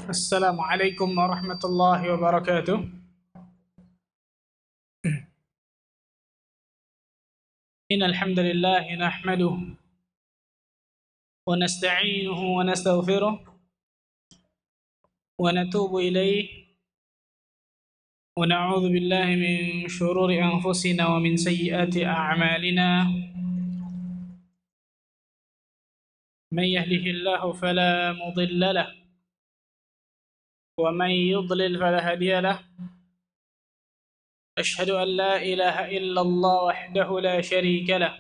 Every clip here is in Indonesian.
السلام عليكم ورحمة الله وبركاته. إن الحمد لله نحمده ونستعينه ونستغفره ونتوب إليه ونعوذ بالله من شرور أنفسنا ومن سيئات أعمالنا. من يهده الله فلا مضل له ومن يضلل فلا هادي له. أشهد أن لا إله إلا الله وحده لا شريك له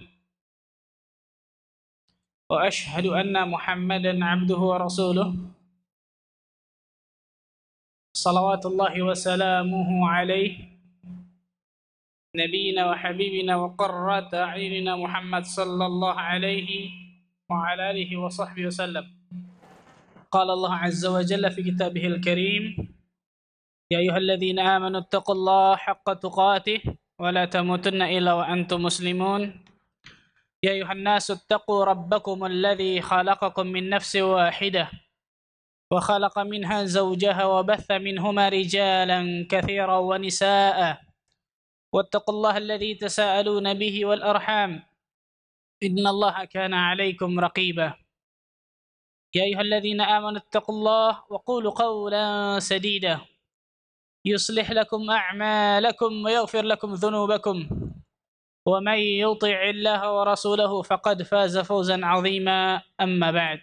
وأشهد أن محمدا عبده ورسوله صلوات الله وسلامه عليه نبينا وحبيبنا وقرة أعيننا محمد صلى الله عليه وعلى آله وصحبه وسلم. قال الله عز وجل في كتابه الكريم: يا أيها الذين آمنوا اتقوا الله حق تقاته ولا تموتن إلا وأنتم مسلمون. يا أيها الناس اتقوا ربكم الذي خلقكم من نفس واحدة وخلق منها زوجها وبث منهما رجالا كثيرا ونساء واتقوا الله الذي تساءلون به والأرحام إن الله كان عليكم رقيبا. يا أيها الذين آمنوا اتقوا الله وقولوا قولا سديدا يصلح لكم أعمالكم ويغفر لكم ذنوبكم ومن يطع الله ورسوله فقد فاز فوزا عظيما. أما بعد.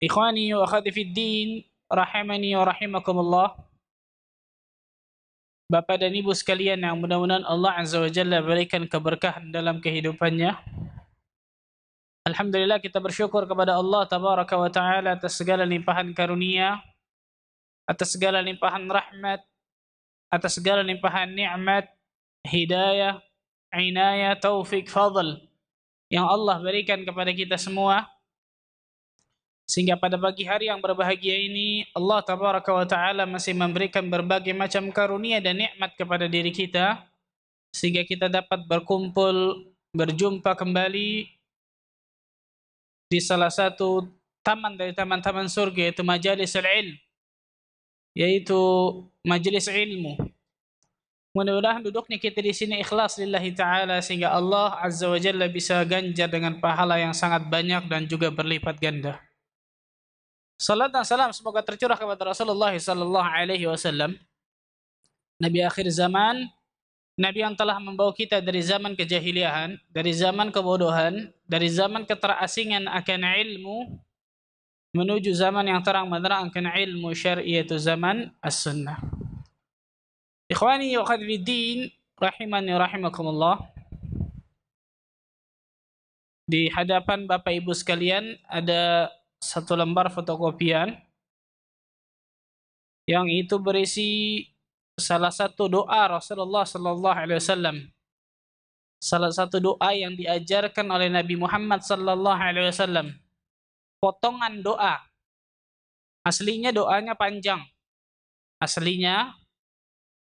Ikhwani wa akhwati fid din, rahimani wa rahimakumullah. Bapak dan Ibu sekalian yang mudah-mudahan Allah Azza wa Jalla berikan keberkahan dalam kehidupannya. Alhamdulillah, kita bersyukur kepada Allah Tabaraka wa Ta'ala atas segala limpahan karunia, atas segala limpahan rahmat, atas segala limpahan nikmat, hidayah, inayah, taufik, fadl yang Allah berikan kepada kita semua. Sehingga pada pagi hari yang berbahagia ini Allah Tabaraka wa Ta'ala masih memberikan berbagai macam karunia dan nikmat kepada diri kita, sehingga kita dapat berkumpul, berjumpa kembali di salah satu taman dari taman-taman surga, yaitu majalisul ilm, yaitu majelis ilmu. Mudah-mudahan duduknya kita di sini ikhlas lillahi ta'ala, sehingga Allah Azza wa Jalla bisa ganjar dengan pahala yang sangat banyak dan juga berlipat ganda. Salat dan salam semoga tercurah kepada Rasulullah sallallahu alaihi wasallam, Nabi akhir zaman, Nabi yang telah membawa kita dari zaman kejahiliahan, dari zaman kebodohan, dari zaman keterasingan akan ilmu menuju zaman yang terang benderang akan ilmu syar'i, yaitu zaman as-sunnah. Ikhwani wa akhwati fid din, rahimani rahimakumullah. Di hadapan Bapak Ibu sekalian ada satu lembar fotokopian yang itu berisi salah satu doa Rasulullah sallallahu alaihi wasallam. Salah satu doa yang diajarkan oleh Nabi Muhammad sallallahu alaihi wasallam. Potongan doa. Aslinya doanya panjang. Aslinya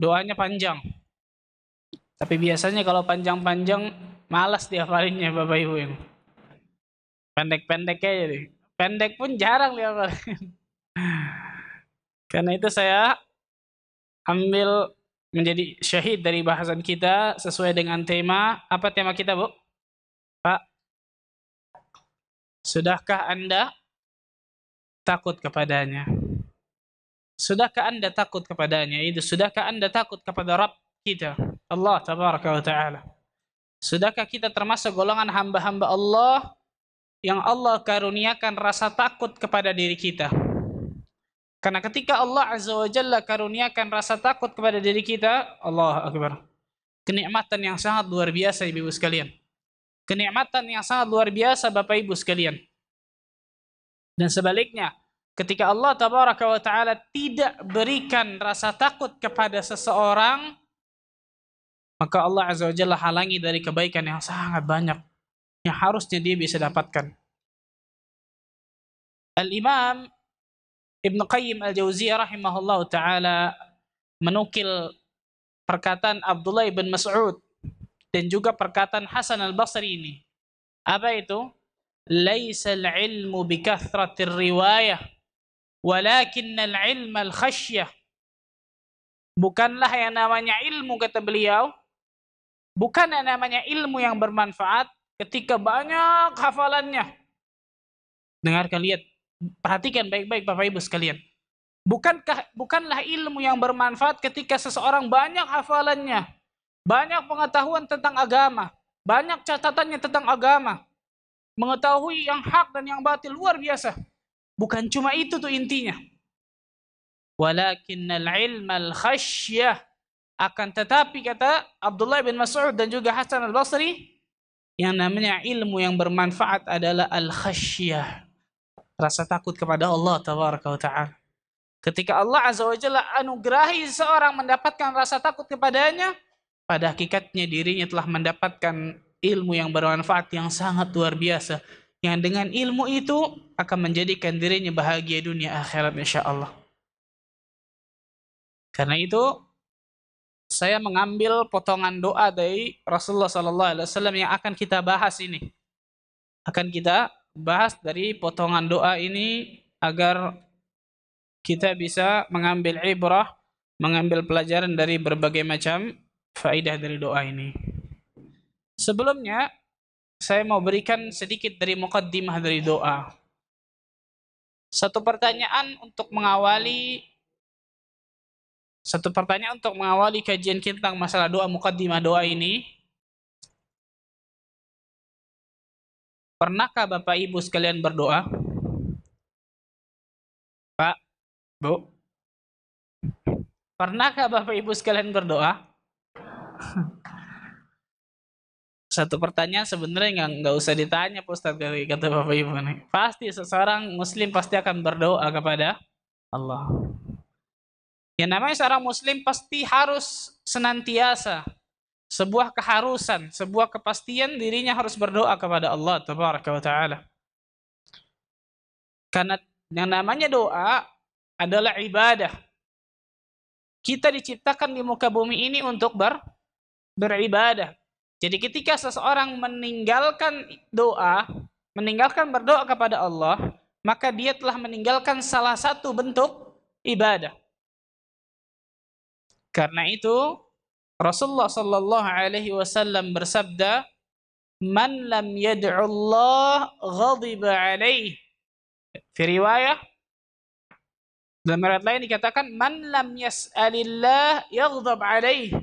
doanya panjang. Tapi biasanya kalau panjang-panjang malas dihafalinnya Bapak Ibu ini. Pendek-pendek aja deh. Pendek pun jarang dihafalin. Karena itu saya ambil menjadi syahid dari bahasan kita sesuai dengan tema. Apa tema kita, Bu? Pak? Sudahkah Anda takut kepadanya? Sudahkah Anda takut kepadanya? Itu sudahkah Anda takut kepada Rabb kita, Allah Tabaraka wa Ta'ala? Sudahkah kita termasuk golongan hamba-hamba Allah yang Allah karuniakan rasa takut kepada diri kita? Karena ketika Allah Azza wa Jalla karuniakan rasa takut kepada diri kita, Allah Akbar, kenikmatan yang sangat luar biasa Ibu sekalian. Kenikmatan yang sangat luar biasa Bapak Ibu sekalian. Dan sebaliknya, ketika Allah Tabaraka wa Ta'ala tidak berikan rasa takut kepada seseorang, maka Allah Azza wa Jalla halangi dari kebaikan yang sangat banyak yang harusnya dia bisa dapatkan. Al-Imam Ibn Qayyim Al-Jauziyah rahimahullah ta'ala menukil perkataan Abdullah bin Mas'ud dan juga perkataan Hasan Al-Basri ini. Apa itu? laisal ilmu bikathratir riwayah, walakinnal ilmal khasyah. Bukanlah yang namanya ilmu, kata beliau, bukan yang namanya ilmu yang bermanfaat ketika banyak hafalannya. Dengarkan, lihat, perhatikan baik-baik Bapak Ibu sekalian. Bukanlah ilmu yang bermanfaat ketika seseorang banyak hafalannya, banyak pengetahuan tentang agama, banyak catatannya tentang agama, mengetahui yang hak dan yang batil luar biasa. Bukan cuma itu tuh intinya. Walakinnal ilmal khasyah. Akan tetapi, kata Abdullah bin Mas'ud dan juga Hasan al-Basri, yang namanya ilmu yang bermanfaat adalah al-khasyah, rasa takut kepada Allah tabaraka wa ta'ala. Ketika Allah azza wa jalla anugerahi seorang mendapatkan rasa takut kepadanya, pada hakikatnya dirinya telah mendapatkan ilmu yang bermanfaat yang sangat luar biasa, yang dengan ilmu itu akan menjadikan dirinya bahagia dunia akhirat insyaallah. Karena itu saya mengambil potongan doa dari Rasulullah SAW yang akan kita bahas ini. Akan kita bahas dari potongan doa ini agar kita bisa mengambil ibrah, mengambil pelajaran dari berbagai macam faedah dari doa ini. Sebelumnya, saya mau berikan sedikit dari muqaddimah dari doa. Satu pertanyaan untuk mengawali kajian kita tentang masalah doa, muqaddimah doa ini. Pernahkah Bapak Ibu sekalian berdoa? Pak, Bu? Pernahkah Bapak Ibu sekalian berdoa? Satu pertanyaan sebenarnya nggak usah ditanya Pak Ustadz, kata Bapak Ibu nih. Pasti seseorang muslim pasti akan berdoa kepada Allah. Yang namanya seorang muslim pasti harus senantiasa, sebuah keharusan, sebuah kepastian dirinya harus berdoa kepada Allah tabaraka wa ta'ala. Karena yang namanya doa adalah ibadah. Kita diciptakan di muka bumi ini untuk beribadah. Jadi ketika seseorang meninggalkan doa, meninggalkan berdoa kepada Allah, maka dia telah meninggalkan salah satu bentuk ibadah. Karena itu Rasulullah sallallahu alaihi wasallam bersabda, "Man lam yad'u Allah ghadiba alaihi." Fi riwayah, dalam riwayat lain dikatakan, "Man lam yas'alillah yaghdab alaihi."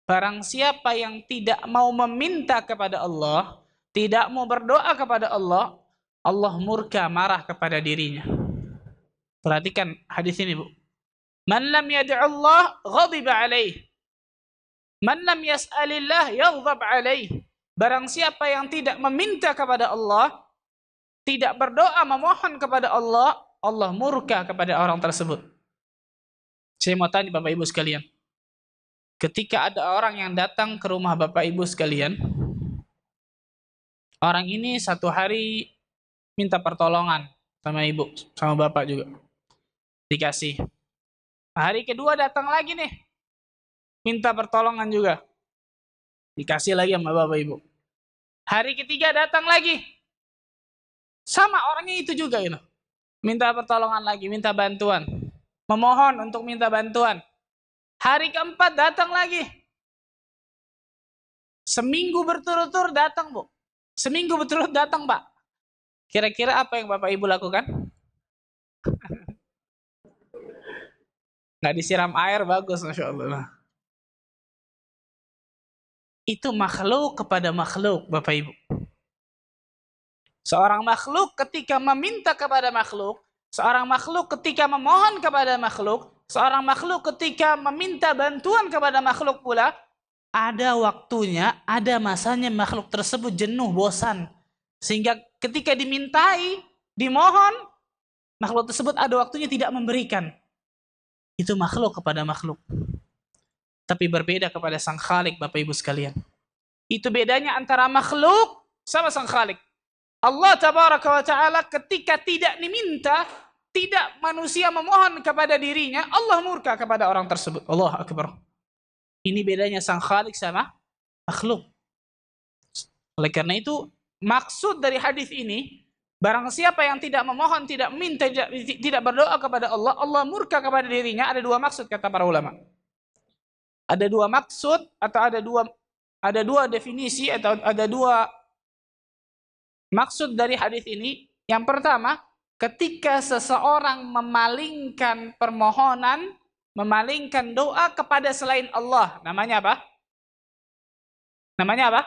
Barang siapa yang tidak mau meminta kepada Allah, tidak mau berdoa kepada Allah, Allah murka, marah kepada dirinya. Perhatikan hadis ini, Bu. Man lam yad'u Allah ghadiba alaihi. Man lam yas'alillah yaghdab alaihi. Barang siapa yang tidak meminta kepada Allah, tidak berdoa memohon kepada Allah, Allah murka kepada orang tersebut. Saya mau tanya Bapak Ibu sekalian, ketika ada orang yang datang ke rumah Bapak Ibu sekalian, orang ini satu hari minta pertolongan sama ibu, sama bapak juga, dikasih. Hari kedua datang lagi nih, minta pertolongan juga, dikasih lagi sama bapak ibu. Hari ketiga datang lagi, sama orangnya itu juga, minta pertolongan lagi, minta bantuan, memohon untuk minta bantuan. Hari keempat datang lagi, seminggu berturut-turut datang, Bu. Seminggu berturut datang, Pak. Kira-kira apa yang Bapak Ibu lakukan? Nggak disiram air, bagus, Masya Allah. Itu makhluk kepada makhluk, Bapak Ibu. Seorang makhluk ketika meminta kepada makhluk, seorang makhluk ketika memohon kepada makhluk, seorang makhluk ketika meminta bantuan kepada makhluk pula, ada waktunya, ada masanya makhluk tersebut jenuh, bosan. Sehingga ketika dimintai, dimohon, makhluk tersebut ada waktunya tidak memberikan. Itu makhluk kepada makhluk. Tapi berbeda kepada Sang Khalik, Bapak Ibu sekalian. Itu bedanya antara makhluk sama Sang Khalik. Allah tabaraka wa ta'ala ketika tidak diminta, tidak manusia memohon kepada dirinya, Allah murka kepada orang tersebut. Allah Akbar. Ini bedanya Sang Khalik sama makhluk. Oleh karena itu, maksud dari hadis ini, barang siapa yang tidak memohon, tidak minta, tidak berdoa kepada Allah, Allah murka kepada dirinya. Ada dua maksud kata para ulama. Ada dua maksud atau ada dua definisi atau ada dua maksud dari hadis ini. Yang pertama, ketika seseorang memalingkan permohonan, memalingkan doa kepada selain Allah, namanya apa? Namanya apa?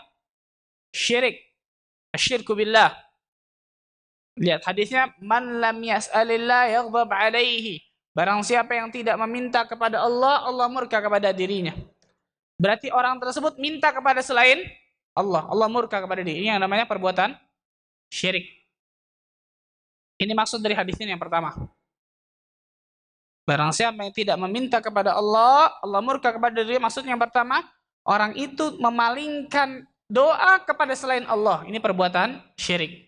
Syirik. Asyirku billah. Lihat hadisnya, man lam yas'alillah yaghdab alaihi. Barang siapa yang tidak meminta kepada Allah, Allah murka kepada dirinya. Berarti orang tersebut minta kepada selain Allah, Allah murka kepada dirinya. Ini yang namanya perbuatan syirik. Ini maksud dari hadis ini yang pertama. Barang siapa yang tidak meminta kepada Allah, Allah murka kepada dirinya. Maksudnya yang pertama, orang itu memalingkan doa kepada selain Allah. Ini perbuatan syirik.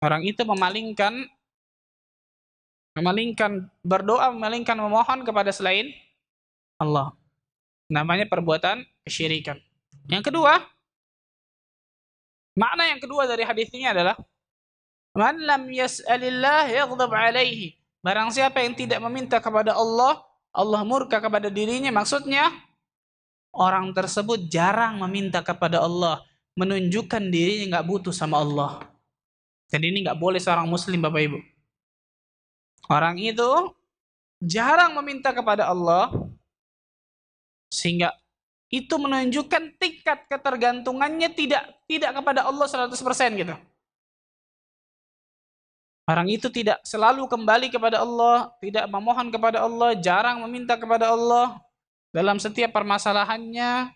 Orang itu memalingkan berdoa, memalingkan memohon kepada selain Allah. Namanya perbuatan kesyirikan. Yang kedua, makna yang kedua dari hadis ini adalah man lam yas'alillah yaghdab alaihi. Barang siapa yang tidak meminta kepada Allah, Allah murka kepada dirinya. Maksudnya orang tersebut jarang meminta kepada Allah, menunjukkan dirinya nggak butuh sama Allah. Dan ini nggak boleh seorang muslim, Bapak Ibu. Orang itu jarang meminta kepada Allah, sehingga itu menunjukkan tingkat ketergantungannya tidak kepada Allah 100% gitu. Orang itu tidak selalu kembali kepada Allah, tidak memohon kepada Allah, jarang meminta kepada Allah dalam setiap permasalahannya.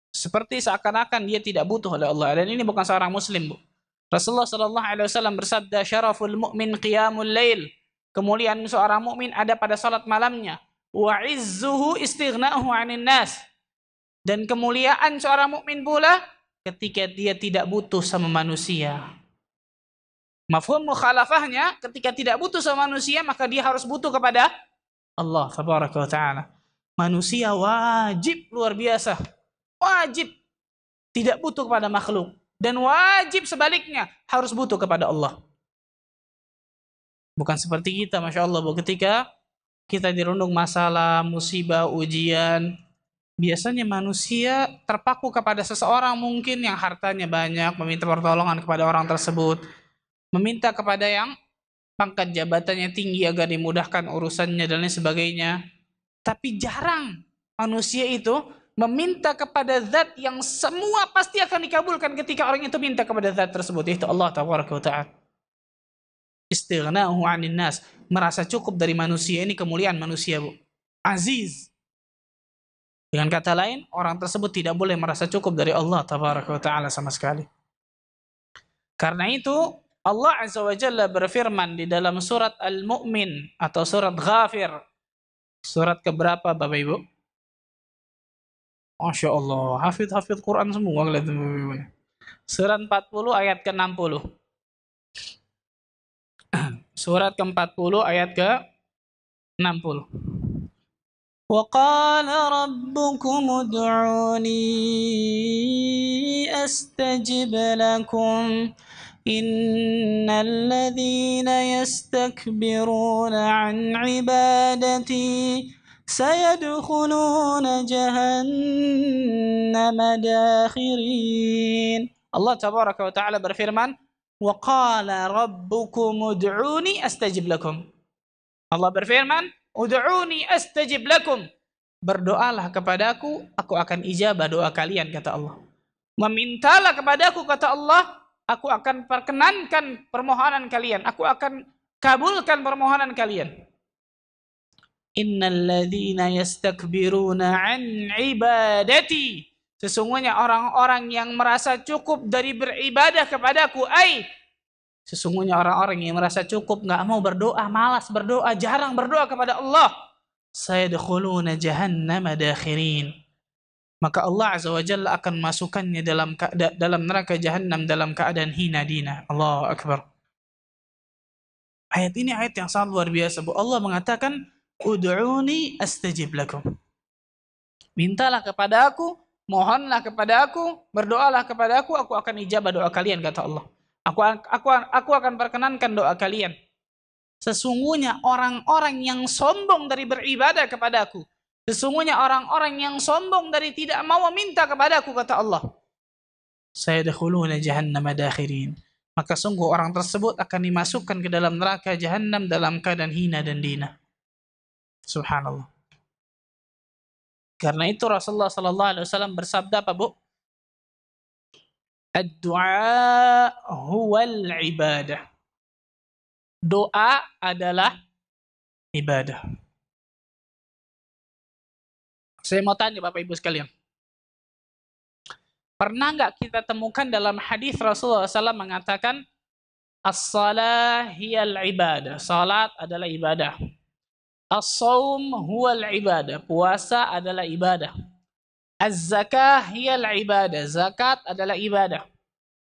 Seperti seakan-akan dia tidak butuh oleh Allah. Dan ini bukan seorang muslim, Bu. Rasulullah SAW bersabda, syaraful mu'min qiyamul lail. Kemuliaan seorang mukmin ada pada salat malamnya. Wa izzuhu istighna'uhu 'anil nas. Dan kemuliaan seorang mukmin pula ketika dia tidak butuh sama manusia. Mafhum mukhalafahnya, ketika tidak butuh sama manusia, maka dia harus butuh kepada Allah tabaraka wa ta'ala. Manusia wajib luar biasa. Wajib tidak butuh kepada makhluk. Dan wajib sebaliknya harus butuh kepada Allah. Bukan seperti kita, Masya Allah, ketika kita dirundung masalah, musibah, ujian, biasanya manusia terpaku kepada seseorang mungkin yang hartanya banyak, meminta pertolongan kepada orang tersebut, meminta kepada yang pangkat jabatannya tinggi agar dimudahkan urusannya dan lain sebagainya. Tapi jarang manusia itu meminta kepada zat yang semua pasti akan dikabulkan ketika orang itu minta kepada zat tersebut, yaitu Allah tabaraka wa ta'ala. Istighna'uhu 'anil nas, merasa cukup dari manusia. Ini kemuliaan manusia, Bu. Aziz. Dengan kata lain, orang tersebut tidak boleh merasa cukup dari Allah tabaraka wa ta'ala sama sekali. Karena itu Allah Azza wa Jalla berfirman di dalam surat Al-Mu'min atau surat Ghafir. Surat keberapa, Bapak Ibu? Masya Allah, hafid Quran semua. Surat 40 ayat ke-60. Surat ke-40 ayat ke-60. Wa qala rabbukum ud'uni astajib lakum innal ladzina yastakbiruna 'an 'ibadati sayadkhuluna jahannama dakhirin. Allah tabaraka wa ta'ala berfirman, wa qala rabbukum ud'uni astajib lakum. Allah berfirman, ud'uni astajib lakum. Berdoalah kepadaku, aku akan ijabah doa kalian, kata Allah. Memintalah kepadaku, kata Allah, aku akan perkenankan permohonan kalian, aku akan kabulkan permohonan kalian. Innal ladzina yastakbiruna 'an ibadati, sesungguhnya orang-orang yang merasa cukup dari beribadah kepadaku, sesungguhnya orang-orang yang merasa cukup, nggak mau berdoa, malas berdoa, jarang berdoa kepada Allah, sayadkhuluna jahannama dakhirin, maka Allah Azza wa Jalla akan masukkannya dalam neraka jahannam dalam keadaan hina dina. Allahu Akbar. Ayat ini ayat yang sangat luar biasa, Bu. Allah mengatakan, ud'uni astajib lakum. Mintalah kepada aku mohonlah kepada aku, berdoalah kepada aku akan ijabah doa kalian, kata Allah. Aku akan perkenankan doa kalian. Sesungguhnya orang-orang yang sombong dari beribadah kepadaku, sesungguhnya orang-orang yang sombong dari tidak mau meminta kepadaku, kata Allah, sayadkhuluna jahannam dakhirin. Maka sungguh orang tersebut akan dimasukkan ke dalam neraka jahannam dalam keadaan hina dan dina. Subhanallah. Karena itu Rasulullah sallallahu alaihi wasallam bersabda apa, Bu? Ad-du'a huwal ibadah. Doa adalah ibadah. Saya mau tanya Bapak Ibu sekalian. Pernah nggak kita temukan dalam hadis Rasulullah SAW mengatakan as-salah hiyal ibadah. Salat adalah ibadah. As-saum huwal ibadah. Puasa adalah ibadah. Az-zakah hiyal ibadah. Zakat adalah ibadah.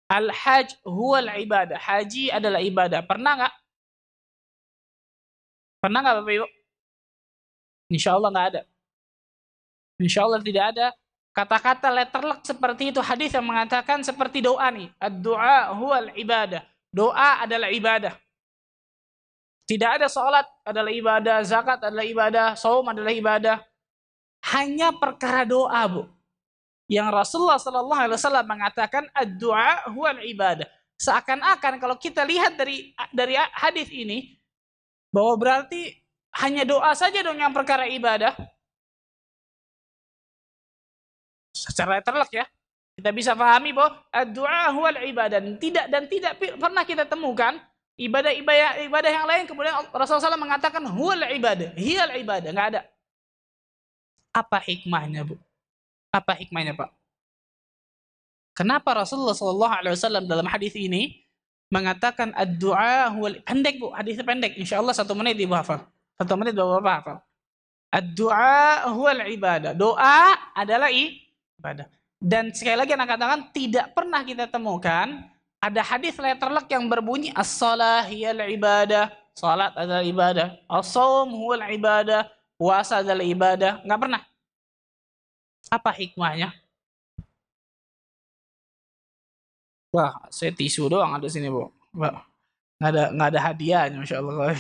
Al-hajj huwal ibadah. Haji adalah ibadah. Pernah nggak? Pernah nggak Bapak Ibu? Insya Allah nggak ada. Insya Allah tidak ada kata-kata letterlek seperti itu. Hadis yang mengatakan seperti doa nih. Ad-du'a huwal ibadah. Doa adalah ibadah. Tidak ada salat adalah ibadah, zakat adalah ibadah, saum adalah ibadah. Hanya perkara doa, Bu. Yang Rasulullah sallallahu alaihi wasallam mengatakan ad-du'a huwal ibadah. Seakan-akan kalau kita lihat dari hadis ini bahwa berarti hanya doa saja dong yang perkara ibadah. Secara terlek ya. Kita bisa pahami bahwa ad-du'a huwal ibadah, dan tidak pernah kita temukan ibadah yang lain kemudian Rasulullah SAW mengatakan huwal ibadah, hiyal ibadah, enggak ada. Apa hikmahnya, Bu? Apa hikmahnya, Pak? Kenapa Rasulullah SAW dalam hadis ini mengatakan ad-du'a huwal, pendek, Bu, hadisnya pendek, insyaallah 1 menit Ibu hafal. 1 menit Bapak hafal. Ad-du'a huwal ibadah. Doa adalah ibadah. Dan sekali lagi anak katakan tidak pernah kita temukan ada hadis letterlek yang berbunyi as-shalah hiyal ibadah. Salat adalah ibadah. As-shaum huwal ibadah. Puasa adalah ibadah. Enggak pernah. Apa hikmahnya? Wah, saya tisu doang ada sini, Bu. Wah, enggak ada hadiahnya, Masya Allah.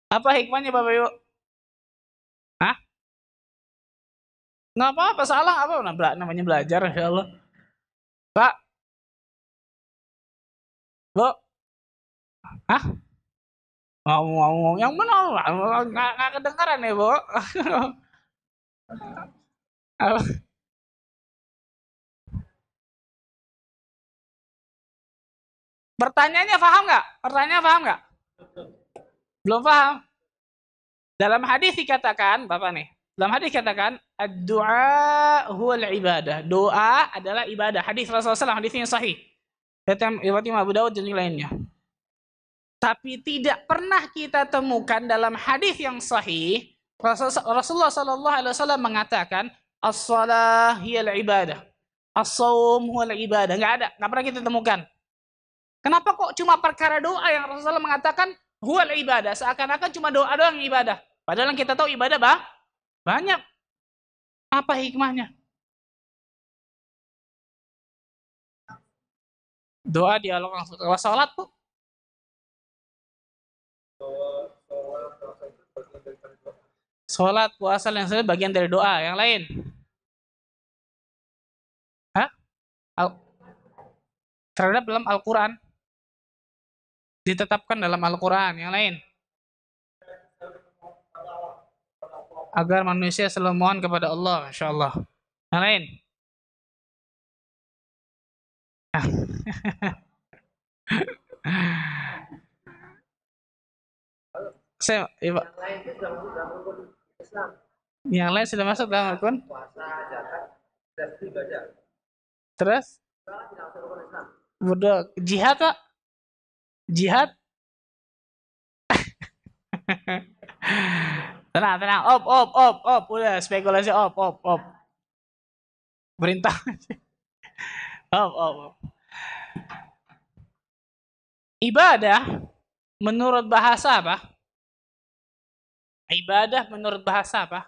Apa hikmahnya, Bapak Ibu? Hah? Nggak apa-apa, salah apa namanya belajar, Insya Allah. Pak, Bu, hah? Ngomong yang benar, nggak kedengaran ya, Bu. Pertanyaannya paham nggak? Pertanyaannya paham nggak? Belum paham. Dalam hadis dikatakan, Bapak nih, dalam hadis dikatakan, ad-du'a huwal ibadah. Doa adalah ibadah. Hadis Rasulullah SAW, hadisnya sahih. Riwayat Imam Abu Dawud dan yang lainnya. Tapi tidak pernah kita temukan dalam hadis yang sahih Rasulullah SAW mengatakan as-salah hiyal ibadah, as-saum huwal ibadah. Nggak pernah kita temukan. Kenapa kok cuma perkara doa yang Rasulullah mengatakan huwal ibadah, seakan-akan cuma doa doang yang ibadah. Padahal yang kita tahu ibadah banyak. Apa hikmahnya? Doa dialog langsung. Kalau salat, Bu, salat, puasa yang saya bagian dari doa. Yang lain? Hah? Terhadap dalam Al-Quran. Ditetapkan dalam Al-Quran. Yang lain? Agar manusia selalu mohon kepada Allah, Masya Allah. Yang lain? Yang lain sudah masuk dalam rukun. Terus? Jihad, Pak? Jihad? Tenang. Op. Udah spekulasi op. Perintah. Op. Ibadah menurut bahasa apa? Ibadah menurut bahasa apa?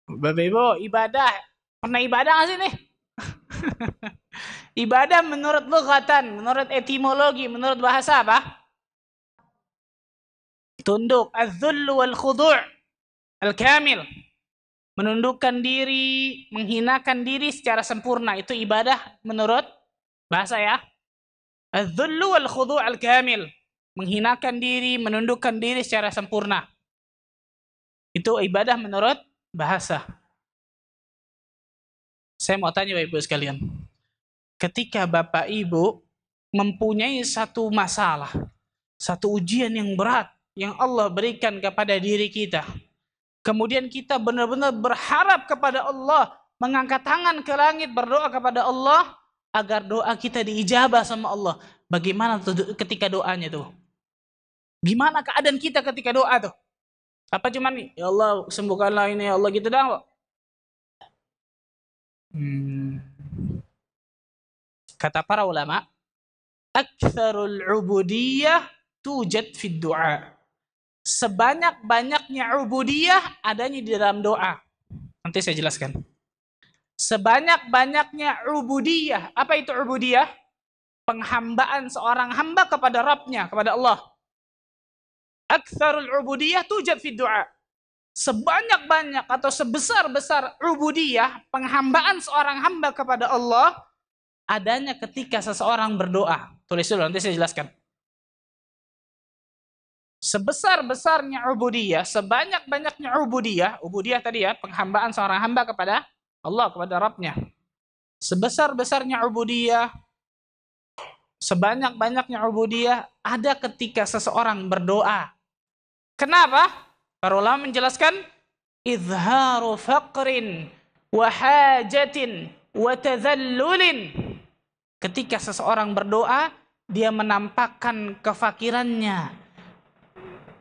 Bapak Ibu, ibadah. Pernah ibadah nggak sih nih? Ibadah menurut lughatan, menurut etimologi, menurut bahasa apa? Tunduk, az-zullu wal khudu' al-kamil. Menundukkan diri, menghinakan diri secara sempurna. Itu ibadah menurut bahasa ya. Az-zullu wal khudu' al-kamil. Menghinakan diri, menundukkan diri secara sempurna. Itu ibadah menurut bahasa. Saya mau tanya Bapak Ibu sekalian. Ketika Bapak Ibu mempunyai satu masalah, satu ujian yang berat yang Allah berikan kepada diri kita, kemudian kita benar-benar berharap kepada Allah, mengangkat tangan ke langit, berdoa kepada Allah agar doa kita diijabah sama Allah. Bagaimana tuh ketika doanya tuh? Gimana keadaan kita ketika doa tuh? Apa cuman ya Allah sembuhkanlah ini ya Allah gitu doang kok? Kata para ulama, aktsarul ubudiyah tujad fid du'a. Sebanyak-banyaknya ubudiyah adanya di dalam doa. Nanti saya jelaskan. Sebanyak-banyaknya ubudiyah. Apa itu ubudiyah? Penghambaan seorang hamba kepada Rabbnya, kepada Allah. Aktsarul ubudiyah tujad fid du'a. Sebanyak-banyak atau sebesar-besar ubudiyah, penghambaan seorang hamba kepada Allah adanya ketika seseorang berdoa. Tulis dulu, nanti saya jelaskan. Sebesar-besarnya ubudiyah, sebanyak-banyaknya ubudiyah, ubudiyah tadi ya, penghambaan seorang hamba kepada Allah, kepada Rabbnya. Sebesar-besarnya ubudiyah, sebanyak-banyaknya ubudiyah, ada ketika seseorang berdoa. Kenapa? Para ulama menjelaskan, izharu faqrin, wa hajatin, wa tadhallulin. Ketika seseorang berdoa, dia menampakkan kefakirannya.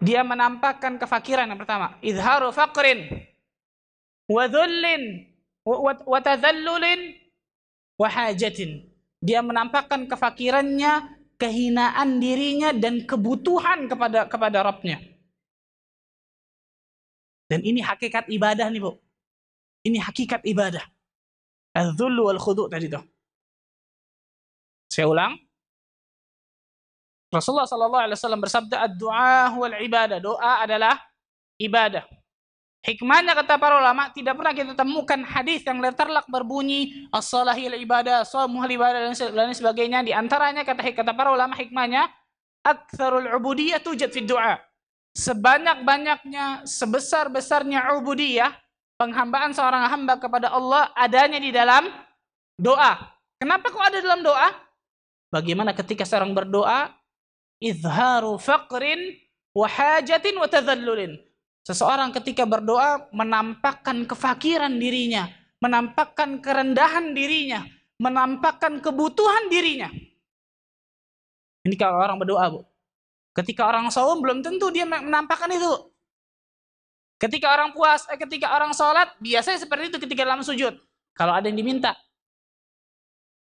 Dia menampakkan kefakiran yang pertama, izharu faqrin wa dhullin wa tadhallulin wa hajatin. Dia menampakkan kefakirannya, kehinaan dirinya dan kebutuhan kepada Rabbnya. Dan ini hakikat ibadah nih, Bu. Ini hakikat ibadah. Az-dhullu wal khudu' tadi tuh. Saya ulang. Rasulullah SAW bersabda, ad-du'a huwal ibadah. Doa adalah ibadah. Hikmahnya kata para ulama, tidak pernah kita temukan hadis yang terlak berbunyi as-salahil ibadah, shamuhul ibadah dan lain sebagainya. Di antaranya kata para ulama hikmahnya, aktsarul ubudiyah tujad fid du'a. Sebanyak-banyaknya, sebesar-besarnya ubudiyah, penghambaan seorang hamba kepada Allah adanya di dalam doa. Kenapa kok ada dalam doa? Bagaimana ketika seorang berdoa, izharu faqrin wa hajatin wa tadhallulin. Seseorang ketika berdoa menampakkan kefakiran dirinya, menampakkan kerendahan dirinya, menampakkan kebutuhan dirinya. Ini kalau orang berdoa, Bu. Ketika orang saum belum tentu dia menampakkan itu. Ketika orang sholat, biasanya seperti itu ketika dalam sujud. Kalau ada yang diminta.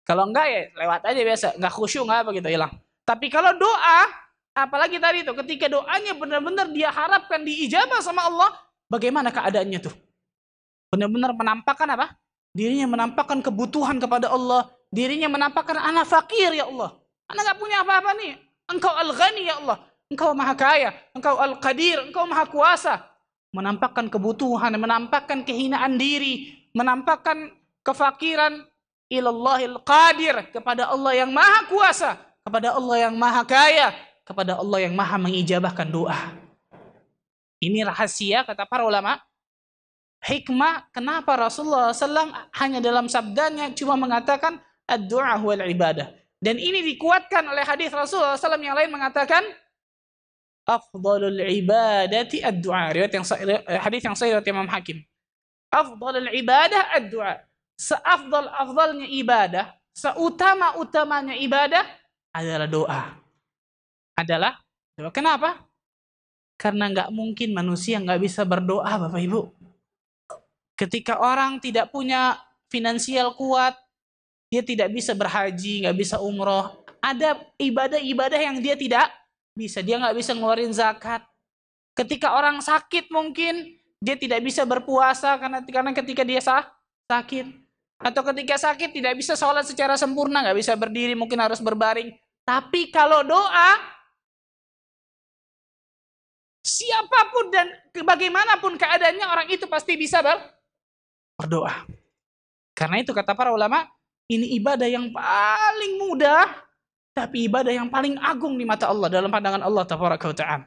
Kalau enggak ya lewat aja biasa, enggak khusyuk, enggak apa gitu, hilang. Tapi kalau doa, apalagi tadi itu, ketika doanya benar-benar dia harapkan diijabah sama Allah, bagaimana keadaannya tuh? Benar-benar menampakkan apa? Dirinya menampakkan kebutuhan kepada Allah, dirinya menampakkan anak fakir ya Allah. Anak nggak punya apa-apa nih. Engkau al-ghani ya Allah. Engkau maha kaya, engkau al-qadir, engkau maha kuasa. Menampakkan kebutuhan, menampakkan kehinaan diri, menampakkan kefakiran ilallahil qadir, kepada Allah yang maha kuasa, kepada Allah yang maha kaya, kepada Allah yang maha mengijabahkan doa. Ini rahasia kata para ulama. Hikmah kenapa Rasulullah SAW hanya dalam sabdanya cuma mengatakan ad-du'a huwal ibadah. Dan ini dikuatkan oleh hadis Rasulullah SAW yang lain mengatakan afdalul ibadati ad-du'a. Hadis yang sahih riwayat Imam Hakim. Afdalul ibadah ad-du'a. Seafdal-afdalnya ibadah, seutama-utamanya ibadah adalah doa. Adalah doa. Kenapa? Karena nggak mungkin manusia nggak bisa berdoa, Bapak Ibu. Ketika orang tidak punya finansial kuat, dia tidak bisa berhaji, nggak bisa umroh. Ada ibadah-ibadah yang dia tidak bisa. Dia nggak bisa ngeluarin zakat. Ketika orang sakit mungkin, Dia tidak bisa berpuasa karena ketika dia sakit. Atau ketika sakit tidak bisa sholat secara sempurna, nggak bisa berdiri, mungkin harus berbaring. Tapi kalau doa, siapapun dan bagaimanapun keadaannya, orang itu pasti bisa berdoa. Karena itu kata para ulama, ini ibadah yang paling mudah, tapi ibadah yang paling agung di mata Allah, dalam pandangan Allah Tabaraka wa Ta'ala.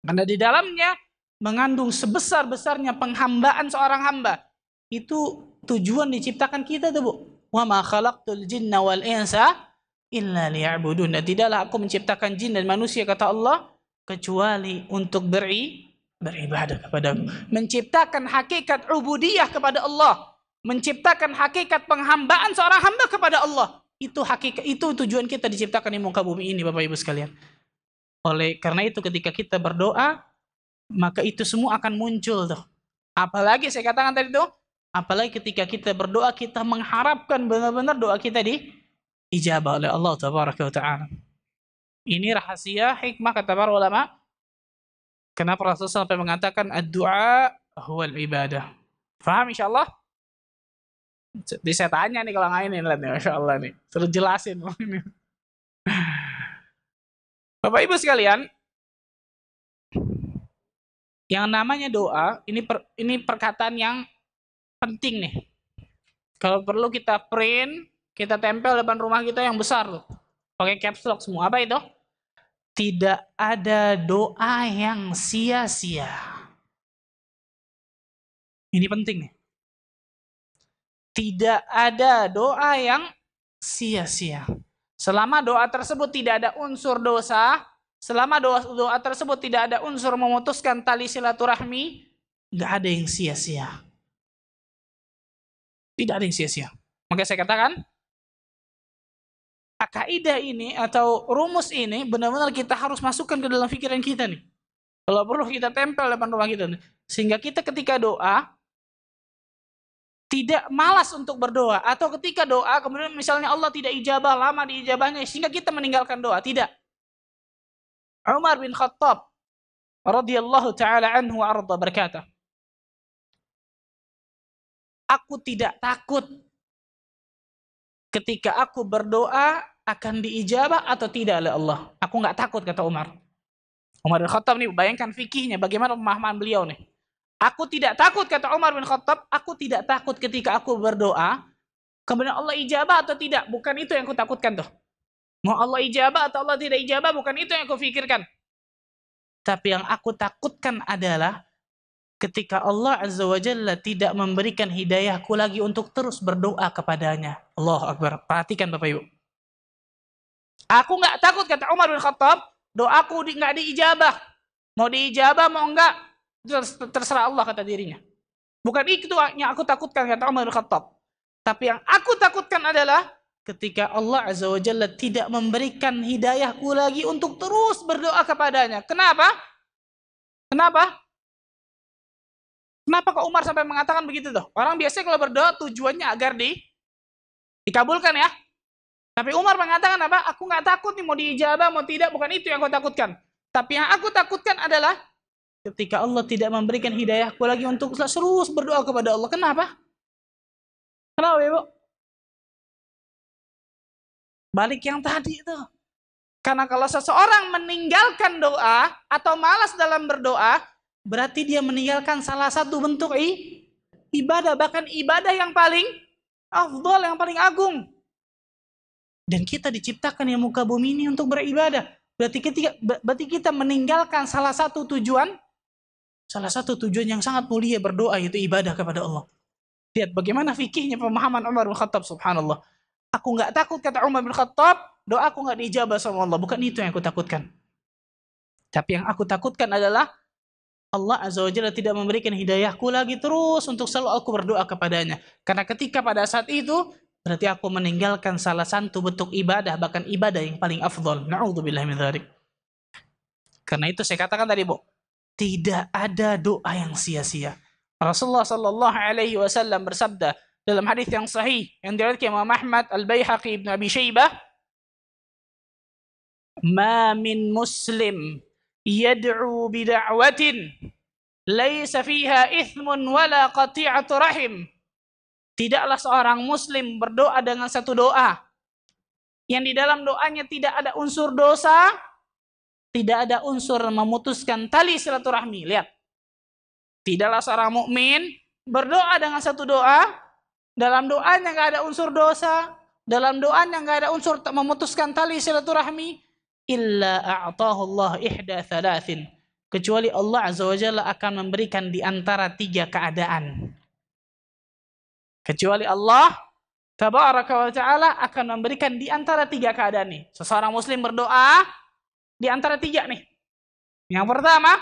Karena di dalamnya mengandung sebesar-besarnya penghambaan seorang hamba. Itu tujuan diciptakan kita tuh, Bu. Wa ma khalaqtul jinna wal insa illa liya'budun. Dan tidaklah aku menciptakan jin dan manusia, kata Allah, kecuali untuk beribadah kepadaku. Menciptakan hakikat ubudiyah kepada Allah. Menciptakan hakikat penghambaan seorang hamba kepada Allah. Itu hakikat, itu tujuan kita diciptakan di muka bumi ini, Bapak Ibu sekalian. Karena itu ketika kita berdoa, maka itu semua akan muncul tuh. Apalagi saya katakan tadi tuh, apalagi ketika kita berdoa, kita mengharapkan benar-benar doa kita diijabah oleh Allah Tabaraka wa Ta'ala. Ini rahasia hikmah kata para ulama. Kenapa Rasulullah sampai mengatakan ad-du'a huwal ibadah. Faham insyaallah? Jadi saya tanya nih kalau nggak ini lihat nih, Masya Allah nih. Terus jelasin. Bapak Ibu sekalian, yang namanya doa, ini perkataan yang penting nih. Kalau perlu kita print, kita tempel depan rumah kita yang besar tuh. Pakai caps lock semua. Apa itu? Tidak ada doa yang sia-sia. Ini penting nih. Tidak ada doa yang sia-sia. Selama doa tersebut tidak ada unsur dosa, selama doa tersebut tidak ada unsur memutuskan tali silaturahmi, nggak ada yang sia-sia. Tidak ada yang sia-sia. Maka saya katakan, kaidah ini atau rumus ini benar-benar kita harus masukkan ke dalam pikiran kita nih. Kalau perlu kita tempel depan rumah kita nih. Sehingga kita ketika doa tidak malas untuk berdoa, atau ketika doa kemudian misalnya Allah tidak ijabah, lama diijabahnya sehingga kita meninggalkan doa. Tidak. Umar bin Khattab radhiyallahu taala anhu wa arda berkata, aku tidak takut ketika aku berdoa akan diijabah atau tidak oleh Allah. Aku nggak takut, kata Umar. Umar bin Khattab nih, bayangkan fikihnya, bagaimana pemahaman beliau nih. Aku tidak takut, kata Umar bin Khattab, aku tidak takut ketika aku berdoa, kemudian Allah ijabah atau tidak. Bukan itu yang aku takutkan tuh. Mau Allah ijabah atau Allah tidak ijabah, bukan itu yang aku pikirkan. Tapi yang aku takutkan adalah ketika Allah Azza wa Jalla tidak memberikan hidayahku lagi untuk terus berdoa kepadanya. Allahu Akbar. Perhatikan Bapak Ibu. Aku nggak takut, kata Umar bin Khattab, doaku nggak diijabah. Mau diijabah, mau enggak, terserah Allah, kata dirinya. Bukan itu yang aku takutkan, kata Umar bin Khattab. Tapi yang aku takutkan adalah ketika Allah Azza wa Jalla tidak memberikan hidayahku lagi untuk terus berdoa kepadanya. Kenapa? Kenapa? Kenapa kok Umar sampai mengatakan begitu tuh? Orang biasanya kalau berdoa tujuannya agar dikabulkan ya. Tapi Umar mengatakan apa? Aku nggak takut nih mau diijabah mau tidak, bukan itu yang aku takutkan. Tapi yang aku takutkan adalah ketika Allah tidak memberikan hidayahku lagi untuk terus berdoa kepada Allah. Kenapa? Kenapa, Ibu? Balik yang tadi itu. Karena kalau seseorang meninggalkan doa atau malas dalam berdoa, berarti dia meninggalkan salah satu bentuk ibadah, bahkan ibadah yang paling afdal, yang paling agung. Dan kita diciptakan di muka bumi ini untuk beribadah. Berarti kita meninggalkan salah satu tujuan yang sangat mulia berdoa, yaitu ibadah kepada Allah. Lihat bagaimana fikihnya pemahaman Umar bin Khattab, subhanallah. Aku nggak takut, kata Umar bin Khattab, doaku nggak diijabah sama Allah. Bukan itu yang aku takutkan. Tapi yang aku takutkan adalah Allah Azza wa Jalla tidak memberikan hidayahku lagi terus untuk selalu aku berdoa kepadanya. Karena ketika pada saat itu, berarti aku meninggalkan salah satu bentuk ibadah, bahkan ibadah yang paling afdal. Na'udzubillah min dzalik. Karena itu saya katakan tadi, Bu, tidak ada doa yang sia-sia. Rasulullah sallallahu alaihi wasallam bersabda dalam hadis yang sahih yang diriwayatkan Imam Ahmad, Al-Baihaqi, Ibnu Abi Syaibah, "Ma min muslim yad'u bida'watin laisa fiha ithmun wala qati'atu rahim. Tidaklah seorang muslim berdoa dengan satu doa yang di dalam doanya tidak ada unsur dosa, tidak ada unsur memutuskan tali silaturahmi. Lihat. Tidaklah seorang mukmin berdoa dengan satu doa, dalam doanya nggak ada unsur dosa, dalam doanya nggak ada unsur memutuskan tali silaturahmi, illa a'tahu Allah ihda thalathin. Kecuali Allah Azza wa Jalla akan memberikan di antara tiga keadaan. Kecuali Allah Tabaraka wa Ta'ala akan memberikan di antara tiga keadaan nih. Seseorang muslim berdoa di antara tiga nih. Yang pertama,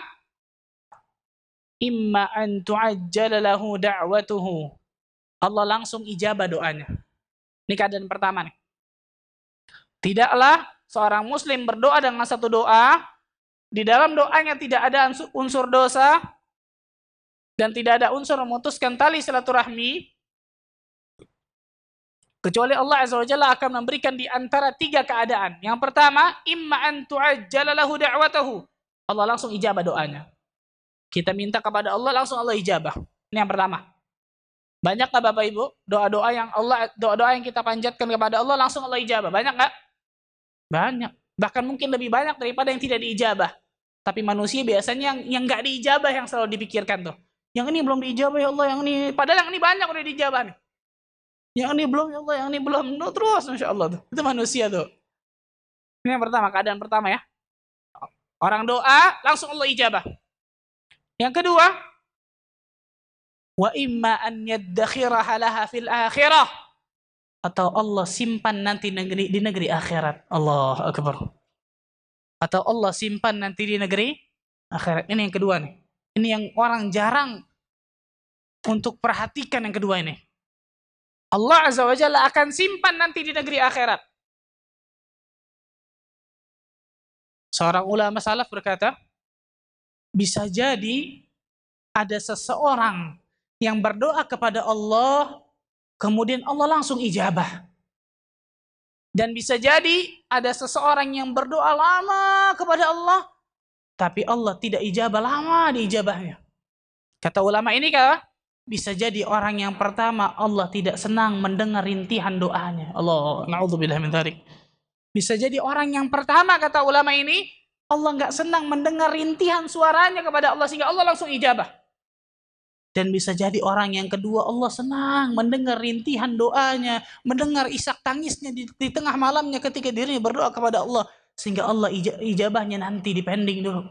imma an tu'ajjala lahu da'watuhu. Allah langsung ijabah doanya. Ini keadaan pertama nih. Tidaklah seorang muslim berdoa dengan satu doa, di dalam doanya tidak ada unsur dosa, dan tidak ada unsur memutuskan tali silaturahmi, kecuali Allah Azza wa Jalla akan memberikan di antara tiga keadaan. Yang pertama, imma an tu'ajjala lahu da'watahu. Allah langsung ijabah doanya. Kita minta kepada Allah, langsung Allah ijabah. Ini yang pertama. Banyak nggak Bapak Ibu doa-doa yang kita panjatkan kepada Allah langsung Allah ijabah? Banyak nggak? Banyak. Bahkan mungkin lebih banyak daripada yang tidak diijabah. Tapi manusia biasanya yang nggak diijabah yang selalu dipikirkan tuh. Yang ini belum diijabah ya Allah, yang ini padahal yang ini banyak udah diijabah nih. Yang ini belum ya Allah, yang ini belum. Terus Masya Allah tuh. Itu manusia tuh. Ini yang pertama, keadaan pertama ya. Orang doa langsung Allah ijabah. Yang kedua, wa imma an yaddakhiraha laha fil akhirah, atau Allah simpan nanti di negeri akhirat. Allah akbar. Atau Allah simpan nanti di negeri akhirat. Ini yang kedua nih. Ini yang orang jarang untuk perhatikan yang kedua ini. Allah Azza wa Jalla akan simpan nanti di negeri akhirat. Seorang ulama salaf berkata, bisa jadi ada seseorang yang berdoa kepada Allah, kemudian Allah langsung ijabah. Dan bisa jadi ada seseorang yang berdoa lama kepada Allah, tapi Allah tidak ijabah, lama diijabahnya. Kata ulama ini bisa jadi orang yang pertama Allah tidak senang mendengar rintihan doanya. Allah, na'udzubillah min dzalik. Bisa jadi orang yang pertama, kata ulama ini, Allah nggak senang mendengar rintihan suaranya kepada Allah sehingga Allah langsung ijabah. Dan bisa jadi orang yang kedua, Allah senang mendengar rintihan doanya, mendengar isak tangisnya di tengah malamnya ketika dirinya berdoa kepada Allah, sehingga Allah ijabahnya nanti dipending dulu.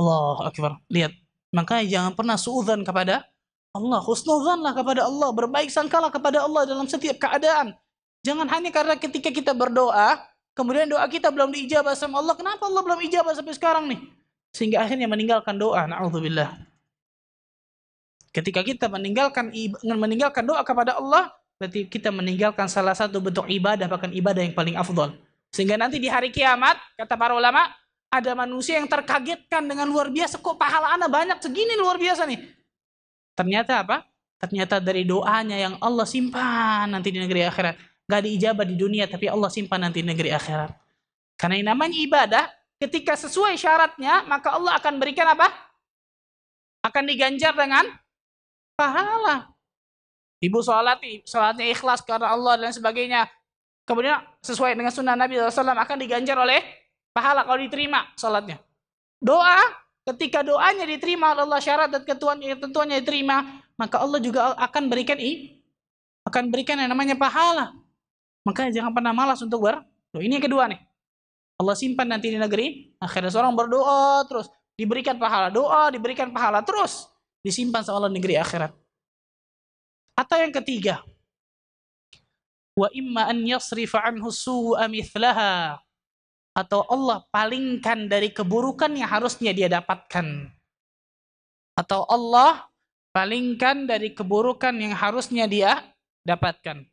Allah akbar. Lihat, makanya jangan pernah suudzon kepada Allah, husnudzanlah kepada Allah, berbaik sangkalah kepada Allah dalam setiap keadaan. Jangan hanya karena ketika kita berdoa, kemudian doa kita belum diijabah sama Allah. Kenapa Allah belum ijabah sampai sekarang nih? Sehingga akhirnya meninggalkan doa. Na'udzubillah. Ketika kita meninggalkan doa kepada Allah, berarti kita meninggalkan salah satu bentuk ibadah, bahkan ibadah yang paling afdal. Sehingga nanti di hari kiamat, kata para ulama, ada manusia yang terkagetkan dengan luar biasa. Kok pahala ana banyak segini luar biasa nih? Ternyata apa? Ternyata dari doanya yang Allah simpan nanti di negeri akhirat. Gak diijabah di dunia, tapi Allah simpan nanti di negeri akhirat. Karena yang namanya ibadah, ketika sesuai syaratnya, maka Allah akan berikan apa? Akan diganjar dengan pahala. Ibu sholatnya ikhlas karena Allah dan sebagainya. Kemudian sesuai dengan sunnah Nabi SAW akan diganjar oleh pahala kalau diterima sholatnya. Doa, ketika doanya diterima oleh Allah, syarat dan ketentuannya diterima, maka Allah juga akan berikan yang namanya pahala. Makanya jangan pernah malas untuk berdoa. Ini yang kedua nih. Allah simpan nanti di negeri akhirnya. Seorang berdoa terus diberikan pahala, doa diberikan pahala terus, disimpan sama Allah di negeri akhirat. Atau yang ketiga, wa imma an yasrifa anhu su'a mithlaha, atau Allah palingkan dari keburukan yang harusnya dia dapatkan. Atau Allah palingkan dari keburukan yang harusnya dia dapatkan.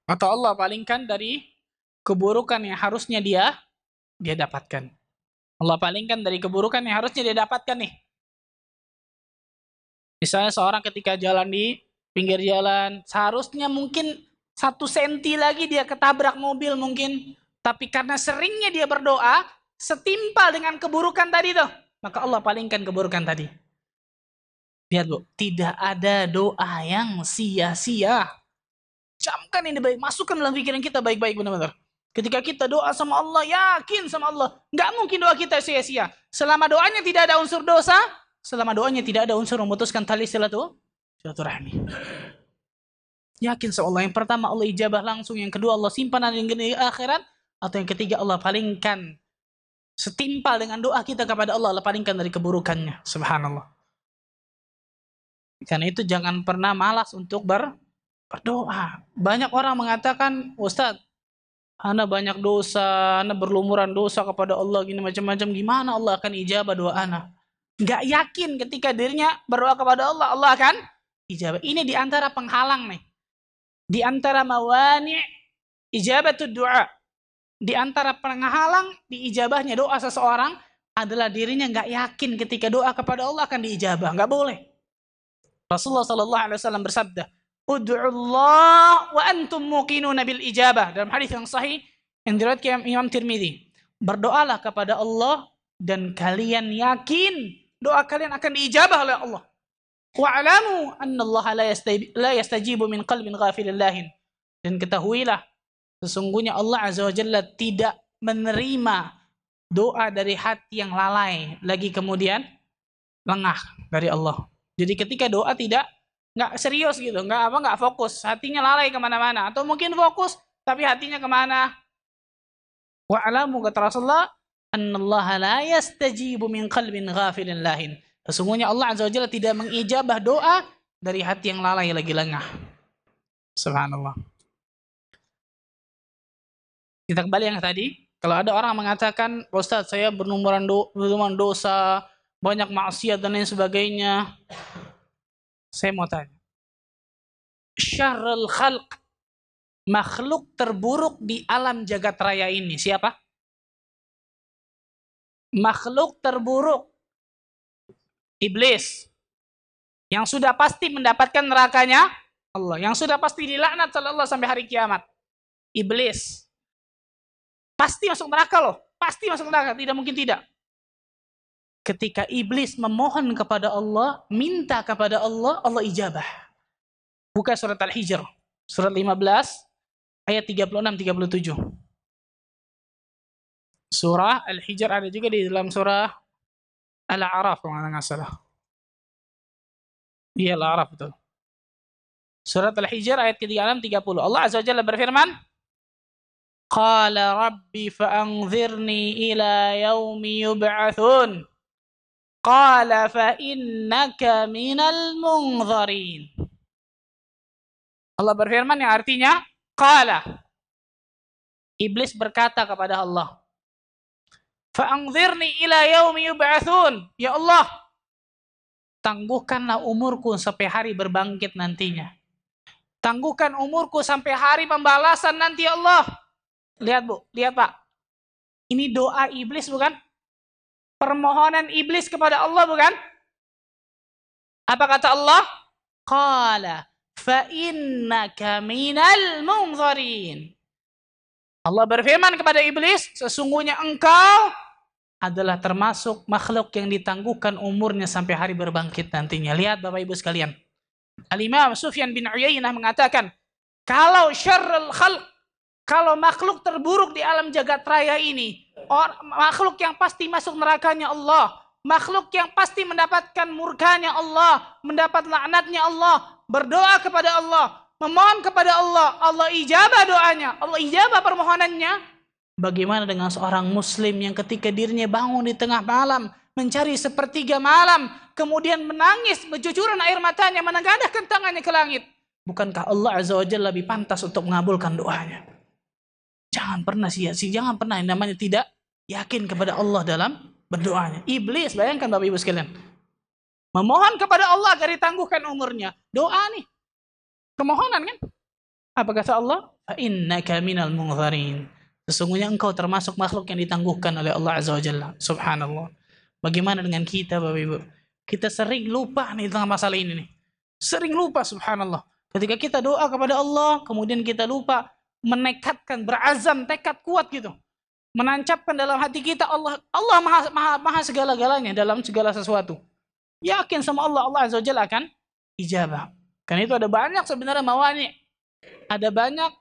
Atau Allah palingkan dari keburukan yang harusnya dia dapatkan. Allah palingkan dari keburukan yang harusnya dia dapatkan nih. Misalnya seorang ketika jalan di pinggir jalan, seharusnya mungkin 1 senti lagi dia ketabrak mobil mungkin. Tapi karena seringnya dia berdoa, setimpal dengan keburukan tadi tuh, maka Allah palingkan keburukan tadi. Lihat Bu, tidak ada doa yang sia-sia. Camkan ini baik, masukkan dalam pikiran kita baik-baik benar-benar. Ketika kita doa sama Allah, yakin sama Allah, nggak mungkin doa kita sia-sia. Selama doanya tidak ada unsur dosa, selama doanya tidak ada unsur memutuskan tali silaturahmi. Yakin sama Allah. Yang pertama Allah ijabah langsung, yang kedua Allah simpan di akhirat, atau yang ketiga Allah palingkan setimpal dengan doa kita kepada Allah, Allah palingkan dari keburukannya. Subhanallah. Karena itu jangan pernah malas untuk berdoa. Banyak orang mengatakan, Ustaz, ana banyak dosa, ana berlumuran dosa kepada Allah, gini macam-macam, gimana Allah akan ijabah doa ana? Nggak yakin ketika dirinya berdoa kepada Allah, Allah akan ijabah. Ini diantara penghalang nih. Di antara mawani' ijabatud du'a, di antara penghalang diijabahnya doa seseorang adalah dirinya nggak yakin ketika doa kepada Allah akan diijabah. Nggak boleh. Rasulullah sallallahu alaihi wasallam bersabda, "Ud'ullah wa antum muqinuna bil ijabah." Dalam hadis yang sahih yang diriwayatkan Imam Tirmidzi, berdoalah kepada Allah dan kalian yakin doa kalian akan diijabah oleh Allah. Wa'lamu annallaha la yastajibu min qalbin ghafilin lahin. Dan ketahuilah sesungguhnya Allah Azza wa Jalla tidak menerima doa dari hati yang lalai lagi kemudian lengah dari Allah. Jadi ketika doa nggak serius gitu, nggak fokus, hatinya lalai kemana-mana, atau mungkin fokus tapi hatinya kemana? Wa'lamu kata Rasulullah, annallaha la yastajibu min qalbin ghafilin lahin. Sesungguhnya Allah Azza wa Jalla tidak mengijabah doa dari hati yang lalai lagi lengah. Subhanallah. Kita kembali yang tadi. Kalau ada orang mengatakan, Ustaz saya berlumuran dosa, banyak maksiat dan lain sebagainya. Saya mau tanya. Syarrul khalq, makhluk terburuk di alam jagat raya ini siapa? Makhluk terburuk Iblis, yang sudah pasti mendapatkan nerakanya Allah, yang sudah pasti dilaknat oleh Allah sampai hari kiamat. Iblis pasti masuk neraka loh, pasti masuk neraka, tidak mungkin tidak. Ketika iblis memohon kepada Allah, minta kepada Allah, Allah ijabah. Buka surat Al-Hijr, surat 15 ayat 36-37. Surah Al-Hijr ada juga di dalam surah Al-A'raf kalau nggak salah. Iya, Al-A'raf betul. Surat Al-Hijr ayat ke-36-30. Allah Azza wa Jalla berfirman, Qala Rabbi fa'anzirni ila yaumi yub'atsun. Qala fa'innaka minal munzarin. Allah berfirman yang artinya, Qala. Iblis berkata kepada Allah, Fa'anzirni ila yaumi yub'atsun. Ya Allah, tangguhkanlah umurku sampai hari berbangkit nantinya. Tangguhkan umurku sampai hari pembalasan nanti ya Allah. Lihat Bu, lihat Pak. Ini doa iblis bukan? Permohonan iblis kepada Allah bukan? Apa kata Allah? Qala fa'innaka minal munzarin. Allah berfirman kepada iblis, sesungguhnya engkau adalah termasuk makhluk yang ditangguhkan umurnya sampai hari berbangkit nantinya. Lihat Bapak Ibu sekalian. Al-Imam Sufyan bin Uyainah mengatakan, kalau syarrul khalq, kalau makhluk terburuk di alam jagat raya ini, makhluk yang pasti masuk nerakanya Allah, makhluk yang pasti mendapatkan murkanya Allah, mendapat laknatnya Allah, berdoa kepada Allah, memohon kepada Allah, Allah ijabah doanya, Allah ijabah permohonannya. Bagaimana dengan seorang muslim yang ketika dirinya bangun di tengah malam, mencari sepertiga malam, kemudian menangis, bercucuran air matanya, menengadahkan tangannya ke langit. Bukankah Allah Azza wa Jalla lebih pantas untuk mengabulkan doanya? Jangan pernah sia-sia, jangan pernah yang namanya tidak yakin kepada Allah dalam berdoanya. Iblis, bayangkan Bapak Ibu sekalian, memohon kepada Allah agar ditangguhkan umurnya. Doa nih, permohonan kan? Apa kata Allah? Innaka minal munzarin. Sesungguhnya engkau termasuk makhluk yang ditangguhkan oleh Allah Azza wa Jalla. Subhanallah. Bagaimana dengan kita Bapak Ibu? Kita sering lupa nih tentang masalah ini nih. Sering lupa subhanallah. Ketika kita doa kepada Allah, kemudian kita lupa menekadkan, berazam, tekad kuat gitu. Menancapkan dalam hati kita Allah maha segala-galanya dalam segala sesuatu. Yakin sama Allah Azza wa Jalla akan ijabah. Karena itu ada banyak sebenarnya mawani. Ada banyak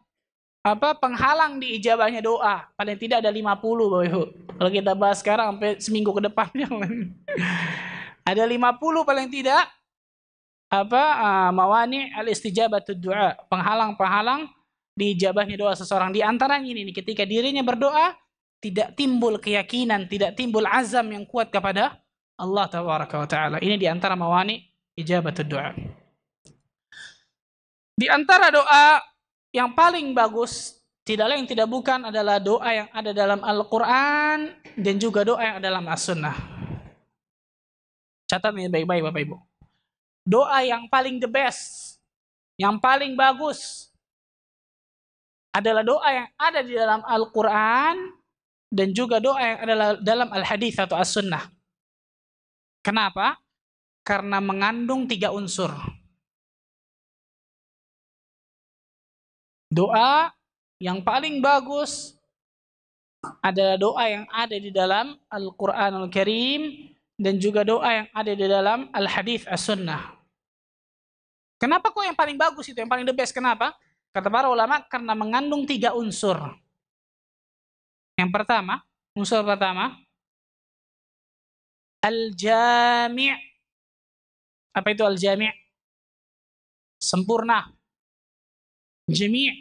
penghalang di ijabahnya doa. Paling tidak ada 50 Bapak Ibu. Kalau kita bahas sekarang sampai seminggu ke depannya. Ada 50 paling tidak mawani al-istijabatud du'a, penghalang-penghalang diijabahnya doa seseorang. Di antaranya ini ketika dirinya berdoa tidak timbul keyakinan, tidak timbul azam yang kuat kepada Allah tabaraka wa taala. Ini di antara mawani ijabatud du'a. Di antara doa yang paling bagus tidak lain tidak bukan adalah doa yang ada dalam Al-Qur'an dan juga doa yang ada dalam As-Sunnah. Catat ini baik-baik Bapak Ibu. Doa yang paling the best, yang paling bagus adalah doa yang ada di dalam Al-Quran dan juga doa yang ada dalam Al-Hadits atau As-Sunnah. Kenapa? Karena mengandung 3 unsur. Doa yang paling bagus adalah doa yang ada di dalam Al-Quranul Karim dan juga doa yang ada di dalam Al-Hadits As-Sunnah. Kenapa kok yang paling bagus itu, yang paling the best? Kenapa? Kata para ulama, karena mengandung 3 unsur. Yang pertama, unsur pertama, al-jami'. Apa itu al-jami'? Sempurna. Jami'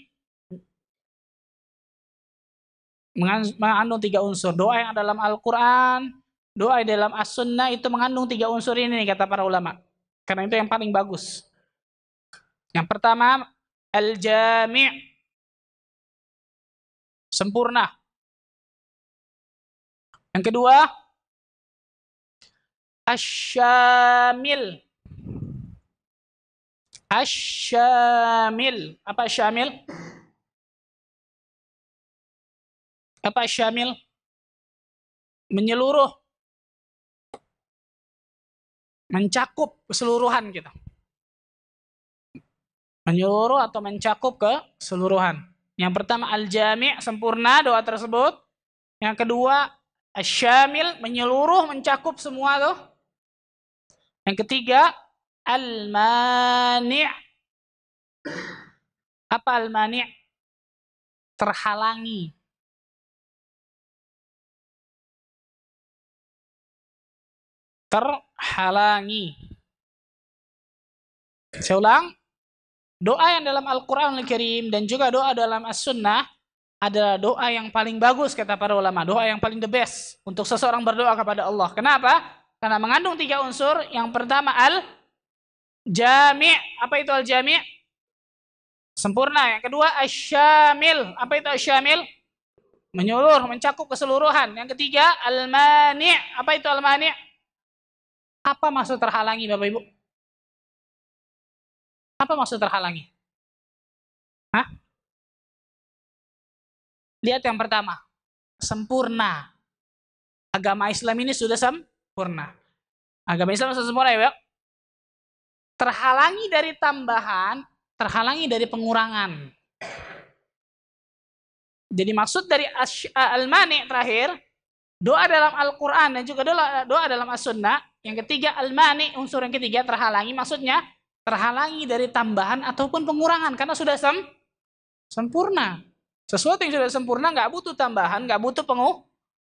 mengandung 3 unsur. Doa yang dalam Al-Quran, doa yang dalam As-Sunnah itu mengandung 3 unsur ini kata para ulama. Karena itu yang paling bagus. Yang pertama, al-jami', sempurna. Yang kedua, asy-syamil. Asy-syamil. Apa syamil? Apa syamil? Menyeluruh. Mencakup keseluruhan kita. Menyeluruh atau mencakup keseluruhan. Yang pertama al-jami', sempurna doa tersebut. Yang kedua asy-syamil, menyeluruh, mencakup semua tuh. Yang ketiga al-mani'. Apa al-mani'? Terhalangi. Terhalangi. Saya ulang. Doa yang dalam Al-Quran Al-Karim dan juga doa dalam As-Sunnah adalah doa yang paling bagus kata para ulama. Doa yang paling the best untuk seseorang berdoa kepada Allah. Kenapa? Karena mengandung 3 unsur. Yang pertama al-jami'. Apa itu al-jami'? Sempurna. Yang kedua asy-syamil. Apa itu asy-syamil? Menyeluruh, mencakup keseluruhan. Yang ketiga al-mani'. Apa itu al-mani'? Apa maksud terhalangi Bapak Ibu? Apa maksud terhalangi? Hah? Lihat yang pertama. Sempurna. Agama Islam ini sudah sempurna. Agama Islam sudah sempurna ya, Pak? Terhalangi dari tambahan, terhalangi dari pengurangan. Jadi maksud dari al-mani terakhir, doa dalam Al-Quran dan juga doa dalam As-Sunnah. Yang ketiga al-mani, unsur yang ketiga terhalangi, maksudnya terhalangi dari tambahan ataupun pengurangan karena sudah sempurna. Sesuatu yang sudah sempurna nggak butuh tambahan, nggak butuh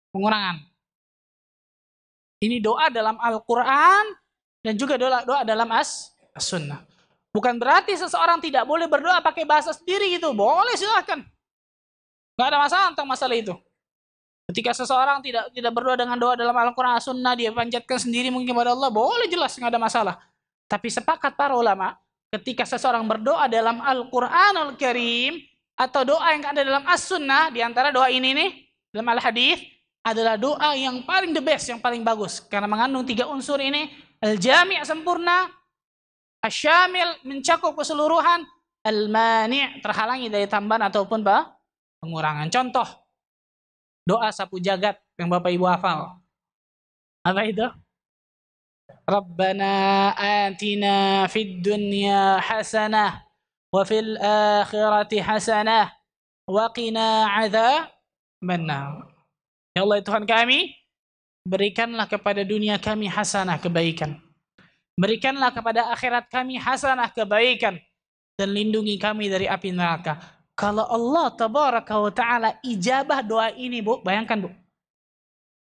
pengurangan. Ini doa dalam Al-Quran dan juga doa dalam As-Sunnah. Bukan berarti seseorang tidak boleh berdoa pakai bahasa sendiri gitu. Boleh, silahkan. Nggak ada masalah tentang masalah itu. Ketika seseorang tidak berdoa dengan doa dalam Al-Quran As-Sunnah, dia panjatkan sendiri mungkin kepada Allah, boleh, jelas, nggak ada masalah. Tapi sepakat para ulama, ketika seseorang berdoa dalam Al-Quranul Karim atau doa yang ada dalam As-Sunnah, di antara doa ini nih, dalam Al-Hadits, adalah doa yang paling the best, yang paling bagus. Karena mengandung 3 unsur ini, al-jami' sempurna, asy-syamil mencakup keseluruhan, al-mani' terhalangi dari tambahan ataupun pengurangan. Contoh, doa sapu jagat yang Bapak Ibu hafal. Apa itu? Rabbana atina fid dunya hasanah wa fil akhirati hasanah wa qina adzabannar. Ya Allah Tuhan kami, berikanlah kepada dunia kami hasanah kebaikan. Berikanlah kepada akhirat kami hasanah kebaikan dan lindungi kami dari api neraka. Kalau Allah tabaraka wa taala ijabah doa ini, Bu, bayangkan, Bu.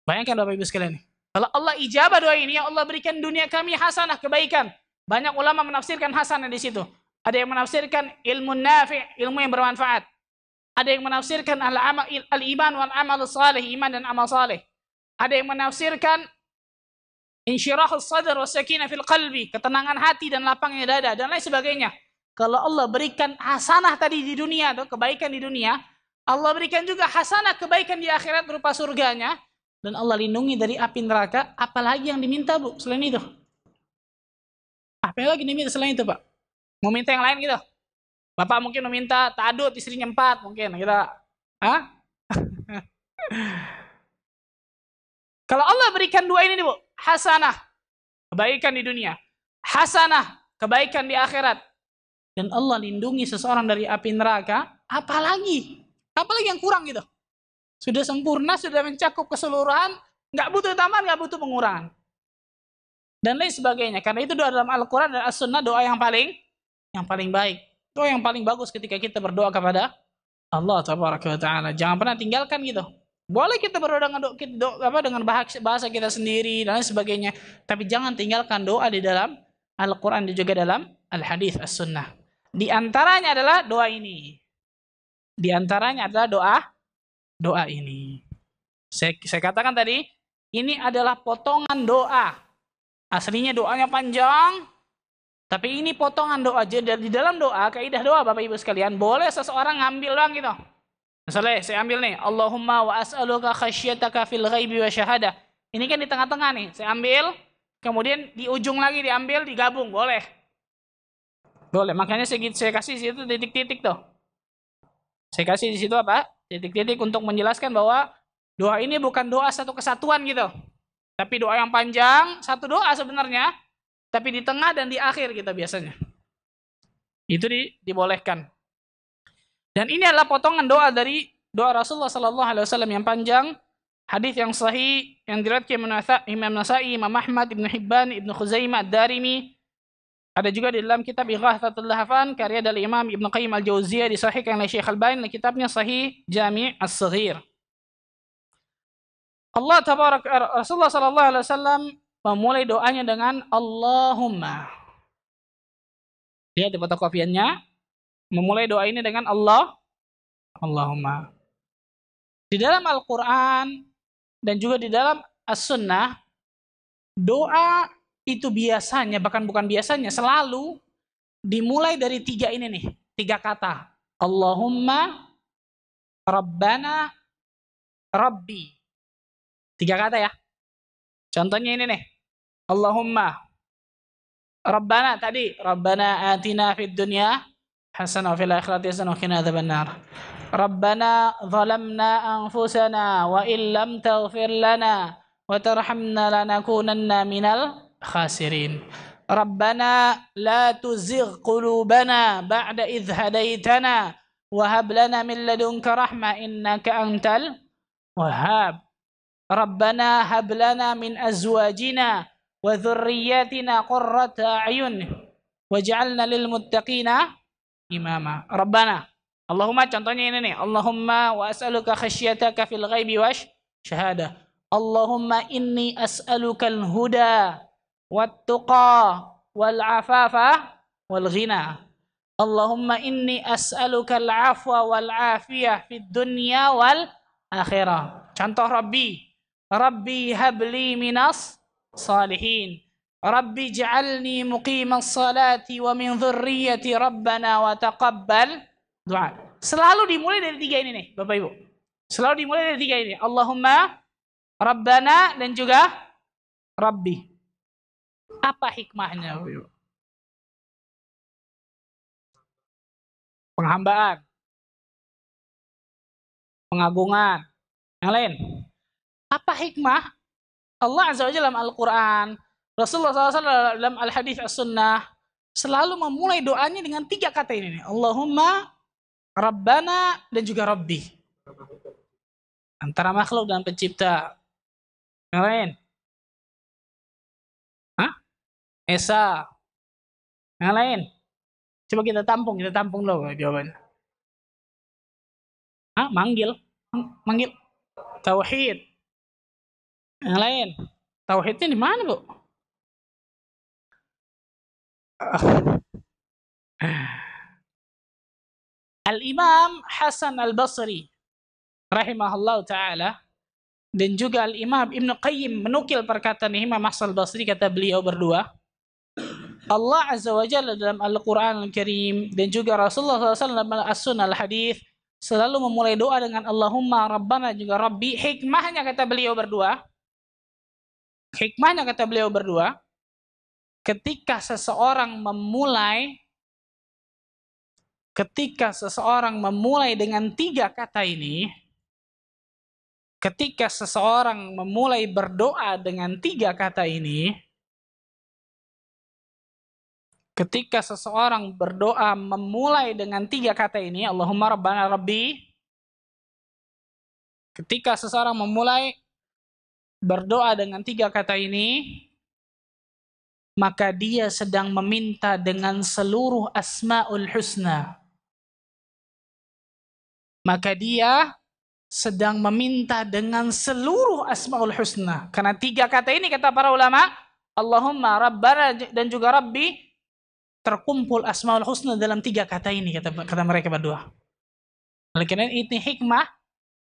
Bayangkan Bapak Ibu sekalian. Kalau Allah ijabah doa ini, ya Allah berikan dunia kami hasanah kebaikan. Banyak ulama menafsirkan hasanah di situ. Ada yang menafsirkan ilmu nafi', ilmu yang bermanfaat. Ada yang menafsirkan al-iman wal amal salih, iman dan amal salih. Ada yang menafsirkan insyirahus sadr wa sakinah fil qalbi, ketenangan hati dan lapangnya dada dan lain sebagainya. Kalau Allah berikan hasanah tadi di dunia, atau kebaikan di dunia, Allah berikan juga hasanah kebaikan di akhirat berupa surganya, dan Allah lindungi dari api neraka. Apalagi yang diminta, Bu, selain itu? Apa lagi diminta selain itu, Pak? Mau minta yang lain gitu? Bapak mungkin meminta ta'adud istrinya 4 mungkin kita. Hah? Kalau Allah berikan dua ini nih, Bu, hasanah kebaikan di dunia, hasanah kebaikan di akhirat, dan Allah lindungi seseorang dari api neraka, apalagi yang kurang gitu? Sudah sempurna, sudah mencakup keseluruhan, nggak butuh tambahan, nggak butuh pengurangan, dan lain sebagainya. Karena itu doa dalam Al-Quran dan As-Sunnah doa yang paling baik, doa yang paling bagus ketika kita berdoa kepada Allah Tabaraka wa Taala. Jangan pernah tinggalkan gitu. Boleh kita berdoa dengan bahasa kita sendiri dan lain sebagainya, tapi jangan tinggalkan doa di dalam Al-Quran dan juga dalam Al-Hadis As-Sunnah. Di antaranya adalah doa ini. Di antaranya adalah doa ini. Saya katakan tadi, ini adalah potongan doa. Aslinya doanya panjang, tapi ini potongan doa. Jadi di dalam doa, kaidah doa Bapak Ibu sekalian, boleh seseorang ngambil doang gitu. Misalnya saya ambil nih, Allahumma wa as'aluka khasyataka fil ghaibi wa syahadah. Ini kan di tengah-tengah nih, saya ambil, kemudian di ujung lagi diambil, digabung, boleh. Boleh, makanya saya kasih di situ titik-titik tuh. Saya kasih di situ apa? Titik-titik untuk menjelaskan bahwa doa ini bukan doa satu kesatuan gitu. Tapi doa yang panjang, satu doa sebenarnya, tapi di tengah dan di akhir kita biasanya. Itu dibolehkan. Dan ini adalah potongan doa dari doa Rasulullah SAW yang panjang, hadis yang sahih yang diriwayatkan Imam Nasa'i, Imam Ahmad, Ibnu Hibban, Ibnu Khuzaimah, Ad-Darimi. Ada juga di dalam kitab Ighathatul Lahfan karya dari Imam Ibnu Qayyim Al-Jauziyah, disahihkan oleh Syekh Al-Albani dalam kitabnya Sahih Jami' As-Saghir. Rasulullah SAW memulai doanya dengan Allahumma. Lihat di fotokopiannya, memulai doa ini dengan Allahumma. Di dalam Al-Quran dan juga di dalam As-Sunnah, doa itu biasanya, bahkan bukan biasanya, selalu dimulai dari 3 ini nih, 3 kata. Allahumma, Rabbana, Rabbi. 3 kata ya. Contohnya ini nih. Allahumma, Rabbana tadi, Rabbana atina fid dunya hasanah wa fil akhirati hasanah wa qina adzabannar. Rabbana zalamna anfusana wa illam taghfir lana wa tarhamna lanakunanna minal khasirin. Rabbana la tuzigh qulubana ba'da idh hadaitana wa hab lana min ladunka rahmah innaka antal wahhab. Rabbana hab lana min azwajina wa dhurriyyatina qurrata a'yun waj'alna lil muttaqina imama. Rabbana, Allahumma, contohnya ini nih, Allahumma wa as'aluka khasyataka fil ghaibi wash syahadah. Allahumma inni as'aluka al-huda wat-tuqa wal-afafa wal-ghina. Allahumma inni as'aluka al-afwa wal-afiyah fid dunya wal akhirah. Contoh Rabbi habli minas salihin. Rabbi ja'alni muqimas salati wa min dhurriyyati rabbana wa taqabbal doa. Selalu dimulai dari 3 ini nih, Bapak Ibu. Selalu dimulai dari 3 ini. Allahumma, Rabbana, dan juga Rabbi. Apa hikmahnya, Bapak Ibu? Penghambaan, pengagungan, yang lain. Apa hikmah Allah Azza wa Jalla dalam Al-Quran, Rasulullah SAW dalam Al-Hadis As-Sunnah, selalu memulai doanya dengan 3 kata ini nih. Allahumma, Rabbana, dan juga Rabbi. Antara makhluk dan pencipta. Yang lain? Hah? Esa. Yang lain? Coba kita tampung dulu jawabannya. Hah? Manggil. Manggil. Tauhid. Yang lain? Tauhidnya di mana, Bu? Al-Imam Hasan Al-Basri rahimahullah ta'ala dan juga Al-Imam Ibn Qayyim menukil perkataan Imam Hasan Al-Basri, kata beliau berdua, Allah Azza wa Jalla dalam Al-Quran Al-Karim dan juga Rasulullah SAW dalam As-Sunnah Al-Hadith selalu memulai doa dengan Allahumma, Rabbana, juga Rabbi. Hikmahnya kata beliau berdua, ketika seseorang memulai dengan 3 kata ini, ketika seseorang memulai berdoa dengan 3 kata ini, ketika seseorang berdoa memulai dengan 3 kata ini, Allahumma Rabbana Rabbi, ketika seseorang memulai berdoa dengan 3 kata ini, maka dia sedang meminta dengan seluruh Asmaul Husna. Maka dia sedang meminta dengan seluruh Asmaul Husna. Karena 3 kata ini kata para ulama, Allahumma, Rabbana, dan juga Rabbi, terkumpul Asmaul Husna dalam 3 kata ini, kata mereka berdua. Oleh karena ini hikmah,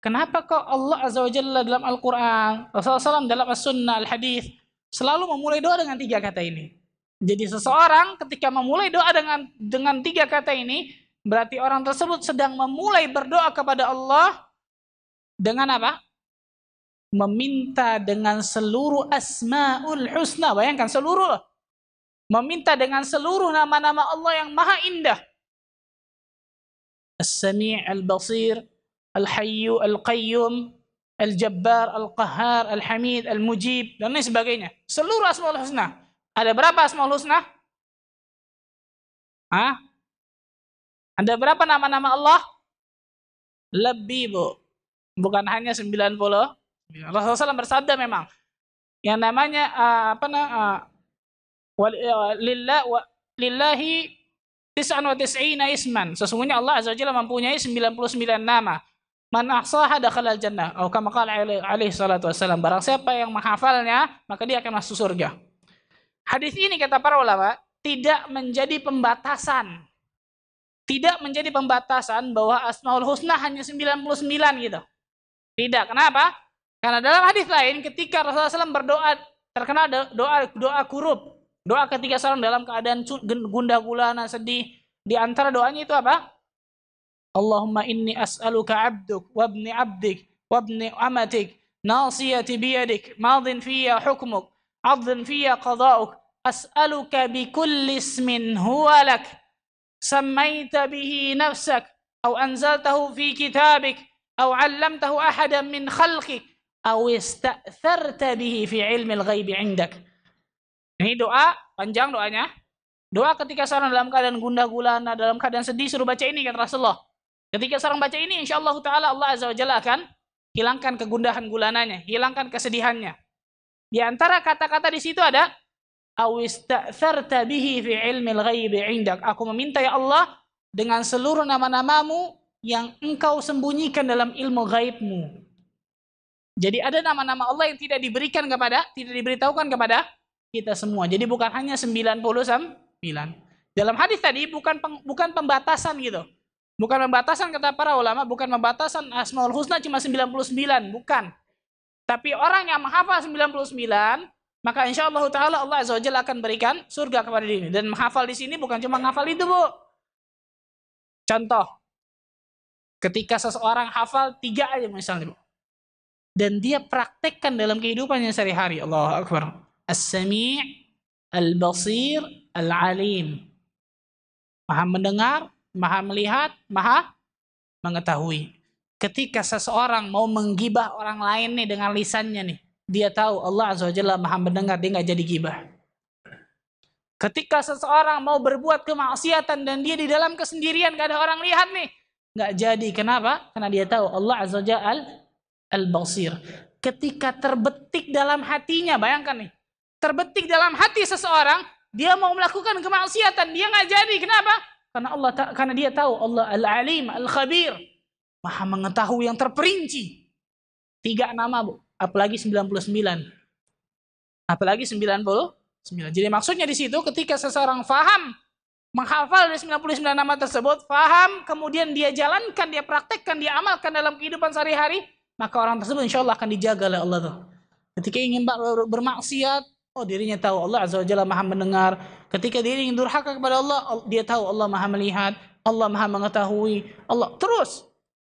kenapa kok Allah Azza wa Jalla dalam Al-Quran, Rasulullah SAW dalam As-Sunnah Al-Hadith, selalu memulai doa dengan 3 kata ini. Jadi seseorang ketika memulai doa dengan 3 kata ini, berarti orang tersebut sedang memulai berdoa kepada Allah dengan apa? Meminta dengan seluruh Asmaul Husna. Bayangkan seluruh. Meminta dengan seluruh nama-nama Allah yang maha indah. As-Sami' Al-Basir, Al-Hayyu, Al-Qayyum, Al-Jabbar, Al-Qahhar, Al-Hamid, Al-Mujib, dan lain sebagainya. Seluruh Asmaul Husna. Ada berapa Asmaul Husna? Hah? Ada berapa nama-nama Allah? Lebih, Bu. Bukan hanya 90. Rasulullah SAW bersabda memang. Yang namanya lillahi 99 isman. Sesungguhnya Allah Azza wa Jalla mempunyai 99 nama. Man ahsaha dakhala al-jannah. Atau kama qala alaihi salatu wassalam. Barang siapa yang menghafalnya, maka dia akan masuk surga. Hadis ini kata para ulama tidak menjadi pembatasan. Tidak menjadi pembatasan bahwa Asmaul Husna hanya 99 gitu. Tidak. Kenapa? Karena dalam hadis lain ketika Rasulullah SAW berdoa, terkenal doa kurub. Doa ketika seorang dalam keadaan gundah gulana, sedih. Di antara doanya itu apa? Allahumma inni as'aluka abduk wabni abdik wabni amatik nasiyati biyadik madin fiyya hukmuk adhin fiyya qada'uk as'aluka bikulli ismin huwa lak sammaita bihi nafsak au anzaltahu fi kitabik au 'allamtahu ahadan min khalqik au ista'tharta bihi fi 'ilmil ghaibi 'indak. Ini doa, panjang doanya. Doa ketika seorang dalam keadaan gundah gulana, dalam keadaan sedih, suruh baca ini kata Rasulullah. Ketika seorang baca ini, insyaallah ta'ala Allah Azza wa Jalla akan hilangkan kegundahan gulananya, hilangkan kesedihannya. Di antara kata-kata di situ ada awista'tharta bihi fi ilmil ghaibi 'indak. Aku meminta ya Allah dengan seluruh nama-namamu yang engkau sembunyikan dalam ilmu ghaibmu. Jadi ada nama-nama Allah yang tidak diberitahukan kepada kita semua. Jadi bukan hanya 99. Dalam hadis tadi bukan pembatasan gitu. Bukan pembatasan kata para ulama, bukan pembatasan Asmaul Husna cuma 99, bukan. Tapi orang yang menghafal 99, maka insyaallah taala Allah Azza wa Jalla akan berikan surga kepada diri. Dan menghafal di sini bukan cuma menghafal itu, Bu. Contoh, ketika seseorang hafal 3 aja misalnya, Bu. Dan dia praktekkan dalam kehidupannya sehari-hari. Allahu Akbar. As-Sami', Al-Basir, Al-Alim. Maha mendengar, maha melihat, maha mengetahui. Ketika seseorang mau menggibah orang lain nih dengan lisannya nih, dia tahu Allah Azza wa Jalla maha mendengar, dia nggak jadi gibah. Ketika seseorang mau berbuat kemaksiatan dan dia di dalam kesendirian, gak ada orang lihat nih, nggak jadi. Kenapa? Karena dia tahu Allah Azza wa Jalla Al-Basir. Ketika terbetik dalam hatinya, bayangkan nih, terbetik dalam hati seseorang, dia mau melakukan kemaksiatan, dia nggak jadi. Kenapa? Karena dia tahu Allah Al-Alim, Al-Khabir, Maha mengetahui yang terperinci. 3 nama, Bu. Apalagi 99. Apalagi 99. Jadi maksudnya di situ ketika seseorang faham, menghafal dari 99 nama tersebut, faham, kemudian dia jalankan, dia praktekkan, dia amalkan dalam kehidupan sehari-hari, maka orang tersebut insya Allah akan dijaga oleh Allah tuh. Ketika ingin bermaksiat, oh dirinya tahu Allah Azza wa Jalla Maha mendengar. Ketika dia ingin durhaka kepada Allah, dia tahu Allah Maha melihat, Allah Maha mengetahui. Allah terus.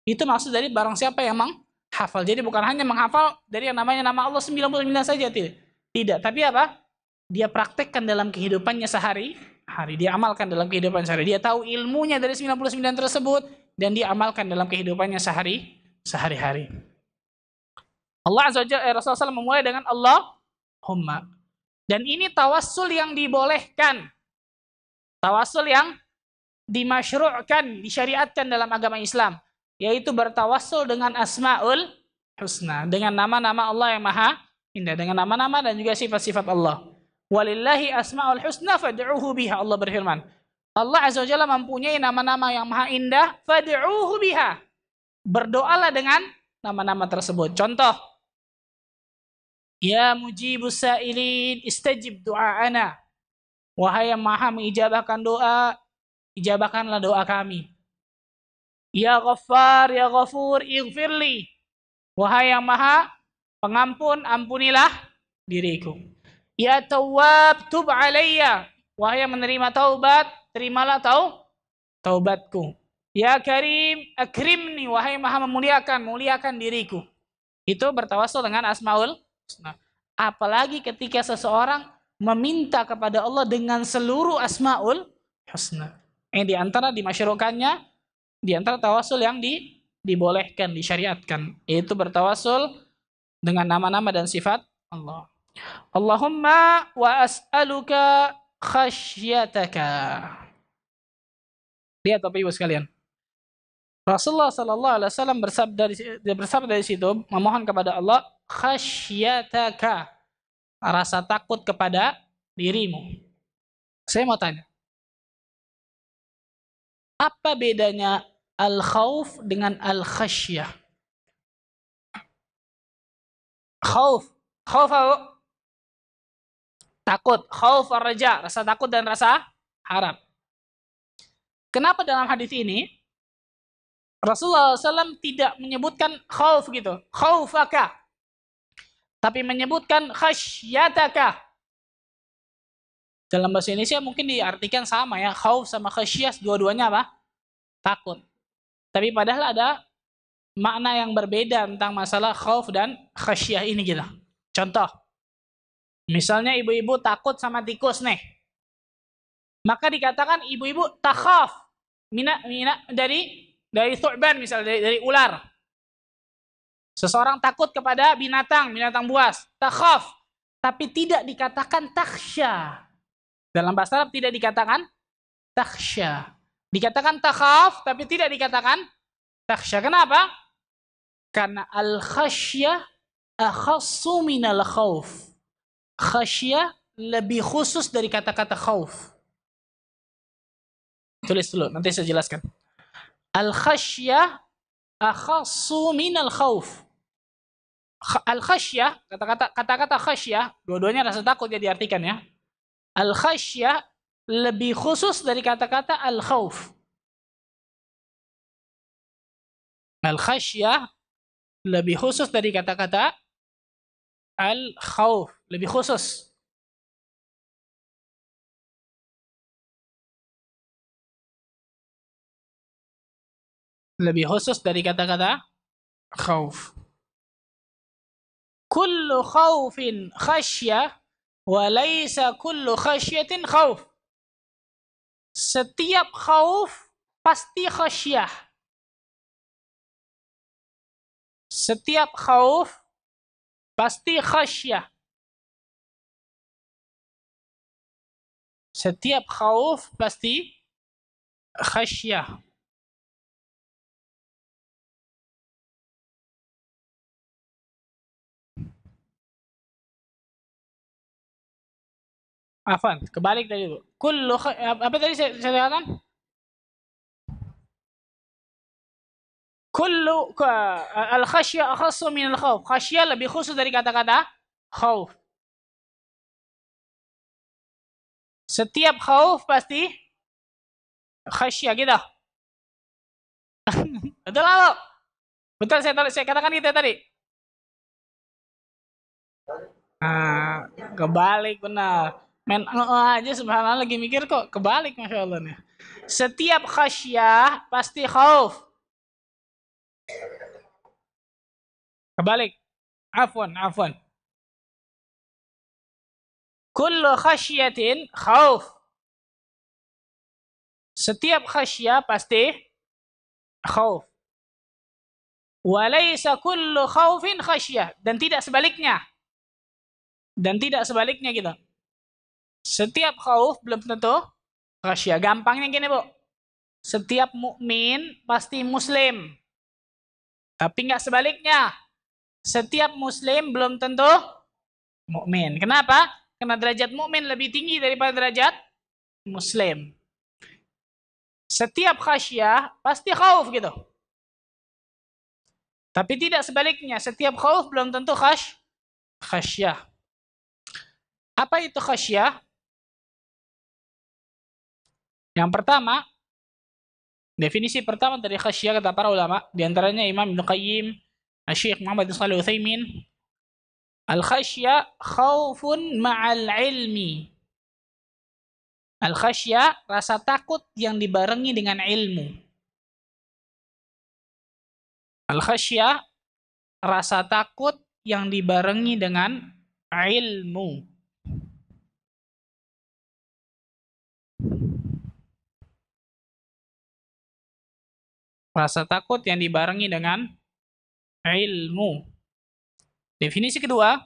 Itu maksud dari barang siapa yang menghafal. Jadi bukan hanya menghafal dari yang namanya nama Allah 99 saja, tidak. Tidak, tapi apa? Dia praktekkan dalam kehidupannya sehari-hari. Dia amalkan dalam kehidupan sehari. Dia tahu ilmunya dari 99 tersebut dan dia amalkan dalam kehidupannya sehari-hari. Allah Azza wa Jalla, Rasulullah SAW memulai dengan Allahumma. Dan ini tawassul yang dibolehkan. Tawassul yang dimasyru'kan, disyariatkan dalam agama Islam. Yaitu bertawassul dengan Asma'ul Husna. Dengan nama-nama Allah yang maha indah. Dengan nama-nama dan juga sifat-sifat Allah. Walillahi asma'ul husna fad'uhu biha. Allah berfirman, Allah Azza wa Jalla mempunyai nama-nama yang maha indah, fad'uhu biha. Berdoalah dengan nama-nama tersebut. Contoh, ya mujibus sa'ilin istajib du'aana. Wahai yang maha mengijabahkan doa, ijabahkanlah doa kami. Ya Ghaffar, ya Ghafur, ighfirli. Wahai yang maha pengampun, ampunilah diriku. Ya Tawwab, tub alayya. Wahai yang menerima taubat, terimalah taubatku. Ya Karim, akrimni. Wahai maha memuliakan, muliakan diriku. Itu bertawassul dengan Asmaul Husna. Apalagi ketika seseorang meminta kepada Allah dengan seluruh Asmaul Husna. Di antara dimasyrukannya, di antara tawassul yang dibolehkan, disyariatkan, yaitu bertawassul dengan nama-nama dan sifat Allah. Allahumma wa as'aluka khasyataka. Lihat Bapak Ibu sekalian. Rasulullah sallallahu alaihi wasallam bersabda dari situ, memohon kepada Allah khasyataka, rasa takut kepada dirimu. Saya mau tanya, apa bedanya al-khauf dengan al-khasyah? Khauf apa? Takut, khauf ar-raja, rasa takut dan rasa harap. Kenapa dalam hadis ini Rasulullah SAW tidak menyebutkan khauf gitu, khaufaka, tapi menyebutkan khasyataka? Dalam bahasa Indonesia mungkin diartikan sama ya, khauf sama khasyah, dua-duanya apa? Takut. Tapi padahal ada makna yang berbeda tentang masalah khauf dan khasyah ini gitu. Contoh, misalnya ibu-ibu takut sama tikus nih. Maka dikatakan ibu-ibu takhaf dari thu'ban, misalnya dari ular. Seseorang takut kepada binatang buas, takhaf, tapi tidak dikatakan takhsya. Dalam bahasa Arab tidak dikatakan takhsya. Dikatakan takhaf tapi tidak dikatakan takhsya. Kenapa? Karena al-khasyah akhassu minal khauf. Khasyah lebih khusus dari kata-kata khauf. Tulis dulu, nanti saya jelaskan. Al-khasyah akhassu minal khauf. Al-khasyah, kata-kata khasyah, dua-duanya rasa takut ya diartikan ya. Al-khasyah lebih khusus dari kata-kata al-khauf. Al-khasyah lebih khusus dari kata-kata al-khauf, lebih khusus. Lebih khusus dari kata-kata khauf. Kullu khaufin khasyah wa laysa kullu khasyatin khauf. Setiap khauf pasti khasyah. Setiap khauf pasti khasyah. Setiap khauf pasti khasyah. Afan, kebalik tadi Bu. Apa tadi saya katakan? Al-khasyah akhassu min al-khauf. Khasyah lebih khusus dari kata-kata khauf. Setiap khauf pasti khasyah gitu. Betul apa? Betul saya katakan gitu tadi. Ah, kebalik benar. Aja subhanallah lagi mikir kok kebalik Masya Allah nih. Setiap khasyah pasti khauf. Kebalik. Afwan. Kullu khasyatin khauf. Setiap khasyah pasti khauf. Walaysa kullu khaufin khasyah. Dan tidak sebaliknya. Gitu. Setiap khauf belum tentu khasyah. Gampangnya gini Bu. Setiap mukmin pasti muslim. Tapi nggak sebaliknya. Setiap muslim belum tentu mukmin. Kenapa? Karena derajat mukmin lebih tinggi daripada derajat muslim. Setiap khasyah pasti khauf gitu. Tapi tidak sebaliknya. Setiap khauf belum tentu khasyah. Apa itu khasyah? Yang pertama, definisi pertama dari khasyah kata para ulama, di antaranya Imam Ibnu Qayyim, Syekh Muhammad bin Shalih Utsaimin, al-khasyah khaufun ma'al ilmi. Al-khasyah rasa takut yang dibarengi dengan ilmu. Al-khasyah rasa takut yang dibarengi dengan ilmu. Rasa takut yang dibarengi dengan ilmu. Definisi kedua,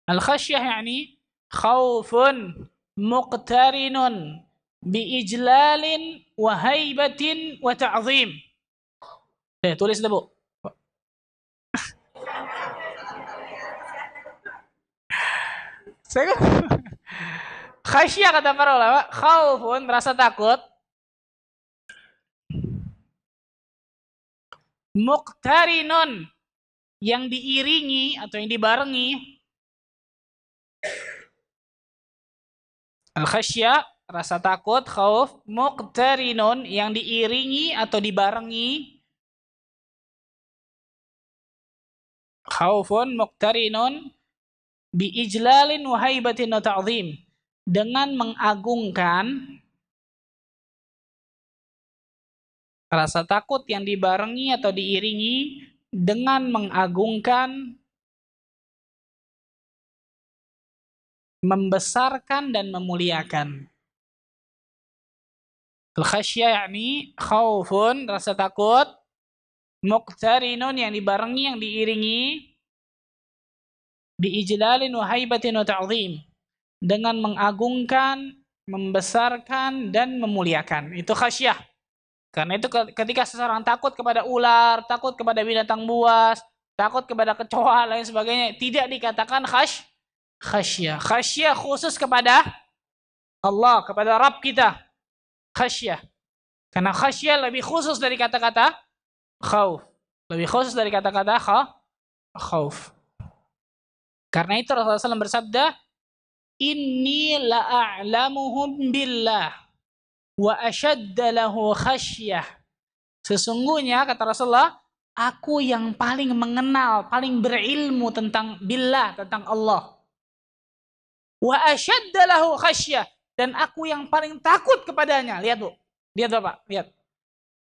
al-khasyah yakni khaufun muqtarinun biijlalin wa haibatin wa ta'zim. Tulis deh, Bu. Khasyah kata para ulama, khaufun rasa takut, muqtarinun yang diiringi atau yang dibarengi. Al-khasyah rasa takut, khauf, muqtarinun yang diiringi atau dibarengi. Khaufun muqtarinun biijlalin wa haibatin wa ta'zim, dengan mengagungkan. Rasa takut yang dibarengi atau diiringi dengan mengagungkan, membesarkan dan memuliakan. Al-khasyah yakni khaufun rasa takut, muqtarinun yang dibarengi, yang diiringi, biijlalin wa haibatin wa ta'zim, dengan mengagungkan, membesarkan dan memuliakan. Itu khasyah. Karena itu ketika seseorang takut kepada ular, takut kepada binatang buas, takut kepada kecoa lain sebagainya, tidak dikatakan khasyah. Khasyah khusus kepada Allah, kepada Rabb kita. Khasyah. Karena khasyah lebih khusus dari kata-kata khauf. Lebih khusus dari kata-kata khauf. Karena itu Rasulullah SAW bersabda, inni la'a'lamuhum billah wa ashadda lahu khasyah. Sesungguhnya kata Rasulullah, aku yang paling mengenal, paling berilmu tentang billah, tentang Allah. Wa ashadda lahu khasyah, dan aku yang paling takut kepadanya. Lihat Bu. Lihat Bapak, lihat.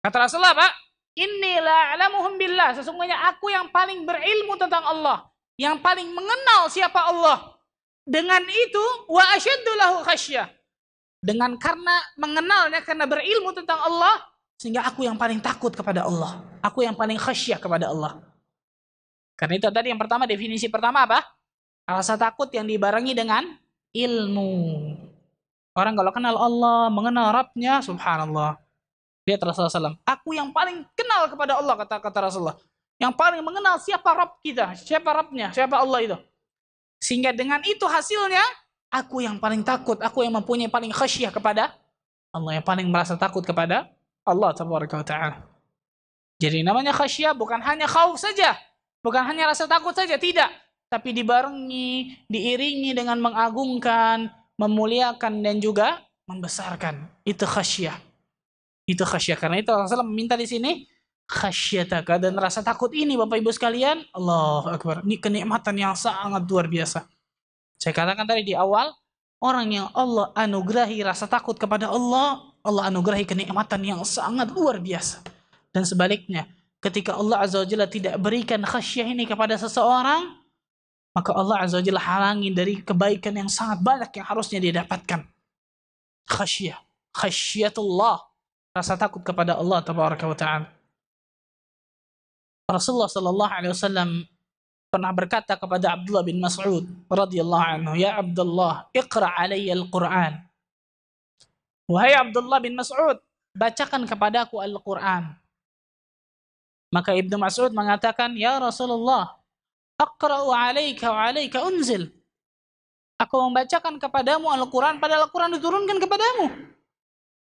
Kata Rasulullah, Pak, inni la'alamuhum billah, sesungguhnya aku yang paling berilmu tentang Allah, yang paling mengenal siapa Allah. Dengan itu wa ashaddu lahu khasyah. Dengan karena mengenalnya, karena berilmu tentang Allah, sehingga aku yang paling takut kepada Allah. Aku yang paling khasyah kepada Allah. Karena itu tadi yang pertama, definisi pertama apa? Rasa takut yang dibarengi dengan ilmu. Orang kalau kenal Allah, mengenal Rabbnya, subhanallah. Lihat Rasulullah SAW. Aku yang paling kenal kepada Allah, kata Rasulullah. Yang paling mengenal siapa Rabb kita, siapa Rabbnya, siapa Allah itu. Sehingga dengan itu hasilnya, aku yang paling takut, aku yang mempunyai paling khasyah kepada Allah, yang paling merasa takut kepada Allah tabaraka wa ta'ala. Jadi namanya khasyah bukan hanya khauf saja, bukan hanya rasa takut saja, tidak. Tapi dibarengi, diiringi dengan mengagungkan, memuliakan, dan juga membesarkan. Itu khasyah. Itu khasyah. Karena itu Rasulullah meminta di sini, khasyataka, dan rasa takut ini Bapak Ibu sekalian, Allahu Akbar. Ini kenikmatan yang sangat luar biasa. Saya katakan tadi di awal, orang yang Allah anugerahi rasa takut kepada Allah, Allah anugerahi kenikmatan yang sangat luar biasa. Dan sebaliknya, ketika Allah Azza wa Jalla tidak berikan khasyah ini kepada seseorang, maka Allah Azza wa Jalla halangi dari kebaikan yang sangat banyak yang harusnya dia dapatkan. Khasyah, khasyatullah, rasa takut kepada Allah tabaraka wa ta'ala. Rasulullah sallallahu alaihi wasallam pernah berkata kepada Abdullah bin Mas'ud radhiyallahu anhu, "Ya Abdullah, iqra' alayya al-Qur'an." Wahai Abdullah bin Mas'ud, bacakan kepadaku Al-Qur'an. Maka Ibnu Mas'ud mengatakan, "Ya Rasulullah, aqra'u 'alaika wa 'alaika unzil." Aku membacakan kepadamu Al-Qur'an, padahal Al-Qur'an diturunkan kepadamu.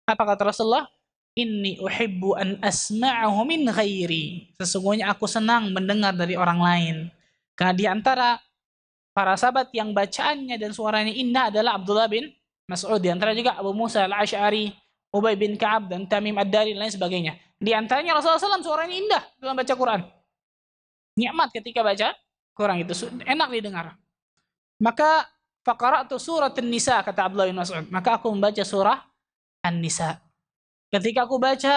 Apa kata Rasulullah? Inni uhibbu an asma'ahu min ghairi. Sesungguhnya aku senang mendengar dari orang lain. Karena di antara para sahabat yang bacaannya dan suaranya indah adalah Abdullah bin Mas'ud. Di antara juga Abu Musa al-Ash'ari, Ubay bin Ka'ab, dan Tamim ad-Dari, dan lain sebagainya. Di antaranya Rasulullah SAW suaranya indah dalam baca Quran. Nikmat ketika baca Quran itu, enak didengar. Maka faqara'tu surat An-Nisa, kata Abdullah bin Mas'ud. Maka aku membaca surah An-Nisa. Ketika aku baca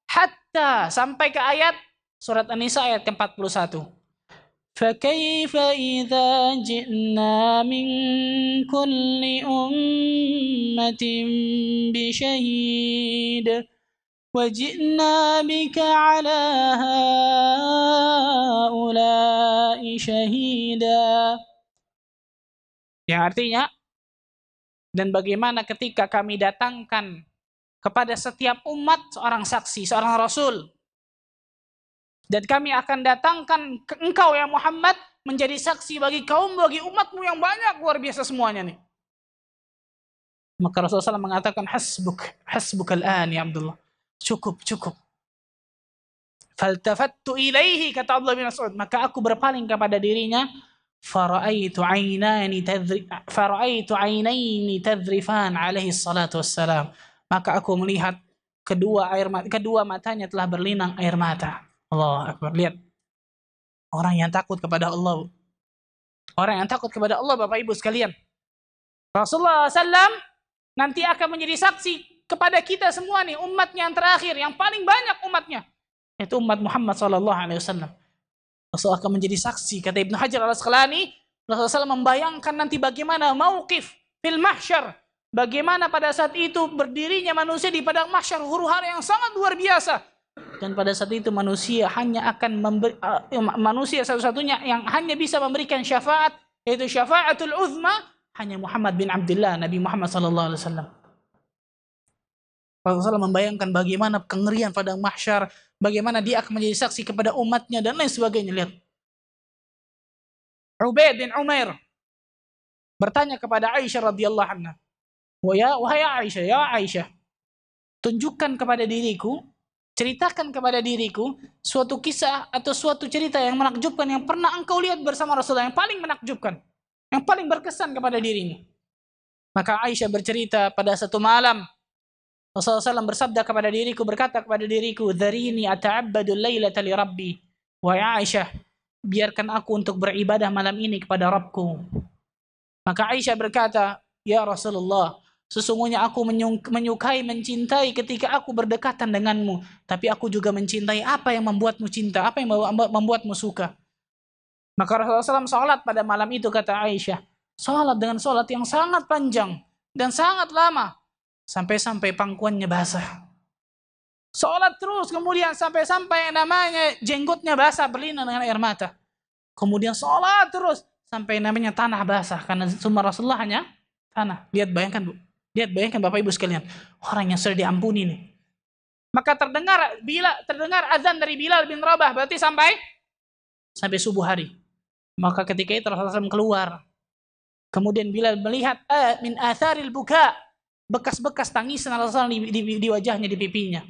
hatta sampai ke ayat surat An-Nisa ayat ke-41. فَكَيْفَ إِذَا جِئْنَا مِنْ كُلِّ أُمَّةٍ بِشَهِيدٍ وَجِئْنَا بِكَ عَلَى هَؤُلَاءِ شَهِيدًا. Yang artinya, dan bagaimana ketika kami datangkan kepada setiap umat seorang saksi, seorang rasul. Dan kami akan datangkan ke engkau ya Muhammad menjadi saksi bagi bagi umatmu yang banyak, luar biasa semuanya nih. Maka Rasulullah SAW mengatakan, hasbuk al-an ya Abdullah. Cukup. Faltafattu ilaihi, kata Abdullah bin Mas'ud. Maka aku berpaling kepada dirinya. Fara'aitu ainaini tadrifan alaihi salatu wassalam. Maka aku melihat kedua matanya telah berlinang air mata. Allah Akbar. Lihat. Orang yang takut kepada Allah. Orang yang takut kepada Allah, Bapak Ibu sekalian. Rasulullah SAW nanti akan menjadi saksi kepada kita semua nih, umatnya yang terakhir, yang paling banyak umatnya. Itu umat Muhammad SAW. Rasulullah akan menjadi saksi. Kata Ibnu Hajar al-Asqalani, Rasulullah SAW membayangkan nanti bagaimana mauqif fil mahsyar. Bagaimana pada saat itu berdirinya manusia di padang mahsyar, huru-hara yang sangat luar biasa. Dan pada saat itu manusia hanya akan manusia satu-satunya yang hanya bisa memberikan syafaat, yaitu syafaatul uzma, hanya Muhammad bin Abdullah, Nabi Muhammad sallallahu alaihi wasallam. Rasulullah membayangkan bagaimana kengerian padang mahsyar, bagaimana dia akan menjadi saksi kepada umatnya dan lain sebagainya. Lihat. Ubaid bin Umair bertanya kepada Aisyah radhiyallahu anha, "Wahai Aisyah, ya Aisyah, tunjukkan kepada diriku, ceritakan kepada diriku suatu kisah atau suatu cerita yang menakjubkan yang pernah engkau lihat bersama Rasulullah, yang paling menakjubkan, yang paling berkesan kepada dirimu." Maka Aisyah bercerita, pada satu malam Rasulullah SAW bersabda kepada diriku, berkata kepada diriku, "Dharini ata'abbadu lailata li Rabbi." Wahai Aisyah, biarkan aku untuk beribadah malam ini kepada Rabbku. Maka Aisyah berkata, "Ya Rasulullah, sesungguhnya aku menyukai, mencintai ketika aku berdekatan denganmu. Tapi aku juga mencintai apa yang membuatmu cinta, apa yang membuatmu suka." Maka Rasulullah SAW sholat pada malam itu, kata Aisyah. Sholat dengan sholat yang sangat panjang dan sangat lama. Sampai-sampai pangkuannya basah. Sholat terus, kemudian sampai-sampai namanya jenggotnya basah, berlinang dengan air mata. Kemudian sholat terus, sampai namanya tanah basah. Karena sumber Rasulullah hanya tanah. Lihat, bayangkan Bu. Lihat, bayangkan Bapak Ibu sekalian, orang yang sudah diampuni nih. Maka terdengar azan dari Bilal bin Rabah, berarti sampai subuh hari. Maka ketika itu Rasulullah SAW keluar. Kemudian Bilal melihat min atharil buka, bekas-bekas tangisan Rasulullah di wajahnya, di pipinya.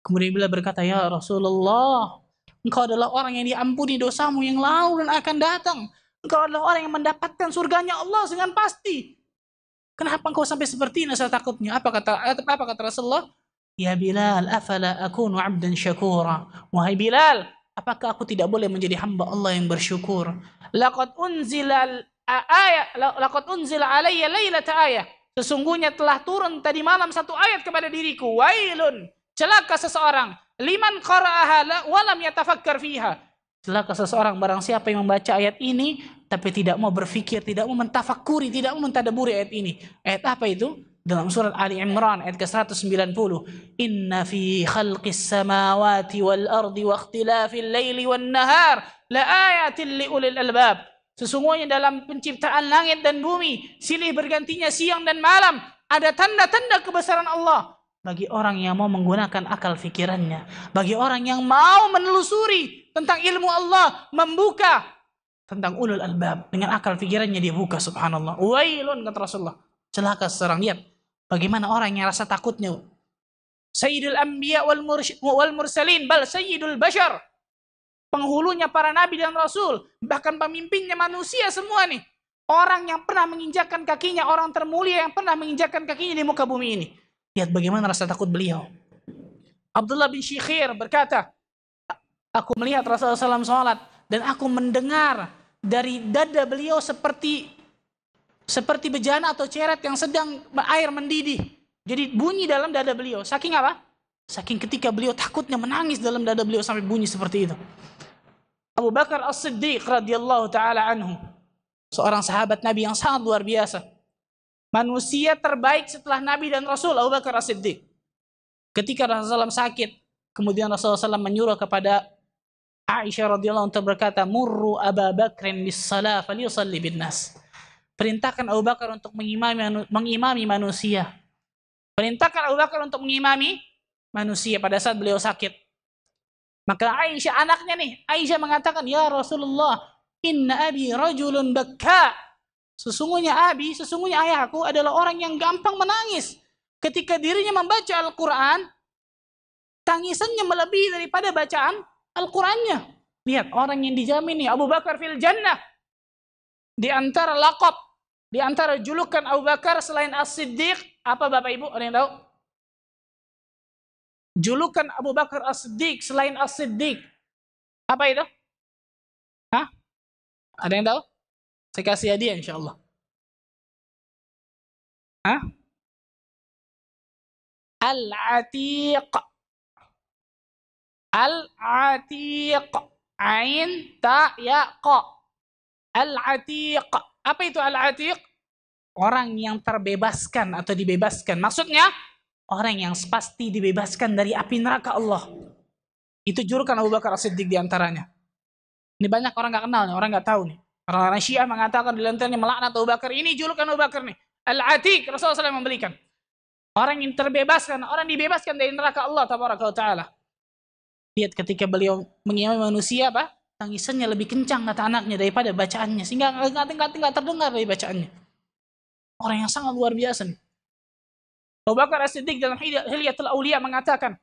Kemudian Bilal berkata, "Ya Rasulullah, engkau adalah orang yang diampuni dosamu yang lalu dan akan datang. Engkau adalah orang yang mendapatkan surganya Allah dengan pasti. Kenapa engkau sampai seperti ini rasa takutnya?" Apa kata Rasulullah? "Ya Bilal, afala akunu 'abdan syakura." Wahai Bilal, apakah aku tidak boleh menjadi hamba Allah yang bersyukur? Laqad unzila alayya lailata ayah. Sesungguhnya telah turun tadi malam satu ayat kepada diriku. Wailun, celaka seseorang, liman qara'aha wa lam yatafakkar fiha. Celaka seseorang barang siapa yang membaca ayat ini tapi tidak mau berfikir, tidak mau mentafakuri, tidak mau mentadaburi ayat ini. Ayat apa itu? Dalam surat Ali Imran ayat ke-190. Inna fi khalqis samawati wal ardi wa ikhtilafil laili wan nahar la ayatin li ulil albab. Sesungguhnya dalam penciptaan langit dan bumi, silih bergantinya siang dan malam, ada tanda-tanda kebesaran Allah bagi orang yang mau menggunakan akal fikirannya, bagi orang yang mau menelusuri tentang ilmu Allah, membuka tentang ulul albab, dengan akal fikirannya dia buka, subhanallah. Wailun, kata Rasulullah, celaka seseorang. Lihat bagaimana orang yang rasa takutnya. Sayyidul anbiya wal mursalin, bal sayyidul bashar, penghulunya para nabi dan rasul, bahkan pemimpinnya manusia semua nih. Orang yang pernah menginjakkan kakinya, orang termulia yang pernah menginjakkan kakinya di muka bumi ini. Lihat bagaimana rasa takut beliau. Abdullah bin Syikhir berkata, aku melihat Rasulullah SAW sholat dan aku mendengar dari dada beliau seperti bejana atau ceret yang sedang air mendidih. Jadi bunyi dalam dada beliau. Saking apa? Saking ketika beliau takutnya menangis dalam dada beliau sampai bunyi seperti itu. Abu Bakar As-Siddiq radhiyallahu taala anhu, seorang sahabat Nabi yang sangat luar biasa. Manusia terbaik setelah Nabi dan Rasul, Abu Bakar As-Siddiq. Ketika Rasulullah SAW sakit, kemudian Rasulullah SAW menyuruh kepada Aisyah radhiyallahu anha berkata, "Murru Abu Bakrin bis-shalah falyusalli bin-nas." Perintahkan Abu Bakar untuk mengimami manusia. Perintahkan Abu Bakar untuk mengimami manusia pada saat beliau sakit. Maka Aisyah, anaknya nih, Aisyah mengatakan, "Ya Rasulullah, inna abi rajulun bakka." Sesungguhnya ayahku adalah orang yang gampang menangis. Ketika dirinya membaca Al-Quran, tangisannya melebihi daripada bacaan Al-Qurannya. Lihat, orang yang dijamin nih, Abu Bakar fil jannah. Di antara laqab, di antara julukan Abu Bakar selain As-Siddiq, apa Bapak Ibu? Ada yang tahu? Julukan Abu Bakar As-Siddiq selain As-Siddiq, apa itu? Hah? Ada yang tahu? Saya kasih hadiah insyaallah. Hah? Al-Atiq. Al-Atiq. Ain, ta, ya, qa. Al-Atiq. Apa itu Al-Atiq? Orang yang terbebaskan atau dibebaskan. Maksudnya, orang yang pasti dibebaskan dari api neraka Allah. Itu julukan Abu Bakar As-Siddiq diantaranya. Ini banyak orang gak kenal nih, orang gak tahu nih. Orang-orang Syiah mengatakan di lantarnya melaknat Abu Bakar. Ini julukan Abu Bakar nih. Al-Atiq, Rasulullah SAW memberikan. Orang yang terbebaskan, orang dibebaskan dari neraka Allah Tabaraka wa Ta'ala. Lihat ketika beliau mengimami manusia, apa? Tangisannya lebih kencang kata anaknya daripada bacaannya. Sehingga nggak terdengar dari bacaannya. Orang yang sangat luar biasa nih. Abu Bakar As-Siddiq dalam Hilyatul Auliya mengatakan,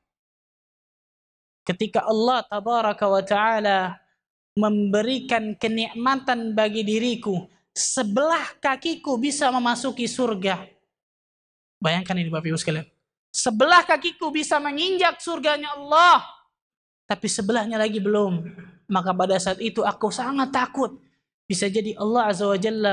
ketika Allah Tabaraka wa Ta'ala memberikan kenikmatan bagi diriku, sebelah kakiku bisa memasuki surga. Bayangkan ini Bapak Ibu sekalian. Sebelah kakiku bisa menginjak surganya Allah, tapi sebelahnya lagi belum. Maka pada saat itu aku sangat takut. Bisa jadi Allah Azza wa Jalla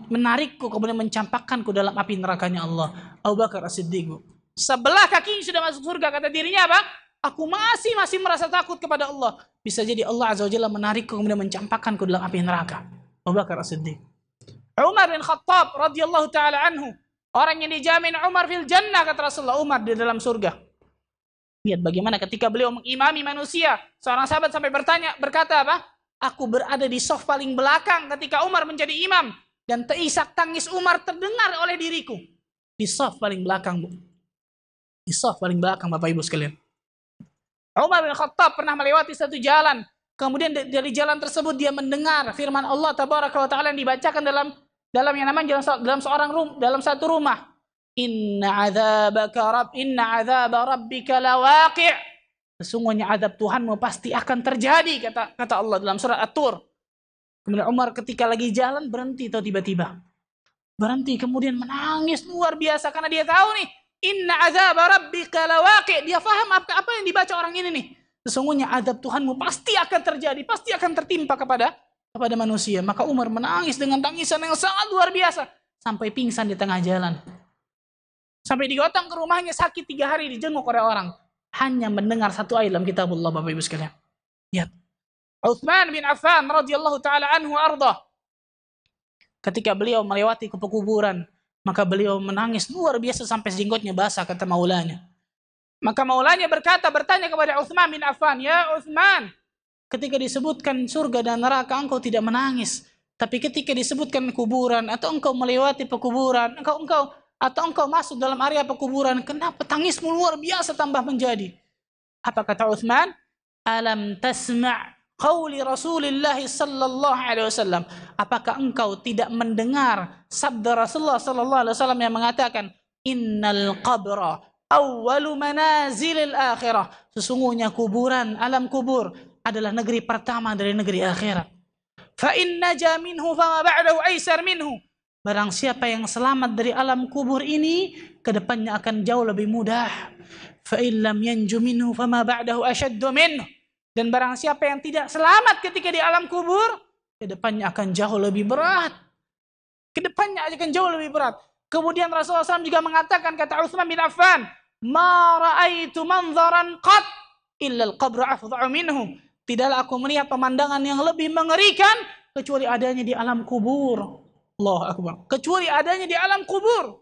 menarikku kemudian mencampakkanku dalam api nerakanya Allah. Abu Bakar As-Siddiq. Sebelah kakinya sudah masuk surga, kata dirinya apa? Aku masih merasa takut kepada Allah. Bisa jadi Allah Azza wa Jalla menarikku kemudian mencampakkanku dalam api neraka. Abu Bakar As-Siddiq. Umar bin Khattab radhiyallahu taala anhu, orang yang dijamin Umar fil jannah, kata Rasulullah, Umar di dalam surga. Lihat bagaimana ketika beliau mengimami manusia, seorang sahabat sampai berkata apa? Aku berada di saf paling belakang ketika Umar menjadi imam, dan terisak tangis Umar terdengar oleh diriku. di saf paling belakang, Bu. Di saf paling belakang, Bapak Ibu sekalian. Umar bin Khattab pernah melewati satu jalan. Kemudian dari jalan tersebut dia mendengar firman Allah Tabaraka wa Ta'ala yang dibacakan dalam yang namanya dalam satu rumah. Inna adzaba rabbika lawaqi'. Sesungguhnya azab Tuhanmu pasti akan terjadi, kata Allah dalam surat At-Tur. Kemudian Umar ketika lagi jalan berhenti tiba-tiba. Berhenti kemudian menangis luar biasa karena dia tahu nih, inna adzaba rabbika lawaqi'. Dia paham apa yang dibaca orang ini nih. Sesungguhnya azab Tuhanmu pasti akan terjadi, pasti akan tertimpa kepada manusia. Maka Umar menangis dengan tangisan yang sangat luar biasa sampai pingsan di tengah jalan. Sampai digotong ke rumahnya, sakit 3 hari, dijenguk oleh orang. Hanya mendengar satu ayat dalam kitabullah, Bapak Ibu sekalian. Lihat. Utsman bin Affan radhiyallahu taala anhu arda. Ketika beliau melewati pekuburan, maka beliau menangis luar biasa sampai jenggotnya basah, kata maulanya. Maka maulanya bertanya kepada Utsman bin Affan, "Ya Utsman, ketika disebutkan surga dan neraka engkau tidak menangis, tapi ketika disebutkan kuburan atau engkau melewati pekuburan, engkau masuk dalam area pekuburan, kenapa tangismu luar biasa tambah menjadi?" Apa kata Utsman? Alam tasma' qauli Rasulillah sallallahu alaihi wasallam. Apakah engkau tidak mendengar sabda Rasulullah sallallahu alaihi wasallam yang mengatakan, innal qabra awwalu manazilil akhirah. Sesungguhnya kuburan, alam kubur adalah negeri pertama dari negeri akhirat. Fa in naja minhu fama ba'dahu aisar minhu. Barang siapa yang selamat dari alam kubur ini, kedepannya akan jauh lebih mudah. Fa in lam yanju minhu fama ba'dahu ashaddu minhu. Dan barang siapa yang tidak selamat ketika di alam kubur, kedepannya akan jauh lebih berat. Kedepannya akan jauh lebih berat. Kemudian Rasulullah SAW juga mengatakan, kata Utsman bin Affan, ma ra'aitu manzaran qat illa al-qabru afdha'u minhu. Tidaklah aku melihat pemandangan yang lebih mengerikan kecuali adanya di alam kubur. Allahu Akbar. Kecuali adanya di alam kubur.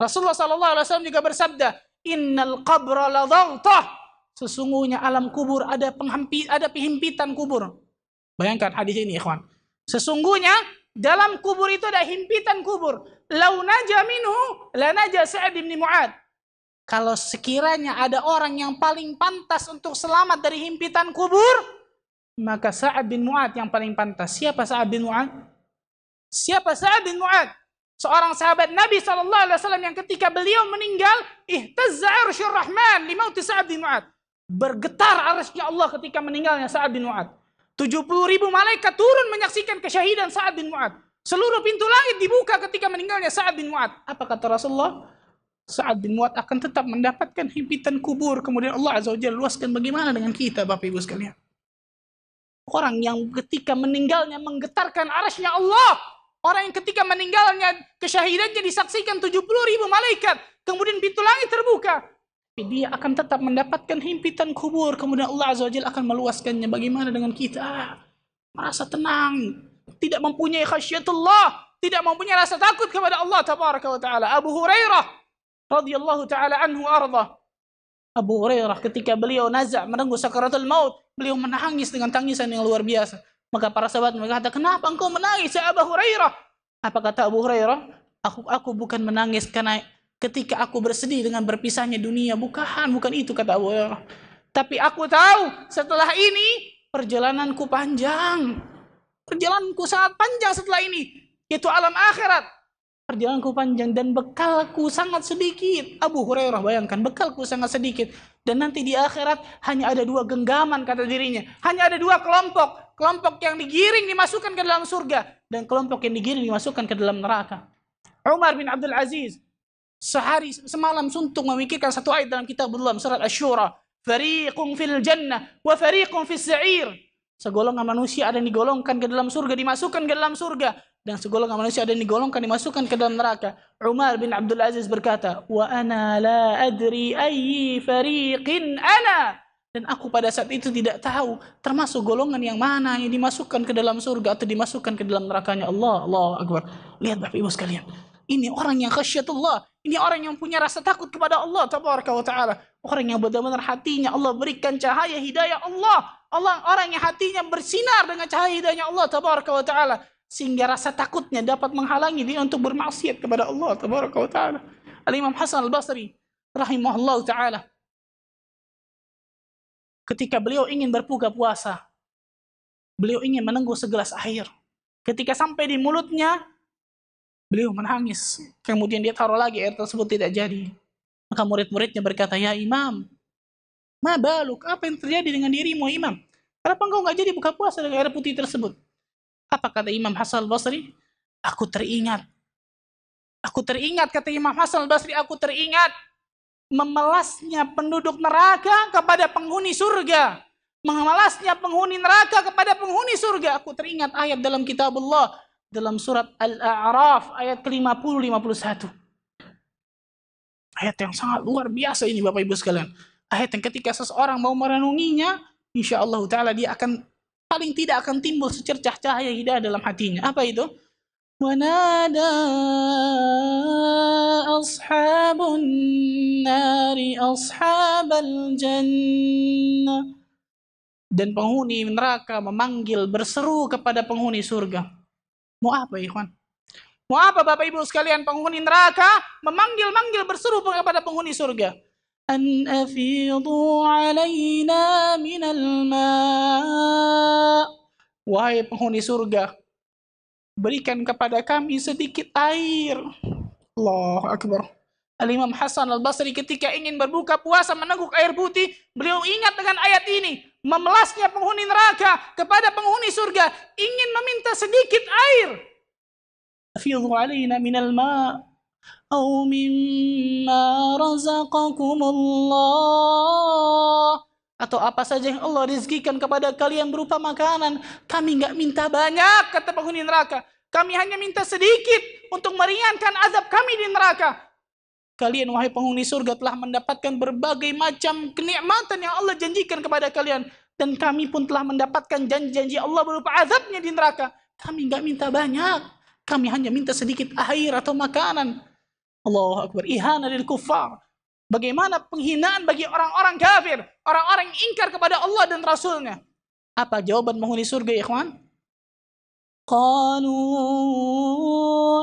Rasulullah SAW juga bersabda, innal qabra la daghtah. Sesungguhnya alam kubur ada penghimpitan kubur. Bayangkan hadis ini, ikhwan. Sesungguhnya dalam kubur itu ada himpitan kubur. Lau naja minhu la naja Sa'ad bin Mu'ad. Kalau sekiranya ada orang yang paling pantas untuk selamat dari himpitan kubur, maka Sa'ad bin Mu'ad yang paling pantas. Siapa Sa'ad bin Mu'ad? Siapa Sa'ad bin Mu'ad? Seorang sahabat Nabi SAW yang ketika beliau meninggal, ihtazza arsyur rahman limauti Sa'ad bin Mu'ad. Bergetar arasnya Allah ketika meninggalnya Sa'ad bin Mu'ad. 70.000 malaikat turun menyaksikan kesyahidan Sa'ad bin Mu'ad. Seluruh pintu langit dibuka ketika meninggalnya Sa'ad bin Mu'ad. Apa kata Rasulullah? Sa'ad bin Mu'ad akan tetap mendapatkan himpitan kubur. Kemudian Allah Azza wa Jalla luaskan. Bagaimana dengan kita, Bapak Ibu sekalian? Orang yang ketika meninggalnya menggetarkan arasnya Allah. Orang yang ketika meninggalnya kesyahidannya disaksikan 70.000 malaikat. Kemudian pintu langit terbuka. Dia akan tetap mendapatkan himpitan kubur. Kemudian Allah Azza wa Jalla akan meluaskannya. Bagaimana dengan kita? Merasa tenang. Tidak mempunyai khasyatullah. Tidak mempunyai rasa takut kepada Allah Tabaraka wa Ta'ala. Abu Hurairah radhiyallahu ta'ala anhu arda. Abu Hurairah ketika beliau menunggu sakaratul maut. Beliau menangis dengan tangisan yang luar biasa. Maka para sahabat berkata, kenapa engkau menangis ya Abu Hurairah? Apa kata Abu Hurairah? Aku bukan menangis karena ketika aku bersedih dengan berpisahnya dunia. Bukan itu kata Abu Hurairah. Tapi aku tahu setelah ini perjalananku panjang. Perjalananku sangat panjang setelah ini. Yaitu alam akhirat. Perjalananku panjang dan bekalku sangat sedikit. Abu Hurairah bayangkan, bekalku sangat sedikit. Dan nanti di akhirat hanya ada 2 genggaman kata dirinya. Hanya ada 2 kelompok. Kelompok yang digiring dimasukkan ke dalam surga. Dan kelompok yang digiring dimasukkan ke dalam neraka. Umar bin Abdul Aziz semalam suntuk memikirkan satu ayat dalam kitabullah surat Asy-Syura. Fariqun fil jannah wa fariqun fis sa'ir. Segolongan manusia ada yang digolongkan ke dalam surga, dimasukkan ke dalam surga. Dan segolongan manusia ada yang digolongkan, dimasukkan ke dalam neraka. Umar bin Abdul Aziz berkata, wa ana la adri ayyi fariqin ana. Dan aku pada saat itu tidak tahu termasuk golongan yang mana yang dimasukkan ke dalam surga atau dimasukkan ke dalam nerakanya Allah. Allahu Akbar. Lihat Bapak Ibu sekalian. Ini orang yang khasyatullah. Ini orang yang punya rasa takut kepada Allah Tabaraka wa Ta'ala. Orang yang benar-benar hatinya Allah berikan cahaya hidayah Allah. Orang yang hatinya bersinar dengan cahaya hidayah Allah Tabaraka wa Ta'ala. Sehingga rasa takutnya dapat menghalangi dia untuk bermaksiat kepada Allah Tabaraka wa Ta'ala. Al-Imam Hasan Al-Basri rahimahullah ta'ala, ketika beliau ingin berbuka puasa, beliau ingin menunggu segelas air. Ketika sampai di mulutnya, beliau menangis. Kemudian dia taruh lagi, air tersebut tidak jadi. Maka murid-muridnya berkata, "Ya Imam, ma baluk, apa yang terjadi dengan dirimu Imam? Kenapa engkau nggak jadi buka puasa dengan air putih tersebut?" Apa kata Imam Hasan Al-Basri? Aku teringat, kata Imam Hasan Al-Basri, aku teringat memelasnya penduduk neraka kepada penghuni surga. Memelasnya penghuni neraka kepada penghuni surga. Aku teringat ayat dalam kitab Allah, dalam surat Al-A'raf, ayat ke-50-51. Ayat yang sangat luar biasa ini Bapak Ibu sekalian. Ayat yang ketika seseorang mau merenunginya, insyaallah ta'ala dia akan, paling tidak akan timbul secercah cahaya hidayah dalam hatinya. Apa itu? وَنَادَى أَصْحَابُ النَّارِ أَصْحَابَ الْجَنَّةِ. Dan penghuni neraka memanggil, berseru kepada penghuni surga. Mau apa ikhwan? Mau apa Bapak Ibu sekalian? Penghuni neraka memanggil-manggil, berseru kepada penghuni surga. An afidu alaina minal ma'. Wahai penghuni surga, berikan kepada kami sedikit air. Allahu Akbar. Al-Imam Hasan Al-Basri ketika ingin berbuka puasa meneguk air putih, beliau ingat dengan ayat ini. Memelasnya penghuni neraka kepada penghuni surga, ingin meminta sedikit air. Afidu alaina minal ma' au mimma razaqakumullah. Atau apa saja yang Allah rizkikan kepada kalian berupa makanan. Kami nggak minta banyak, kata penghuni neraka. Kami hanya minta sedikit untuk meringankan azab kami di neraka. Kalian wahai penghuni surga telah mendapatkan berbagai macam kenikmatan yang Allah janjikan kepada kalian. Dan kami pun telah mendapatkan janji-janji Allah berupa azabnya di neraka. Kami nggak minta banyak. Kami hanya minta sedikit air atau makanan. Allahu Akbar. Ihana lil kuffar. Bagaimana penghinaan bagi orang-orang kafir, orang-orang yang ingkar kepada Allah dan Rasulnya. Apa jawaban penghuni surga, ikhwan? Qalu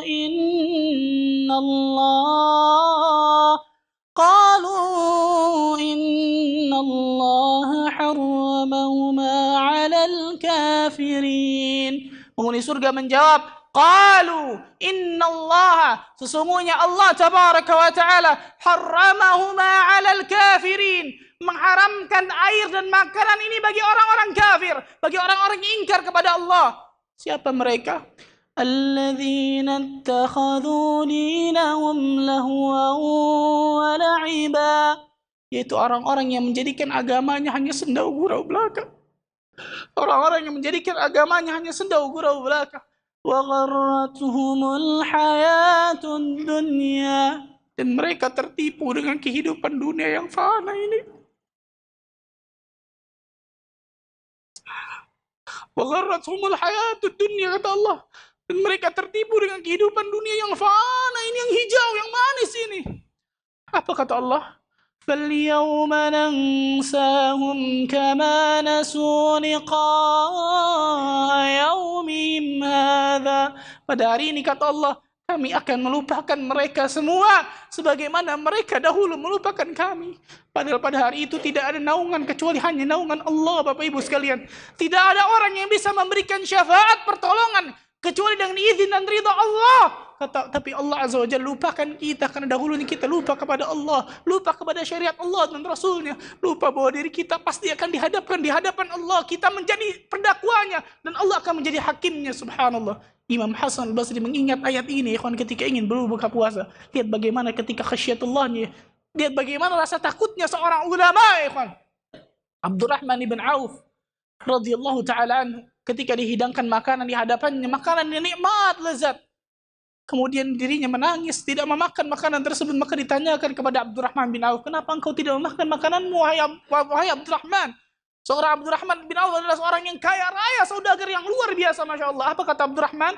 inna Allah harramahuma 'alal kafirin. Penghuni surga menjawab, qalu innallaha, sesungguhnya Allah tabaraka wa ta'ala harramahuma 'alal kafirin, mengharamkan air dan makanan ini bagi orang-orang kafir, bagi orang-orang yang ingkar kepada Allah. Siapa mereka? Alladzina ittakhadhu dinahum lahwan wa la'iba, yaitu orang-orang yang menjadikan agamanya hanya sendau gurau belaka. Orang-orang yang menjadikan agamanya hanya sendau gurau belaka. وَغَرَّتْهُمُ الْحَيَاةُ الدُّنْيَا, dan mereka tertipu dengan kehidupan dunia yang fana ini. وَغَرَّتْهُمُ الْحَيَاةُ الدُّنْيَا, kata Allah, dan mereka tertipu dengan kehidupan dunia yang fana ini, yang hijau, yang manis ini. Apa kata Allah? فَالْيَوْمَ نَنْسَاهُمْ كَمَا نَسُوا لِقَاءَ يَوْمِهِمْ هَذَا. Pada hari ini kata Allah, kami akan melupakan mereka semua sebagaimana mereka dahulu melupakan kami. Padahal pada hari itu tidak ada naungan kecuali hanya naungan Allah, Bapak Ibu sekalian. Tidak ada orang yang bisa memberikan syafaat pertolongan kecuali dengan izin dan ridha Allah. Tapi Allah Azza wa Jalla lupakan kita karena dahulu kita lupa kepada Allah, lupa kepada syariat Allah dan Rasulnya, lupa bahwa diri kita pasti akan dihadapkan di hadapan Allah. Kita menjadi pendakwanya dan Allah akan menjadi hakimnya, subhanallah. Imam Hasan Al-Basri mengingat ayat ini, ikhwan, ketika ingin berbuka puasa. Lihat bagaimana ketika khasyatullahnya, lihat bagaimana rasa takutnya seorang ulama, ikhwan. Abdurrahman ibn Auf radhiyallahu ta'ala anhu, ketika dihidangkan makanan di hadapannya, makanan yang nikmat, lezat, kemudian dirinya menangis, tidak memakan makanan tersebut. Maka ditanyakan kepada Abdurrahman bin Auf, kenapa engkau tidak memakan makananmu, wahai Abdurrahman? Seorang Abdurrahman bin Auf adalah seorang yang kaya raya, saudagar yang luar biasa, Masya Allah. Apa kata Abdurrahman?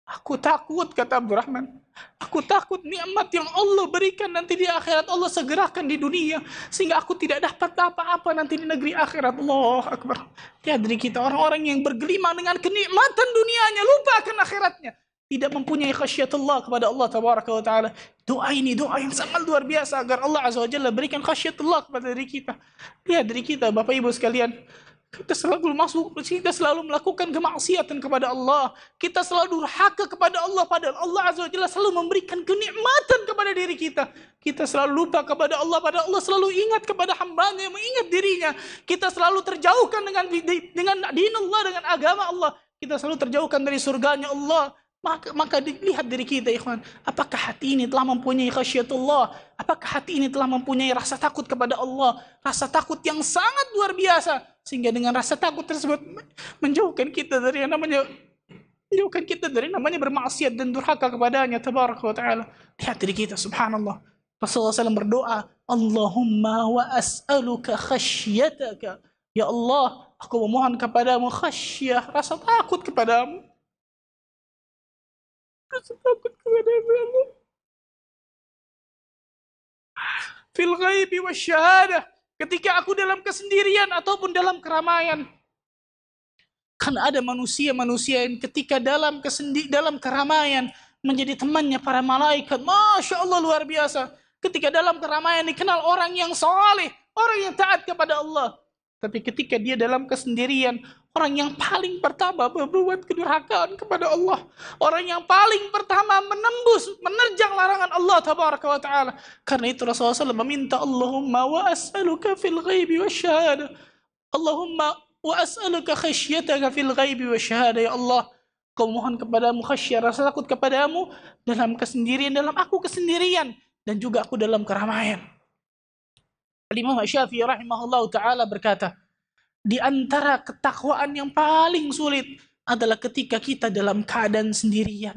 Aku takut, kata Abdurrahman. Aku takut nikmat yang Allah berikan nanti di akhirat Allah segerakan di dunia, sehingga aku tidak dapat apa-apa nanti di negeri akhirat. Allah Akbar. Lihat dari kita, orang-orang yang bergelimang dengan kenikmatan dunianya, lupakan akhiratnya. tidak mempunyai khasyatullah kepada Allah tabaraka wa taala. Doa ini doa yang sangat luar biasa agar Allah azza wa jalla berikan khasyatullah kepada diri kita. Lihat diri kita Bapak Ibu sekalian, kita selalu melakukan kemaksiatan kepada Allah. Kita selalu durhaka kepada Allah, padahal Allah azza wa jalla selalu memberikan kenikmatan kepada diri kita. Kita selalu lupa kepada Allah, padahal Allah selalu ingat kepada hamba-Nya yang mengingat dirinya. Kita selalu terjauhkan dengan din Allah, dengan agama Allah. Kita selalu terjauhkan dari surganya Allah. Maka dilihat diri kita, ikhwan. Apakah hati ini telah mempunyai khasyatullah? Apakah hati ini telah mempunyai rasa takut kepada Allah? Rasa takut yang sangat luar biasa. Sehingga dengan rasa takut tersebut menjauhkan kita dari yang namanya bermaksiat dan durhaka kepadanya tabaraka wa ta'ala. Lihat diri kita, subhanallah. Rasulullah SAW berdoa, Allahumma wa as'aluka khasyataka. Ya Allah, aku memohon kepadamu khasyah, rasa takut kepadamu. Rasa takut kepadamu, ya Allah. Fil ghaibi wasyahadah. Ketika aku dalam kesendirian ataupun dalam keramaian. Karena ada manusia-manusia yang ketika dalam keramaian menjadi temannya para malaikat. Masya Allah, luar biasa. Ketika dalam keramaian dikenal orang yang saleh, orang yang taat kepada Allah. Tapi ketika dia dalam kesendirian, orang yang paling pertama berbuat kedurhakaan kepada Allah. Orang yang paling pertama menerjang larangan Allah tabaraka wa ta'ala. Karena itu Rasulullah SAW meminta, Allahumma wa as'aluka fil ghaibi wa syahada. Allahumma wa as'aluka khasyataka fil ghaibi wa syahada. Ya Allah, kau mohon kepadamu khasyah, rasa takut kepadamu dalam kesendirian, dalam aku kesendirian, dan juga aku dalam keramaian. Imam Syafi'i rahimahullah ta'ala berkata, di antara ketakwaan yang paling sulit adalah ketika kita dalam keadaan sendirian.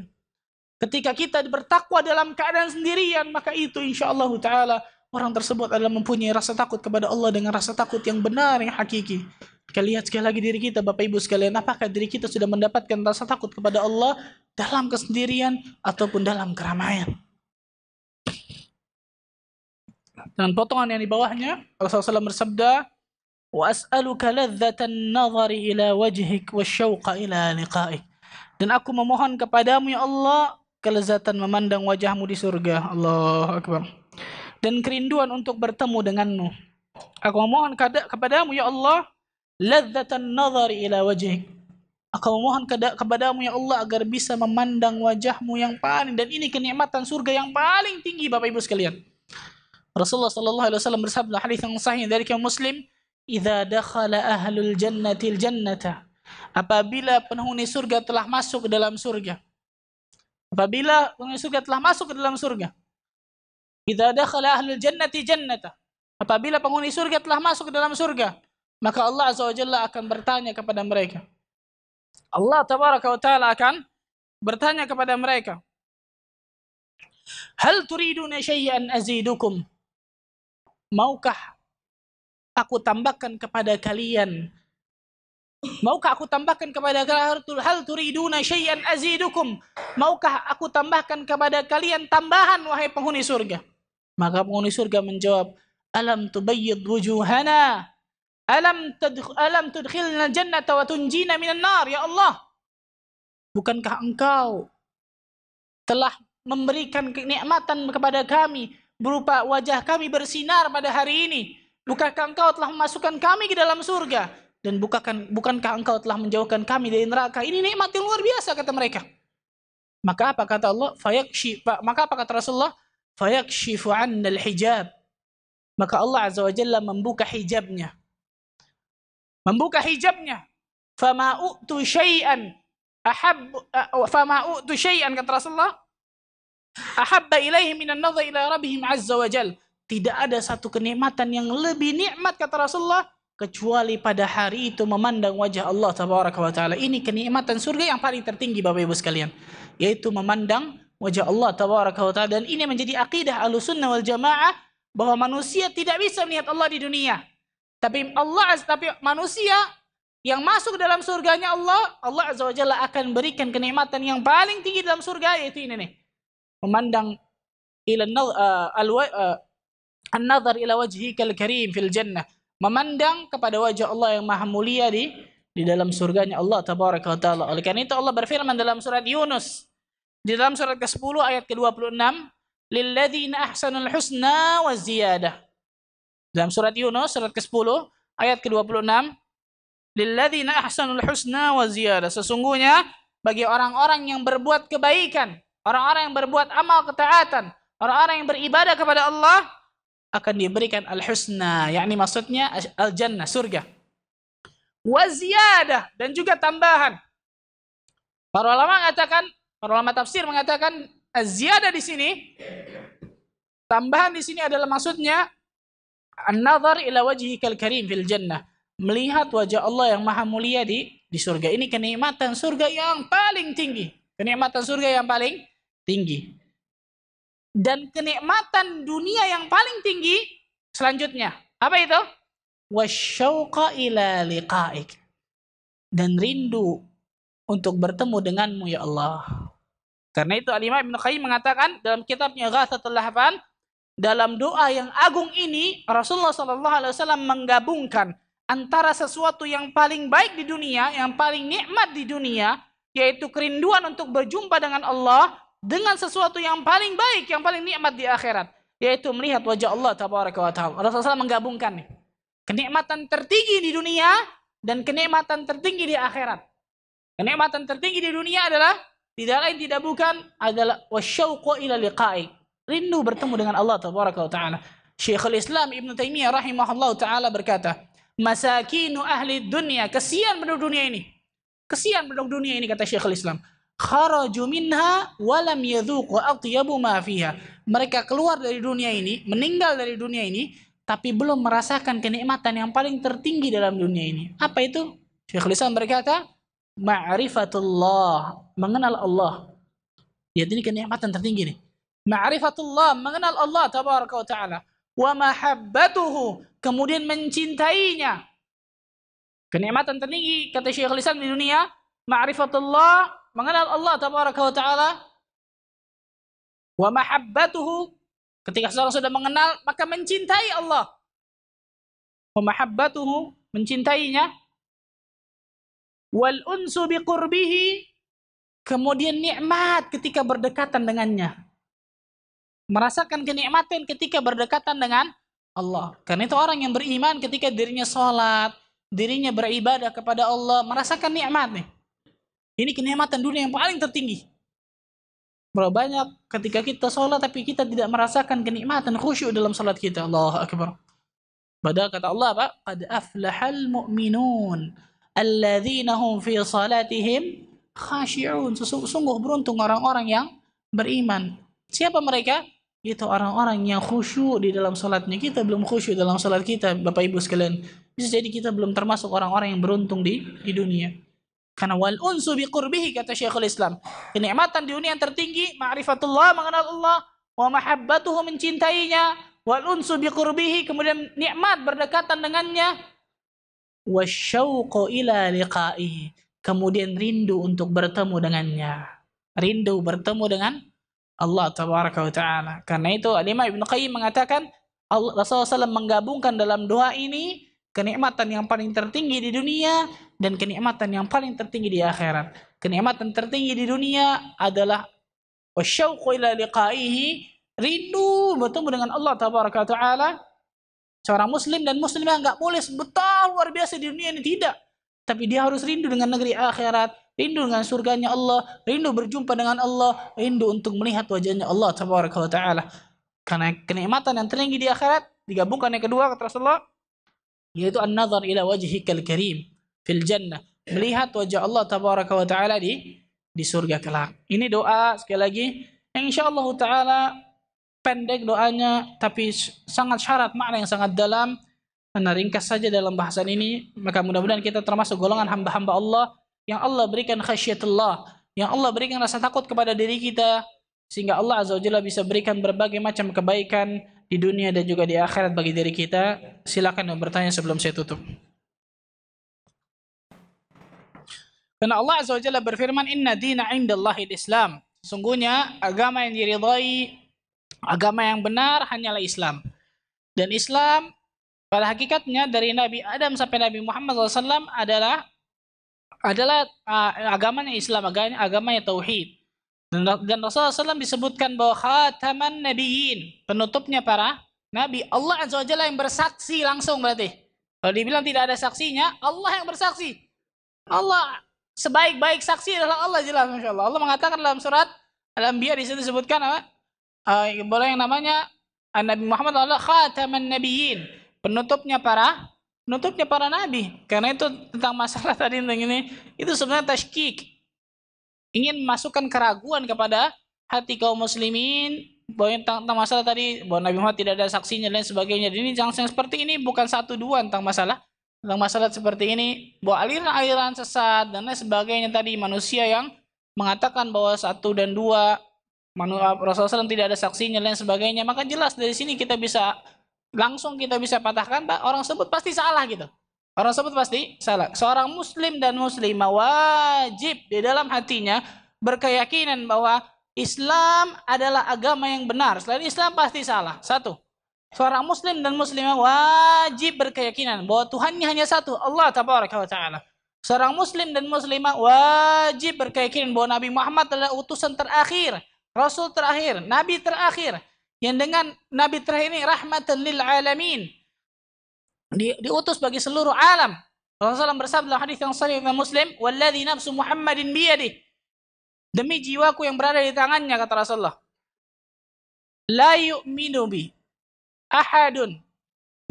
Ketika kita bertakwa dalam keadaan sendirian, maka itu insyaAllah ta'ala orang tersebut adalah mempunyai rasa takut kepada Allah dengan rasa takut yang benar, yang hakiki. Kita lihat sekali lagi diri kita, Bapak Ibu sekalian, apakah diri kita sudah mendapatkan rasa takut kepada Allah dalam kesendirian ataupun dalam keramaian. Dan potongan yang di bawahnya, Rasulullah SAW bersabda, wa as'aluka ladzatan nazari ila wajhik wasyauqa ila liqa'ik. Dan aku memohon kepadamu ya Allah kelezatan memandang wajahmu di surga. Allahu Akbar. Dan kerinduan untuk bertemu denganmu. Aku memohon kepadamu ya Allah ladzatan nazari ila wajhik. Aku memohon kepadamu ya Allah agar bisa memandang wajahmu yang paling, dan ini kenikmatan surga yang paling tinggi Bapak Ibu sekalian. Rasulullah sallallahu alaihi wasallam bersabda, hadis yang sahih dari Imam Muslim, "Idza dakhala ahlul jannatil jannata." Apabila penghuni surga telah masuk ke dalam surga. Apabila penghuni surga telah masuk ke dalam surga. Idza dakhala ahlul jannati jannata. Apabila penghuni surga telah masuk ke dalam surga, maka Allah azza wa jalla akan bertanya kepada mereka. Allah tabaraka wa taala akan bertanya kepada mereka, "Hal turiduna syai'an azidukum?" Maukah aku tambahkan kepada kalian? Maukah aku tambahkan kepada kalian? Hal turiduna syai'an azidukum? Maukah aku tambahkan kepada kalian tambahan wahai penghuni surga? Maka penghuni surga menjawab, alam tubayyid wujuhana? Alam tudkhilna jannata wa tunjina minan nar? Ya Allah, bukankah engkau telah memberikan kenikmatan kepada kami berupa wajah kami bersinar pada hari ini? Bukankah engkau telah memasukkan kami ke dalam surga? Dan bukankah engkau telah menjauhkan kami dari neraka? Ini nikmat yang luar biasa, kata mereka. Maka apa kata Allah? Maka apa kata Rasulullah? Fayakshifu 'annal hijab. Maka Allah azza wa jalla membuka hijabnya. Membuka hijabnya. Fama u'tu syai'an kata Rasulullah, ahabba ilaihi minan nadhar ila rabbihim azza wa jal. Tidak ada satu kenikmatan yang lebih nikmat, kata Rasulullah, kecuali pada hari itu memandang wajah Allah tabaraka wa taala. Ini kenikmatan surga yang paling tertinggi Bapak Ibu sekalian, yaitu memandang wajah Allah tabaraka wa taala. Dan ini menjadi akidah Ahlussunnah wal Jamaah, bahwa manusia tidak bisa melihat Allah di dunia. Tapi manusia yang masuk dalam surganya Allah azza wa jalla akan berikan kenikmatan yang paling tinggi dalam surga, yaitu ini nih. Memandang an-nazar ila wajhikal karim fil jannah. Memandang kepada wajah Allah yang maha mulia di dalam surganya Allah tabaraka wa taala. Oleh karena itu Allah berfirman dalam surat Yunus, Di dalam surat ke-10 ayat ke-26, lilladzina ahsanul husna wa ziyadah. Dalam surat Yunus surat ke-10 ayat ke-26, lilladzina ahsanul husna wa ziyadah. Sesungguhnya bagi orang-orang yang berbuat kebaikan, orang-orang yang berbuat amal ketaatan, orang-orang yang beribadah kepada Allah akan diberikan al-husna, yakni maksudnya al-jannah, surga. Wa ziyadah, dan juga tambahan. Para ulama tafsir mengatakan az-ziyadah di sini, tambahan di sini adalah maksudnya an-nazar ila wajhikal karim fil jannah, melihat wajah Allah yang maha mulia di surga. Ini kenikmatan surga yang paling tinggi. Kenikmatan surga yang paling tinggi. Dan kenikmatan dunia yang paling tinggi selanjutnya. Apa itu? Wasyauqa ila liqa'ik. Dan rindu untuk bertemu denganmu ya Allah. Karena itu Al-Imam Ibnu Qayyim mengatakan dalam kitabnya Ghathatul Lahfan, dalam doa yang agung ini Rasulullah SAW menggabungkan antara sesuatu yang paling baik di dunia, yang paling nikmat di dunia, yaitu kerinduan untuk berjumpa dengan Allah, dengan sesuatu yang paling baik, yang paling nikmat di akhirat, yaitu melihat wajah Allah tabaraka wa ta'ala. Rasulullah SAW menggabungkan nih, kenikmatan tertinggi di dunia dan kenikmatan tertinggi di akhirat. Kenikmatan tertinggi di dunia adalah tidak lain tidak bukan adalah wasyauqu ila liqa'i, rindu bertemu dengan Allah tabaraka wa ta'ala. Syekhul Islam Ibnu Taimiyah rahimahullah taala berkata, masakinu ahli dunia, kesian penduduk dunia ini. Kesian penduduk dunia ini, kata Syekhul Islam. Kharaju minha walam yadhuqu atyabu ma fiha. Mereka keluar dari dunia ini, meninggal dari dunia ini, tapi belum merasakan kenikmatan yang paling tertinggi dalam dunia ini. Apa itu? Syekhul Islam berkata, ma'rifatullah, mengenal Allah. Ya, ini kenikmatan tertinggi nih. Ma'rifatullah, mengenal Allah tabaraka wa ta'ala. Wa mahabbatuhu, kemudian mencintainya. Kenikmatan tertinggi kata Syekhul Islam di dunia, ma'rifatullah, mengenal Allah tabaraka wa ta'ala. Wa mahabbatuhu, ketika seorang sudah mengenal maka mencintai Allah. Wa mahabbatuhu, mencintainya. Wal unsu biqurbihi, kemudian nikmat ketika berdekatan dengannya. Merasakan kenikmatan ketika berdekatan dengan Allah. Karena itu orang yang beriman ketika dirinya sholat, dirinya beribadah kepada Allah, merasakan nikmat nih. Ini kenikmatan dunia yang paling tertinggi. Berapa banyak ketika kita sholat tapi kita tidak merasakan kenikmatan khusyuk dalam sholat kita. Allahu Akbar. Padahal kata Allah apa? Qad aflahal mu'minun alladzina hum fi salatihim khashi'un. Sungguh beruntung orang-orang yang beriman. Siapa mereka? Itu orang-orang yang khusyuk di dalam salatnya. Kita belum khusyuk dalam salat kita, Bapak Ibu sekalian. Bisa jadi kita belum termasuk orang-orang yang beruntung di dunia. Karena wal unsu biqurbihi, kata Syekhul Islam, kenikmatan di dunia yang tertinggi ma'rifatullah, mengenal Allah, wa mahabbatuhu, mencintainya, wal unsu biqurbihi, kemudian nikmat berdekatan dengannya, wasyauqu ila liqa'ihi, kemudian rindu untuk bertemu dengannya, rindu bertemu dengan Allah tabaraka wa ta'ala. Karena itu Al-Imam Ibnu Qayyim mengatakan Rasulullah SAW menggabungkan dalam doa ini kenikmatan yang paling tertinggi di dunia dan kenikmatan yang paling tertinggi di akhirat. Kenikmatan tertinggi di dunia adalah wasyauqu ila liqa'ihi, rindu bertemu dengan Allah tabaraka wa ta'ala. Seorang muslim dan muslimah enggak boleh betah luar biasa di dunia ini, tidak. Tapi dia harus rindu dengan negeri akhirat, rindu dengan surganya Allah, rindu berjumpa dengan Allah, rindu untuk melihat wajahnya Allah tabaraka wa ta'ala. Karena kenikmatan yang tertinggi di akhirat digabungkan yang kedua kata Rasulullah, yaitu an-nazar ila wajhikal karim fil jannah, melihat wajah Allah tabaraka wa ta'ala di surga kelak. Ini doa sekali lagi yang insyaallah taala pendek doanya tapi sangat syarat makna yang sangat dalam. Karena ringkas saja dalam bahasan ini, maka mudah-mudahan kita termasuk golongan hamba-hamba Allah yang Allah berikan khasyatullah, yang Allah berikan rasa takut kepada diri kita, sehingga Allah Azza wa Jalla bisa berikan berbagai macam kebaikan di dunia dan juga di akhirat bagi diri kita. Silakan yang bertanya sebelum saya tutup. Karena Allah Azza wa Jalla berfirman, inna dina indallahil Islam, sesungguhnya agama yang diridhai, agama yang benar hanyalah Islam. Dan Islam pada hakikatnya dari Nabi Adam sampai Nabi Muhammad SAW adalah agamanya Islam, agamanya tauhid. Dan Rasulullah SAW disebutkan bahwa khataman nabiyyin, penutupnya para nabi. Allah Azza wa Jalla yang bersaksi langsung berarti. Kalau dibilang tidak ada saksinya, Allah yang bersaksi. Allah sebaik-baik saksi adalah Allah, jelas, Masya Allah. Allah mengatakan dalam surat Al-Anbiya, di situ disebutkan apa? Boleh yang namanya Nabi Muhammad adalah khataman nabiyyin, penutupnya para nabi. Karena itu tentang masalah tadi ini, itu sebenarnya tasykik, ingin memasukkan keraguan kepada hati kaum muslimin bahwa tentang masalah tadi, bahwa Nabi Muhammad tidak ada saksinya dan sebagainya. Ini yang seperti ini bukan satu dua tentang masalah seperti ini, bahwa aliran-aliran sesat dan lain sebagainya tadi, manusia yang mengatakan bahwa satu dan dua, Rasulullah SAW tidak ada saksinya dan sebagainya, maka jelas dari sini kita bisa patahkan, Pak, orang sebut pasti salah gitu. Orang sebut pasti salah. Seorang muslim dan muslimah wajib di dalam hatinya berkeyakinan bahwa Islam adalah agama yang benar. Selain Islam pasti salah. Satu. Seorang muslim dan muslimah wajib berkeyakinan bahwa Tuhannya hanya satu, Allah Tabaraka wa Ta'ala. Seorang muslim dan muslimah wajib berkeyakinan bahwa Nabi Muhammad adalah utusan terakhir, Rasul terakhir, Nabi terakhir, yang dengan Nabi terakhir ini rahmatan lil alamin, diutus bagi seluruh alam. Rasulullah bersabda dalam hadis yang sahih Imam Muslim, "Walladzi nafsu Muhammadin biyadihi." Demi jiwaku yang berada di tangannya, kata Rasulullah, "La yu'minu bi ahadun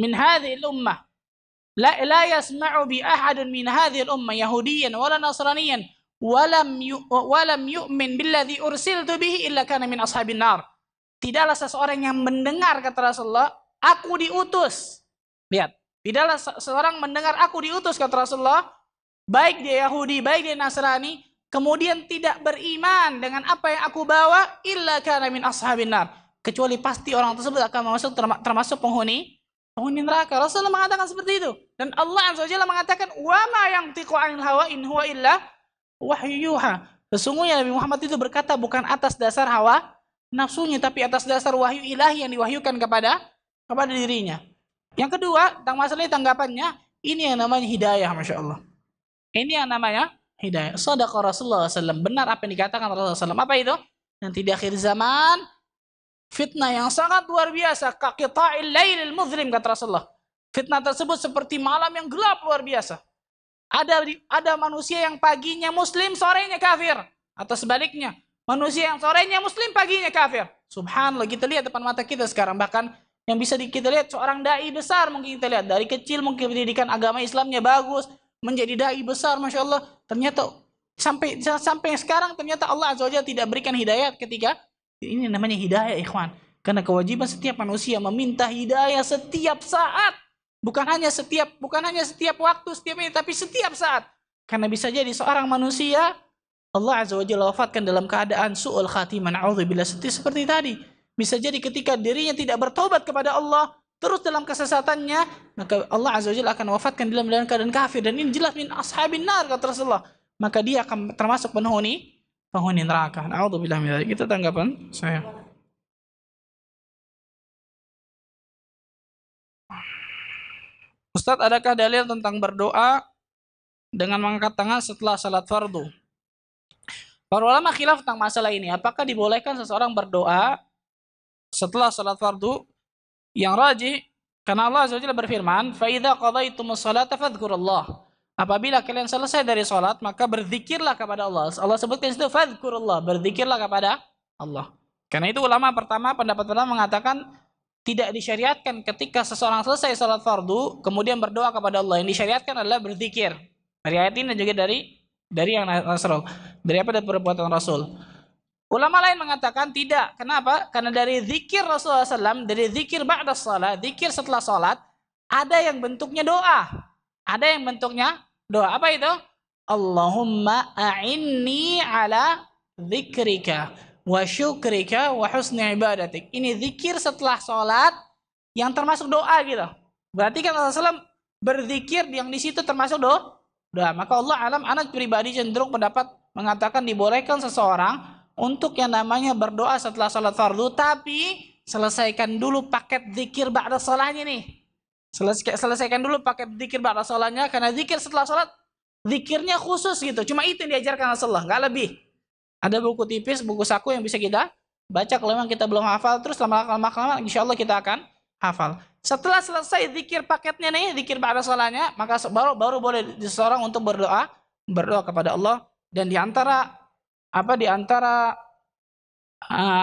min hadhihi al-ummah. La yasma'u bi ahadun min hadhihi al-ummah yahudiyan wala nasraniyan walam yu'min billadzi ursiltu bihi illa kana min ashabin nar." Tidaklah seseorang yang mendengar, kata Rasulullah, aku diutus. Lihat, tidaklah seorang mendengar aku diutus, kata Rasulullah, baik dia Yahudi, baik dia Nasrani, kemudian tidak beriman dengan apa yang aku bawa, illa kana min ashabin nar, kecuali pasti orang tersebut akan masuk termasuk penghuni neraka. Rasulullah mengatakan seperti itu. Dan Allah Azza wa Jalla mengatakan, wa ma yantiqu 'anil hawa in huwa illa wahyu yuha. Sesungguhnya Nabi Muhammad itu berkata bukan atas dasar hawa nafsunya, tapi atas dasar wahyu ilahi yang diwahyukan kepada dirinya. Yang kedua, tentang masalah ini tanggapannya, ini yang namanya hidayah, Masya Allah. Ini yang namanya hidayah. Shadaqa Rasulullah SAW. Benar apa yang dikatakan Rasulullah SAW. Apa itu? Nanti di akhir zaman, fitnah yang sangat luar biasa. Kaqita'il lailil muzlim, kata Rasulullah. Fitnah tersebut seperti malam yang gelap luar biasa. Ada manusia yang paginya muslim, sorenya kafir. Atau sebaliknya, manusia yang sorenya muslim, paginya kafir. Subhanallah, kita lihat depan mata kita sekarang. Bahkan yang bisa kita lihat, seorang dai besar mungkin kita lihat. Dari kecil mungkin pendidikan agama Islamnya bagus, menjadi dai besar, Masya Allah. Ternyata sampai sekarang ternyata Allah Azza wa Jalla tidak berikan hidayah ketika. Ini namanya hidayah, ikhwan. Karena kewajiban setiap manusia meminta hidayah setiap saat. Bukan hanya setiap waktu, tapi setiap saat. Karena bisa jadi seorang manusia Allah Azza wa Jalla wafatkan dalam keadaan su'ul khatimah, na'udzubillah, seperti tadi. Bisa jadi ketika dirinya tidak bertobat kepada Allah, terus dalam kesesatannya, maka Allah Azza wa Jalla akan wafatkan dalam keadaan kafir. Dan ini jelas min ashabin nar, kata Rasulullah. Maka dia akan termasuk penghuni neraka. Na'udzubillah min dzalik. Itu tanggapan saya. Ustaz, adakah dalil tentang berdoa dengan mengangkat tangan setelah salat fardu? Para ulama khilaf tentang masalah ini. Apakah dibolehkan seseorang berdoa setelah salat fardu? Yang rajih, karena Allah Azza wa Jalla berfirman, "Fa idza qadaytumus salata fadhkurullah." Apabila kalian selesai dari salat, maka berzikirlah kepada Allah. Allah sebutkan itu fadhkurullah, berzikirlah kepada Allah. Karena itu pendapat pertama mengatakan tidak disyariatkan ketika seseorang selesai salat fardu kemudian berdoa kepada Allah. Yang disyariatkan adalah berzikir. Dari ayat ini dan juga dari yang Rasul, dari perbuatan Rasul. Ulama lain mengatakan tidak. Kenapa? Karena dari zikir Rasulullah SAW, dari zikir ba'da salat, zikir setelah salat, ada yang bentuknya doa. Ada yang bentuknya doa. Apa itu? Allahumma a'inni ala zikrika wa syukrika wa husni ibadatik. Ini zikir setelah salat yang termasuk doa gitu. Berarti kan Rasulullah SAW berzikir yang di situ termasuk doa. Maka Allah alam, anak pribadi cenderung pendapat mengatakan dibolehkan seseorang untuk yang namanya berdoa setelah salat fardu, tapi selesaikan dulu paket zikir ba'da salahnya nih. Selesaikan dulu paket zikir ba'da salahnya, karena zikir setelah salat zikirnya khusus gitu. Cuma itu yang diajarkan Rasulullah, enggak lebih. Ada buku tipis, buku saku yang bisa kita baca kalau memang kita belum hafal, terus lama-lama insya Allah kita akan hafal. Setelah selesai zikir paketnya nih, zikir ba'da salahnya, maka baru boleh seseorang untuk berdoa kepada Allah. Dan di antara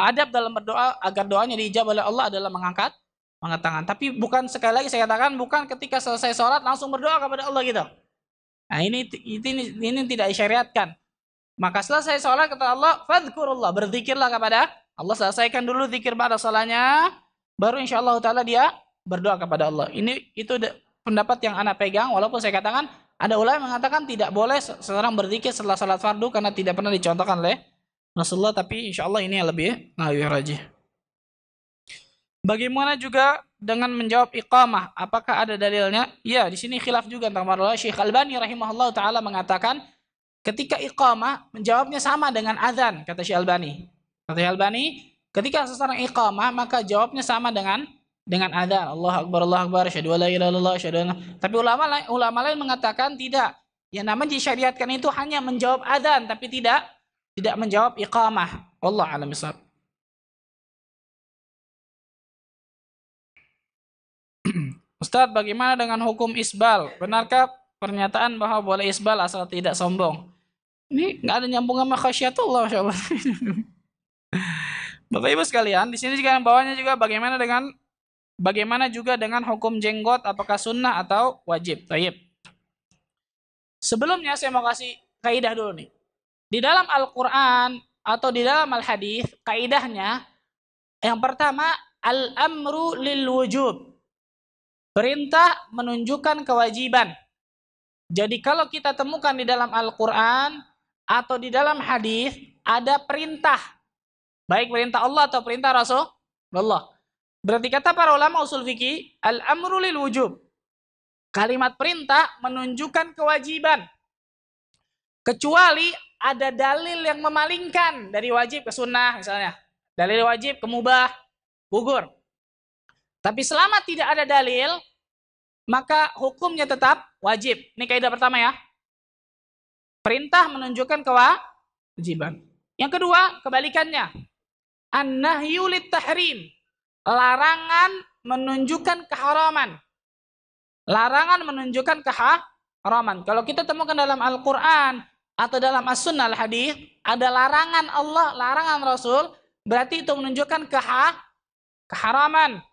adab dalam berdoa agar doanya diijabah oleh Allah adalah mengangkat tangan. Tapi bukan, sekali lagi saya katakan, bukan ketika selesai sholat langsung berdoa kepada Allah gitu. Nah ini tidak disyariatkan. Maka selesai sholat kata Allah, fadhkurullah, berzikirlah kepada Allah. Selesaikan dulu zikir ba'da salahnya, baru insyaallah taala dia berdoa kepada Allah. Itu pendapat yang ana pegang, walaupun saya katakan ada ulama yang mengatakan tidak boleh seseorang berzikir setelah salat fardu karena tidak pernah dicontohkan oleh Rasulullah, tapi insyaallah ini yang lebih rajih. Bagaimana juga dengan menjawab iqamah? Apakah ada dalilnya? Ya, di sini khilaf juga tentang masalah. Syekh Albani rahimahullah taala mengatakan ketika iqamah menjawabnya sama dengan azan, kata Syekh Albani. Kata Syekh Albani, ketika seseorang iqamah maka jawabnya sama dengan azan. Allah Akbar, asyhadu an la ilaha illallah, asyhadu anna. Tapi ulama lain mengatakan tidak. Yang namanya disyariatkan itu hanya menjawab azan tapi tidak menjawab iqamah. Wallahu a'lam bishawab. Ustaz, bagaimana dengan hukum isbal? Benarkah pernyataan bahwa boleh isbal asal tidak sombong? Ini nggak ada nyambung sama khasyatullah, masyaallah. Bapak Ibu sekalian, di sini juga bawahnya juga bagaimana juga dengan hukum jenggot, apakah sunnah atau wajib? Baik. Sebelumnya saya mau kasih kaidah dulu nih. Di dalam Al-Qur'an atau di dalam Al-Hadis, kaidahnya yang pertama al-amru lil wujub. Perintah menunjukkan kewajiban. Jadi kalau kita temukan di dalam Al-Qur'an atau di dalam hadis ada perintah, baik perintah Allah atau perintah Rasulullah. Berarti kata para ulama usul fikih, al-amru lil wujub. Kalimat perintah menunjukkan kewajiban. Kecuali ada dalil yang memalingkan dari wajib ke sunnah misalnya. Dalil wajib ke mubah, gugur. Tapi selama tidak ada dalil, maka hukumnya tetap wajib. Ini kaidah pertama ya. Perintah menunjukkan kewajiban. Yang kedua, kebalikannya. An-nahyu lit-tahrim. Larangan menunjukkan keharaman. Larangan menunjukkan keharaman. Kalau kita temukan dalam Al-Qur'an atau dalam As-Sunnah Al-Hadis, ada larangan Allah, larangan Rasul, berarti itu menunjukkan keharaman.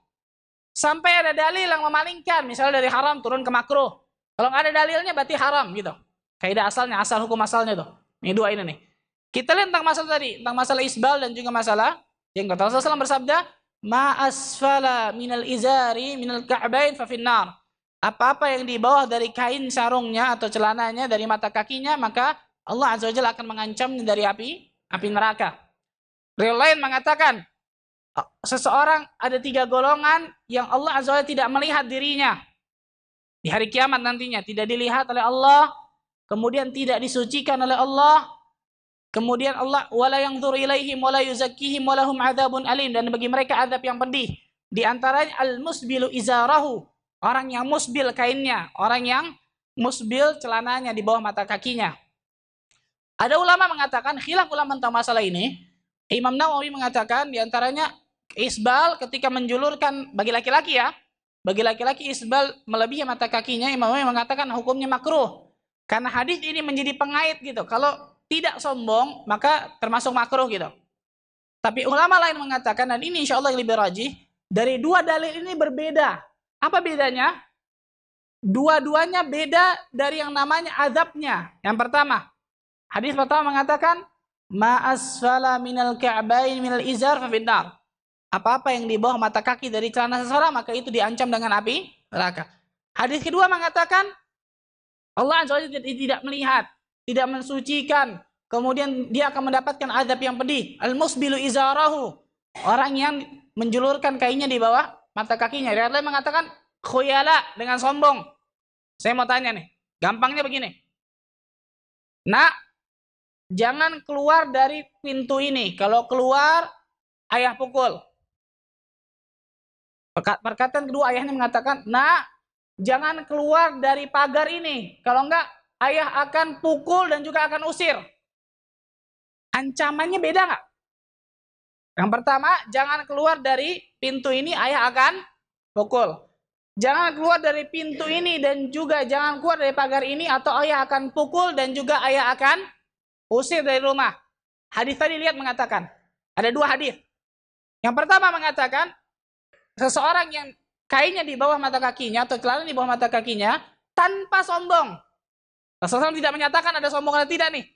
Sampai ada dalil yang memalingkan, misalnya dari haram turun ke makruh. Kalau nggak ada dalilnya berarti haram gitu. Kaidah asalnya, asal hukum asalnya tuh. Ini dua ini nih. Kita lihat tentang masalah tadi, tentang masalah isbal dan juga masalah jenggot. Rasulullah SAW bersabda, "Ma asfala minal izari minal ka'bain fa finnar." Apa-apa yang di bawah dari kain sarungnya atau celananya dari mata kakinya, maka Allah Azza wa Jalla akan mengancamnya dari api neraka. Riwayat lain mengatakan, seseorang ada 3 golongan yang Allah Azza wa Jalla tidak melihat dirinya di hari kiamat nantinya, tidak dilihat oleh Allah, kemudian tidak disucikan oleh Allah, kemudian Allah wala yanzuru ilaihim wala yuzakkihim walahum adzabun alim, dan bagi mereka azab yang pedih. Di antaranya al-musbilu izarahu, orang yang musbil kainnya, orang yang musbil celananya di bawah mata kakinya. Ada ulama mengatakan, khilaf ulama tentang masalah ini. Imam Nawawi mengatakan di antaranya isbal ketika menjulurkan, bagi laki-laki ya, bagi laki-laki isbal melebihi mata kakinya, Imam Nawawi mengatakan hukumnya makruh. Karena hadis ini menjadi pengait gitu. Kalau tidak sombong maka termasuk makruh gitu. Tapi ulama lain mengatakan, dan ini insya Allah lebih rajih, dari dua dalil ini berbeda. Apa bedanya? Dua-duanya beda dari yang namanya azabnya. Yang pertama, hadis pertama mengatakan, ma asfala minal ka'bain minal izar fa finnar. Apa-apa yang di bawah mata kaki dari celana seseorang, maka itu diancam dengan api neraka. Hadis kedua mengatakan, Allah Azza wa Jalla tidak melihat, tidak mensucikan, kemudian dia akan mendapatkan azab yang pedih. Al-musbilu izarahu, orang yang menjulurkan kainnya di bawah mata kakinya. Riwayat lain mengatakan khuyala, dengan sombong. Saya mau tanya nih, gampangnya begini. Nak, jangan keluar dari pintu ini. Kalau keluar, ayah pukul. Perkataan kedua, ayahnya mengatakan, nak, jangan keluar dari pagar ini. Kalau enggak, ayah akan pukul dan juga akan usir. Ancamannya beda nggak? Yang pertama, jangan keluar dari pintu ini, ayah akan pukul. Jangan keluar dari pintu ini dan juga jangan keluar dari pagar ini atau ayah akan pukul dan juga ayah akan usir dari rumah. Hadis tadi lihat mengatakan, ada dua hadis. Yang pertama mengatakan, seseorang yang kainnya di bawah mata kakinya atau celana di bawah mata kakinya tanpa sombong. Rasulullah tidak menyatakan ada sombong atau tidak nih.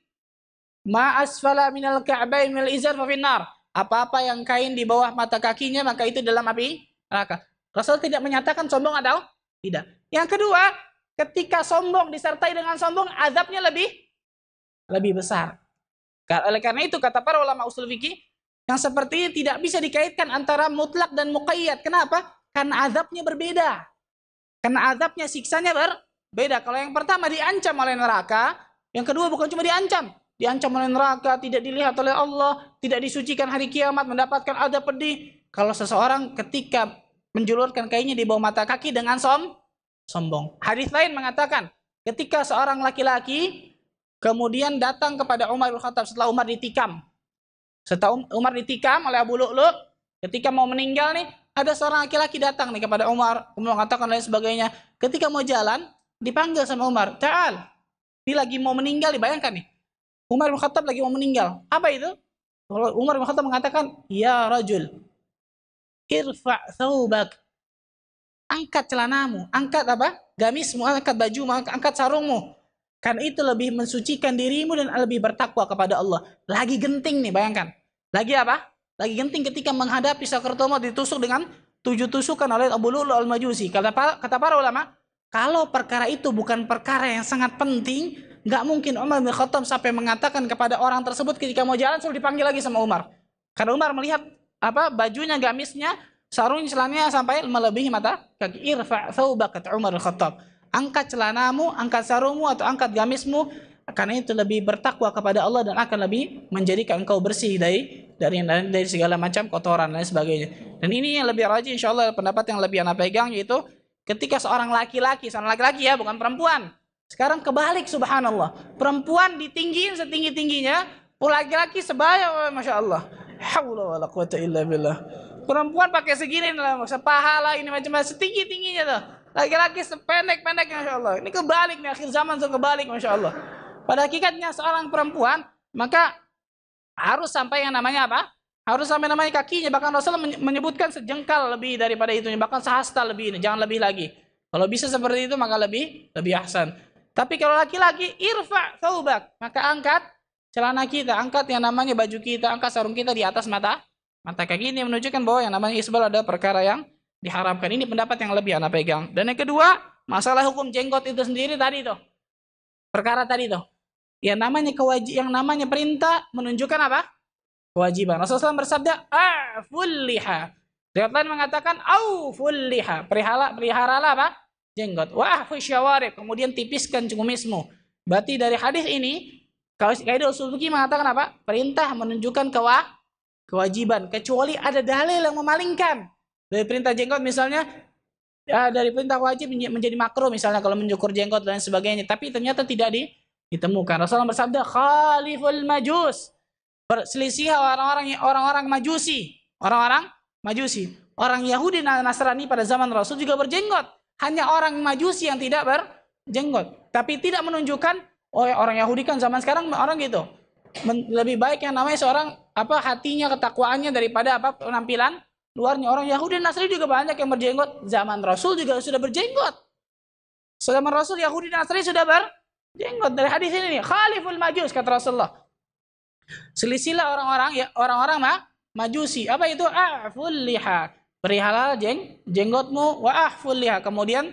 Ma asfala minal ka'bain minal izar fa finnar. Apa-apa yang kain di bawah mata kakinya maka itu dalam api neraka. Rasul tidak menyatakan sombong atau tidak. Yang kedua, ketika sombong disertai dengan sombong, azabnya lebih besar. Oleh karena itu kata para ulama usul fikih, yang seperti ini tidak bisa dikaitkan antara mutlak dan muqayyad. Kenapa? Karena azabnya berbeda. Karena azabnya, siksanya berbeda. Kalau yang pertama diancam oleh neraka, yang kedua bukan cuma diancam oleh neraka, tidak dilihat oleh Allah, tidak disucikan hari kiamat, mendapatkan azab pedih. Kalau seseorang ketika menjulurkan kainnya di bawah mata kaki dengan sombong. Hadis lain mengatakan, ketika seorang laki-laki kemudian datang kepada Umar bin Khattab setelah Umar ditikam. Setelah Umar ditikam oleh Abu Lu'lu', ketika mau meninggal nih, ada seorang laki-laki datang nih kepada Umar, kemudian mengatakan lain sebagainya. Ketika mau jalan, dipanggil sama Umar, "Ta'al." Dia lagi mau meninggal, dibayangkan nih. Umar bin Khattab lagi mau meninggal. Apa itu? Umar bin Khattab mengatakan, "Ya rajul, irfa' thawbak." Angkat celanamu, angkat apa? Gamismu, angkat bajumu, angkat sarungmu. Karena itu lebih mensucikan dirimu dan lebih bertakwa kepada Allah. Lagi genting nih, bayangkan. Lagi apa? Lagi genting ketika menghadapi sakaratul maut, ditusuk dengan 7 tusukan oleh Abu Lu'lu' al-Majusi. Kata para ulama, kalau perkara itu bukan perkara yang sangat penting, nggak mungkin Umar bin Khattab sampai mengatakan kepada orang tersebut ketika mau jalan suruh dipanggil lagi sama Umar. Karena Umar melihat apa bajunya, gamisnya, sarung celananya sampai melebihi mata kaki. Irfa' thawbak, kata Umar bin Khattab. Angkat celanamu, angkat sarungmu atau angkat gamismu, karena itu lebih bertakwa kepada Allah dan akan lebih menjadikan engkau bersih dari segala macam kotoran dan sebagainya. Dan ini yang lebih rajin insyaallah, pendapat yang lebih anak pegang, yaitu ketika seorang laki-laki ya, bukan perempuan. Sekarang kebalik, subhanallah. Perempuan ditinggiin setinggi-tingginya, laki-laki sebaya, masya Allah. Haula wala quwata illa billah. Perempuan pakai segini lah, sepaha lah, ini macam-macam, setinggi-tingginya tuh. Laki-laki sependek-pendeknya, masya Allah. Ini kebalik nih, akhir zaman tuh kebalik, masya Allah. Pada hakikatnya seorang perempuan, maka harus sampai yang namanya apa? Harus sampai namanya kakinya. Bahkan Rasulullah menyebutkan sejengkal lebih daripada itu, bahkan sehasta lebih ini, jangan lebih lagi. Kalau bisa seperti itu maka lebih ahsan. Tapi kalau laki-laki, irfa' thawbak, maka angkat celana kita, angkat yang namanya baju kita, angkat sarung kita di atas mata kaki. Ini menunjukkan bahwa yang namanya isbal ada perkara yang diharamkan. Ini pendapat yang lebih anak pegang. Dan yang kedua, masalah hukum jenggot itu sendiri tadi tuh. Perkara tadi tuh. Yang namanya perintah menunjukkan apa? Kewajiban. Rasulullah SAW bersabda, "A'ful liha." Riwayat lain mengatakan, "Auful liha." Peliharalah apa? Jenggot. Wa ahfu syawarib. Kemudian tipiskan kumismu. Berarti dari hadis ini, kaidah usul fikih mengatakan apa? Perintah menunjukkan kewajiban. Kecuali ada dalil yang memalingkan. Dari perintah jenggot misalnya, ya, dari perintah wajib menjadi makruh misalnya kalau mencukur jenggot dan sebagainya. Tapi ternyata tidak ditemukan. Rasulullah bersabda, "Khaliful majus." Berselisih orang-orang Majusi. Orang Yahudi dan Nasrani pada zaman Rasul juga berjenggot. Hanya orang Majusi yang tidak berjenggot. Tapi tidak menunjukkan, oh orang Yahudi kan zaman sekarang orang gitu. Lebih baik yang namanya seorang hatinya, ketakwaannya daripada penampilan luarnya. Orang Yahudi dan Nasrani juga banyak yang berjenggot. Zaman Rasul juga sudah berjenggot. Zaman Rasul Yahudi dan Nasrani sudah berjenggot. Dari hadis ini nih, khaliful majus, kata Rasulullah. Selisihlah orang-orang Majusi. Apa itu? A'ful liha. Perihalalah jenggotmu, wa ahful liha. Kemudian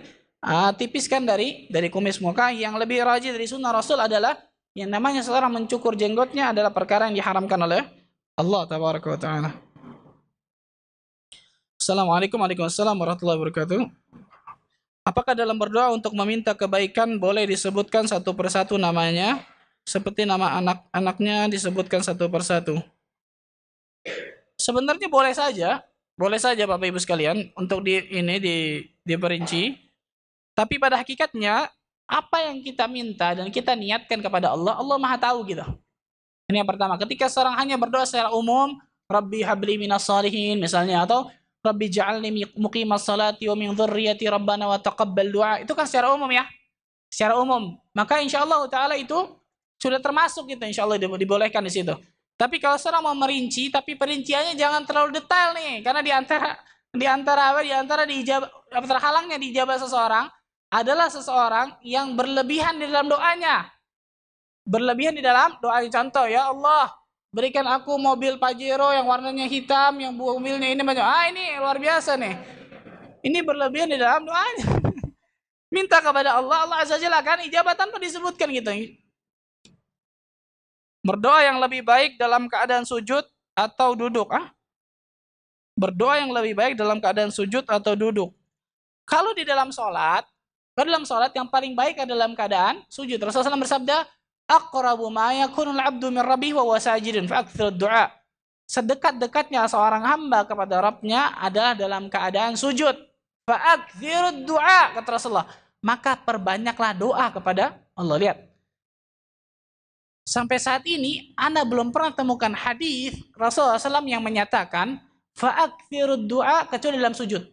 tipiskan dari kumismu. Maka yang lebih rajin dari sunnah Rasul adalah yang namanya seorang mencukur jenggotnya adalah perkara yang diharamkan oleh Allah tabaraka wa taala. Assalamualaikum warahmatullahi wabarakatuh. Apakah dalam berdoa untuk meminta kebaikan boleh disebutkan satu persatu namanya, seperti nama anak-anaknya disebutkan satu persatu? Sebenarnya boleh saja Bapak Ibu sekalian untuk diperinci. Tapi pada hakikatnya apa yang kita minta dan kita niatkan kepada Allah, Allah Maha tahu gitu. Ini yang pertama. Ketika seorang hanya berdoa secara umum, Rabbi habli minas salihin misalnya, atau Rabbi ja'alni muqimas salati wa min dzurriyyati rabbana wa taqabbal du'a. Itu kan secara umum ya. Secara umum. Maka insyaallah taala itu sudah termasuk gitu, insyaallah dibolehkan di situ. Tapi kalau seorang mau merinci, tapi perinciannya jangan terlalu detail nih, karena terhalangnya diijabah seseorang adalah seseorang yang berlebihan di dalam doanya. Berlebihan di dalam doa. Contoh, ya Allah, berikan aku mobil Pajero yang warnanya hitam, yang mobilnya ini banyak. Ini luar biasa nih. Ini berlebihan di dalam doanya. Minta kepada Allah, Allah Azza Jalla akan ijabah tanpa disebutkan gitu. Berdoa yang lebih baik dalam keadaan sujud atau duduk. Berdoa yang lebih baik dalam keadaan sujud atau duduk. Kalau di dalam sholat yang paling baik adalah dalam keadaan sujud. Rasulullah SAW bersabda, aqrabu ma yakunul abdu min rabbih wa huwa sajidun fa'aktsirud du'a. Sedekat-dekatnya seorang hamba kepada Rabbnya adalah dalam keadaan sujud. Fa'aktsirud du'a, kata Rasulullah. Maka perbanyaklah doa kepada Allah. Lihat. Sampai saat ini Anda belum pernah temukan hadis Rasulullah SAW yang menyatakan fa'aktsirud du'a kecuali dalam sujud.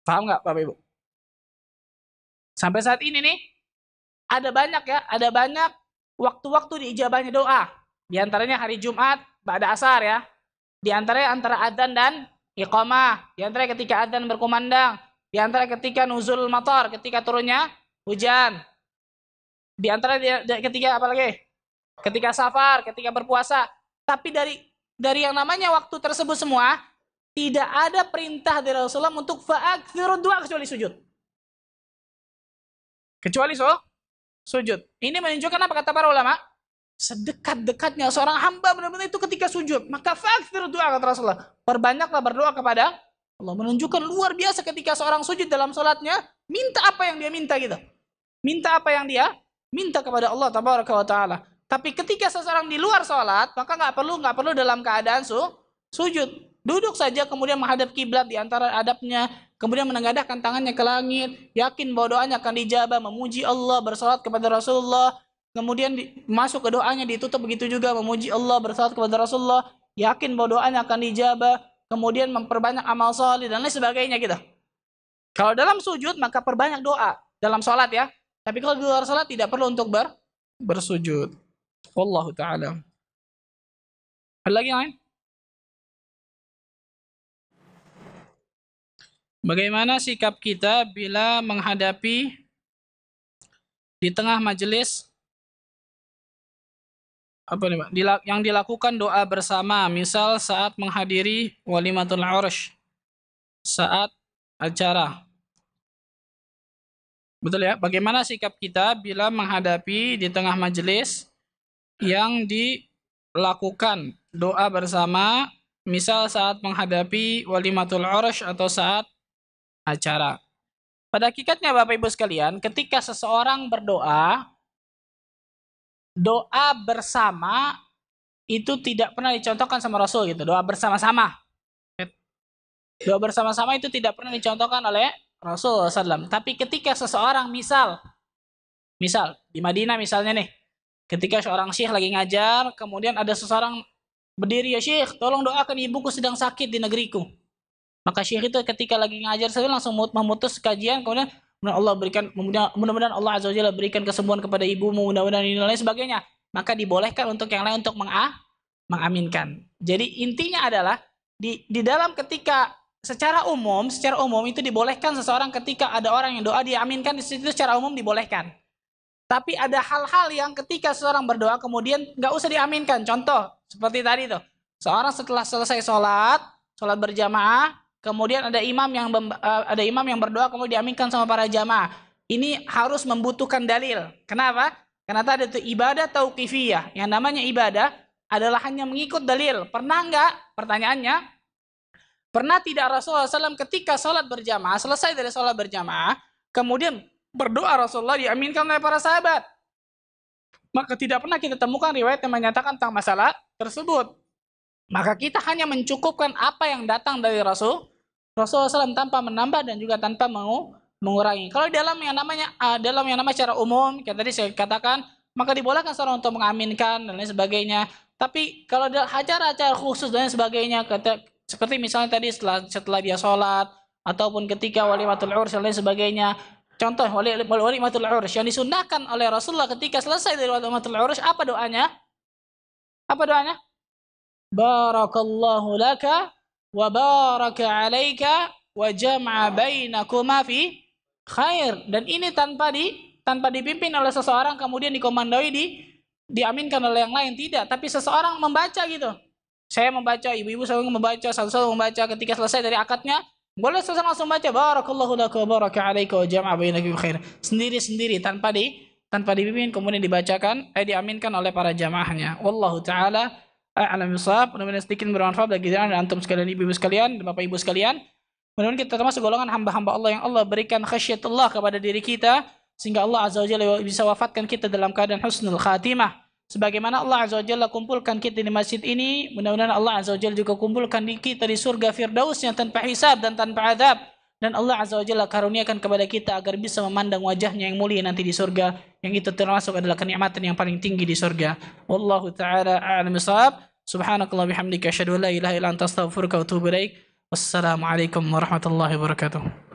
Paham nggak Bapak Ibu? Sampai saat ini nih ada banyak waktu-waktu diijabahnya doa. Di antaranya hari Jumat ba'da asar ya. Di antaranya antara adzan dan iqamah. Di antaranya ketika adzan berkumandang. Di antaranya ketika nuzul matar, ketika turunnya hujan. Di antara ketika apa lagi? Ketika safar, ketika berpuasa. Tapi dari yang namanya waktu tersebut semua tidak ada perintah dari Rasulullah untuk fa'aktsirud du'a kecuali sujud. Kecuali sujud. Ini menunjukkan apa kata para ulama? Sedekat-dekatnya seorang hamba benar-benar itu ketika sujud. Maka fa'aktsirud du'a kata Rasulullah. Perbanyaklah berdoa kepada Allah. Menunjukkan luar biasa ketika seorang sujud dalam salatnya, minta apa yang dia minta gitu. Minta apa yang dia minta kepada Allah tabaraka wa taala. Tapi ketika seseorang di luar salat, maka nggak perlu dalam keadaan sujud. Duduk saja kemudian menghadap kiblat di antara adabnya, kemudian menengadahkan tangannya ke langit, yakin bahwa doanya akan dijabah, memuji Allah, bersalat kepada Rasulullah, kemudian masuk ke doanya ditutup begitu juga, memuji Allah, bersalat kepada Rasulullah, yakin bahwa doanya akan dijabah, kemudian memperbanyak amal saleh dan lain sebagainya gitu. Kalau dalam sujud maka perbanyak doa dalam salat ya. Tapi kalau di luar salat tidak perlu untuk bersujud. Wallahu taala. Ada lagi yang lain? Bagaimana sikap kita bila menghadapi di tengah majelis yang dilakukan doa bersama, misal saat menghadiri walimatul ursh, saat acara. Betul ya? Bagaimana sikap kita bila menghadapi di tengah majelis yang dilakukan doa bersama, misal saat menghadapi walimatul ursh atau saat acara. Pada hakikatnya Bapak Ibu sekalian, ketika seseorang berdoa, doa bersama itu tidak pernah dicontohkan sama Rasul gitu. Doa bersama-sama. Doa bersama-sama itu tidak pernah dicontohkan oleh Rasulullah SAW. Tapi ketika seseorang misal di Madinah misalnya nih, ketika seorang syekh lagi ngajar, kemudian ada seseorang berdiri, ya syekh, tolong doakan ibuku sedang sakit di negeriku. Maka syekh itu ketika lagi ngajar saya langsung memutus kajian, kemudian Allah berikan, mudah-mudahan Allah Azza wa Jalla berikan kesembuhan kepada ibumu, mudah-mudahan ini dan lain sebagainya. Maka dibolehkan untuk yang lain untuk mengaminkan. Jadi intinya adalah di dalam ketika secara umum itu dibolehkan seseorang ketika ada orang yang doa diaminkan, di situ secara umum dibolehkan. Tapi ada hal-hal yang ketika seseorang berdoa kemudian nggak usah diaminkan. Contoh seperti tadi tuh, seorang setelah selesai sholat berjamaah, kemudian ada imam yang berdoa kemudian diaminkan sama para jamaah. Ini harus membutuhkan dalil. Kenapa? Karena tadi itu ibadah tauqifiyah. Yang namanya ibadah adalah hanya mengikut dalil. Pernah nggak? Pertanyaannya, pernah tidak Rasulullah SAW ketika sholat berjamaah, selesai dari sholat berjamaah, kemudian berdoa Rasulullah diaminkan oleh para sahabat? Maka tidak pernah kita temukan riwayat yang menyatakan tentang masalah tersebut. Maka kita hanya mencukupkan apa yang datang dari Rasulullah SAW tanpa menambah dan juga tanpa mengurangi. Kalau dalam yang namanya secara umum, kayak tadi saya katakan, maka dibolehkan seorang untuk mengaminkan dan lain sebagainya. Tapi kalau ada acara-acara khusus dan lain sebagainya, seperti misalnya tadi setelah dia sholat, ataupun ketika walimatul urs dan lain sebagainya. Contoh walimatul urs yang disunnahkan oleh Rasulullah ketika selesai dari walimatul urs, apa doanya? Apa doanya? Barakallahu laka wa baraka alaika wa jama'a bainakuma fi khair. Dan ini tanpa dipimpin oleh seseorang kemudian dikomandoi diaminkan oleh yang lain, tidak, tapi seseorang membaca gitu. Saya membaca, ibu-ibu saya membaca, satu-satu membaca, ketika selesai dari akadnya boleh seseorang langsung baca barakallahu laka wa baraka alaika wa jama'a bainakuma fi khair, sendiri-sendiri tanpa dipimpin kemudian dibacakan diaminkan oleh para jamaahnya. Wallahu taala a'lam bishawab. Mudah-mudahan sedikit bermanfaat bagi kita dan antum sekalian, ibu-ibu sekalian, bapak ibu sekalian. Mudah-mudahan kita termasuk golongan hamba-hamba Allah yang Allah berikan khasyatullah kepada diri kita, sehingga Allah Azza wa Jalla bisa wafatkan kita dalam keadaan husnul khatimah. Sebagaimana Allah Azza wa Jalla kumpulkan kita di masjid ini, mudah-mudahan Allah Azza wa Jalla juga kumpulkan kita di surga Firdaus yang tanpa hisab dan tanpa azab. Dan Allah Azza wa Jalla karuniakan kepada kita agar bisa memandang wajahnya yang mulia nanti di surga, yang itu termasuk adalah kenikmatan yang paling tinggi di surga. Wallahu ta'ala a'lam bishawab. Subhanakallah bihamdika asyhadu an la ilaha illa anta astaghfiruka wa atubu ilaik. Wassalamualaikum warahmatullahi wabarakatuh.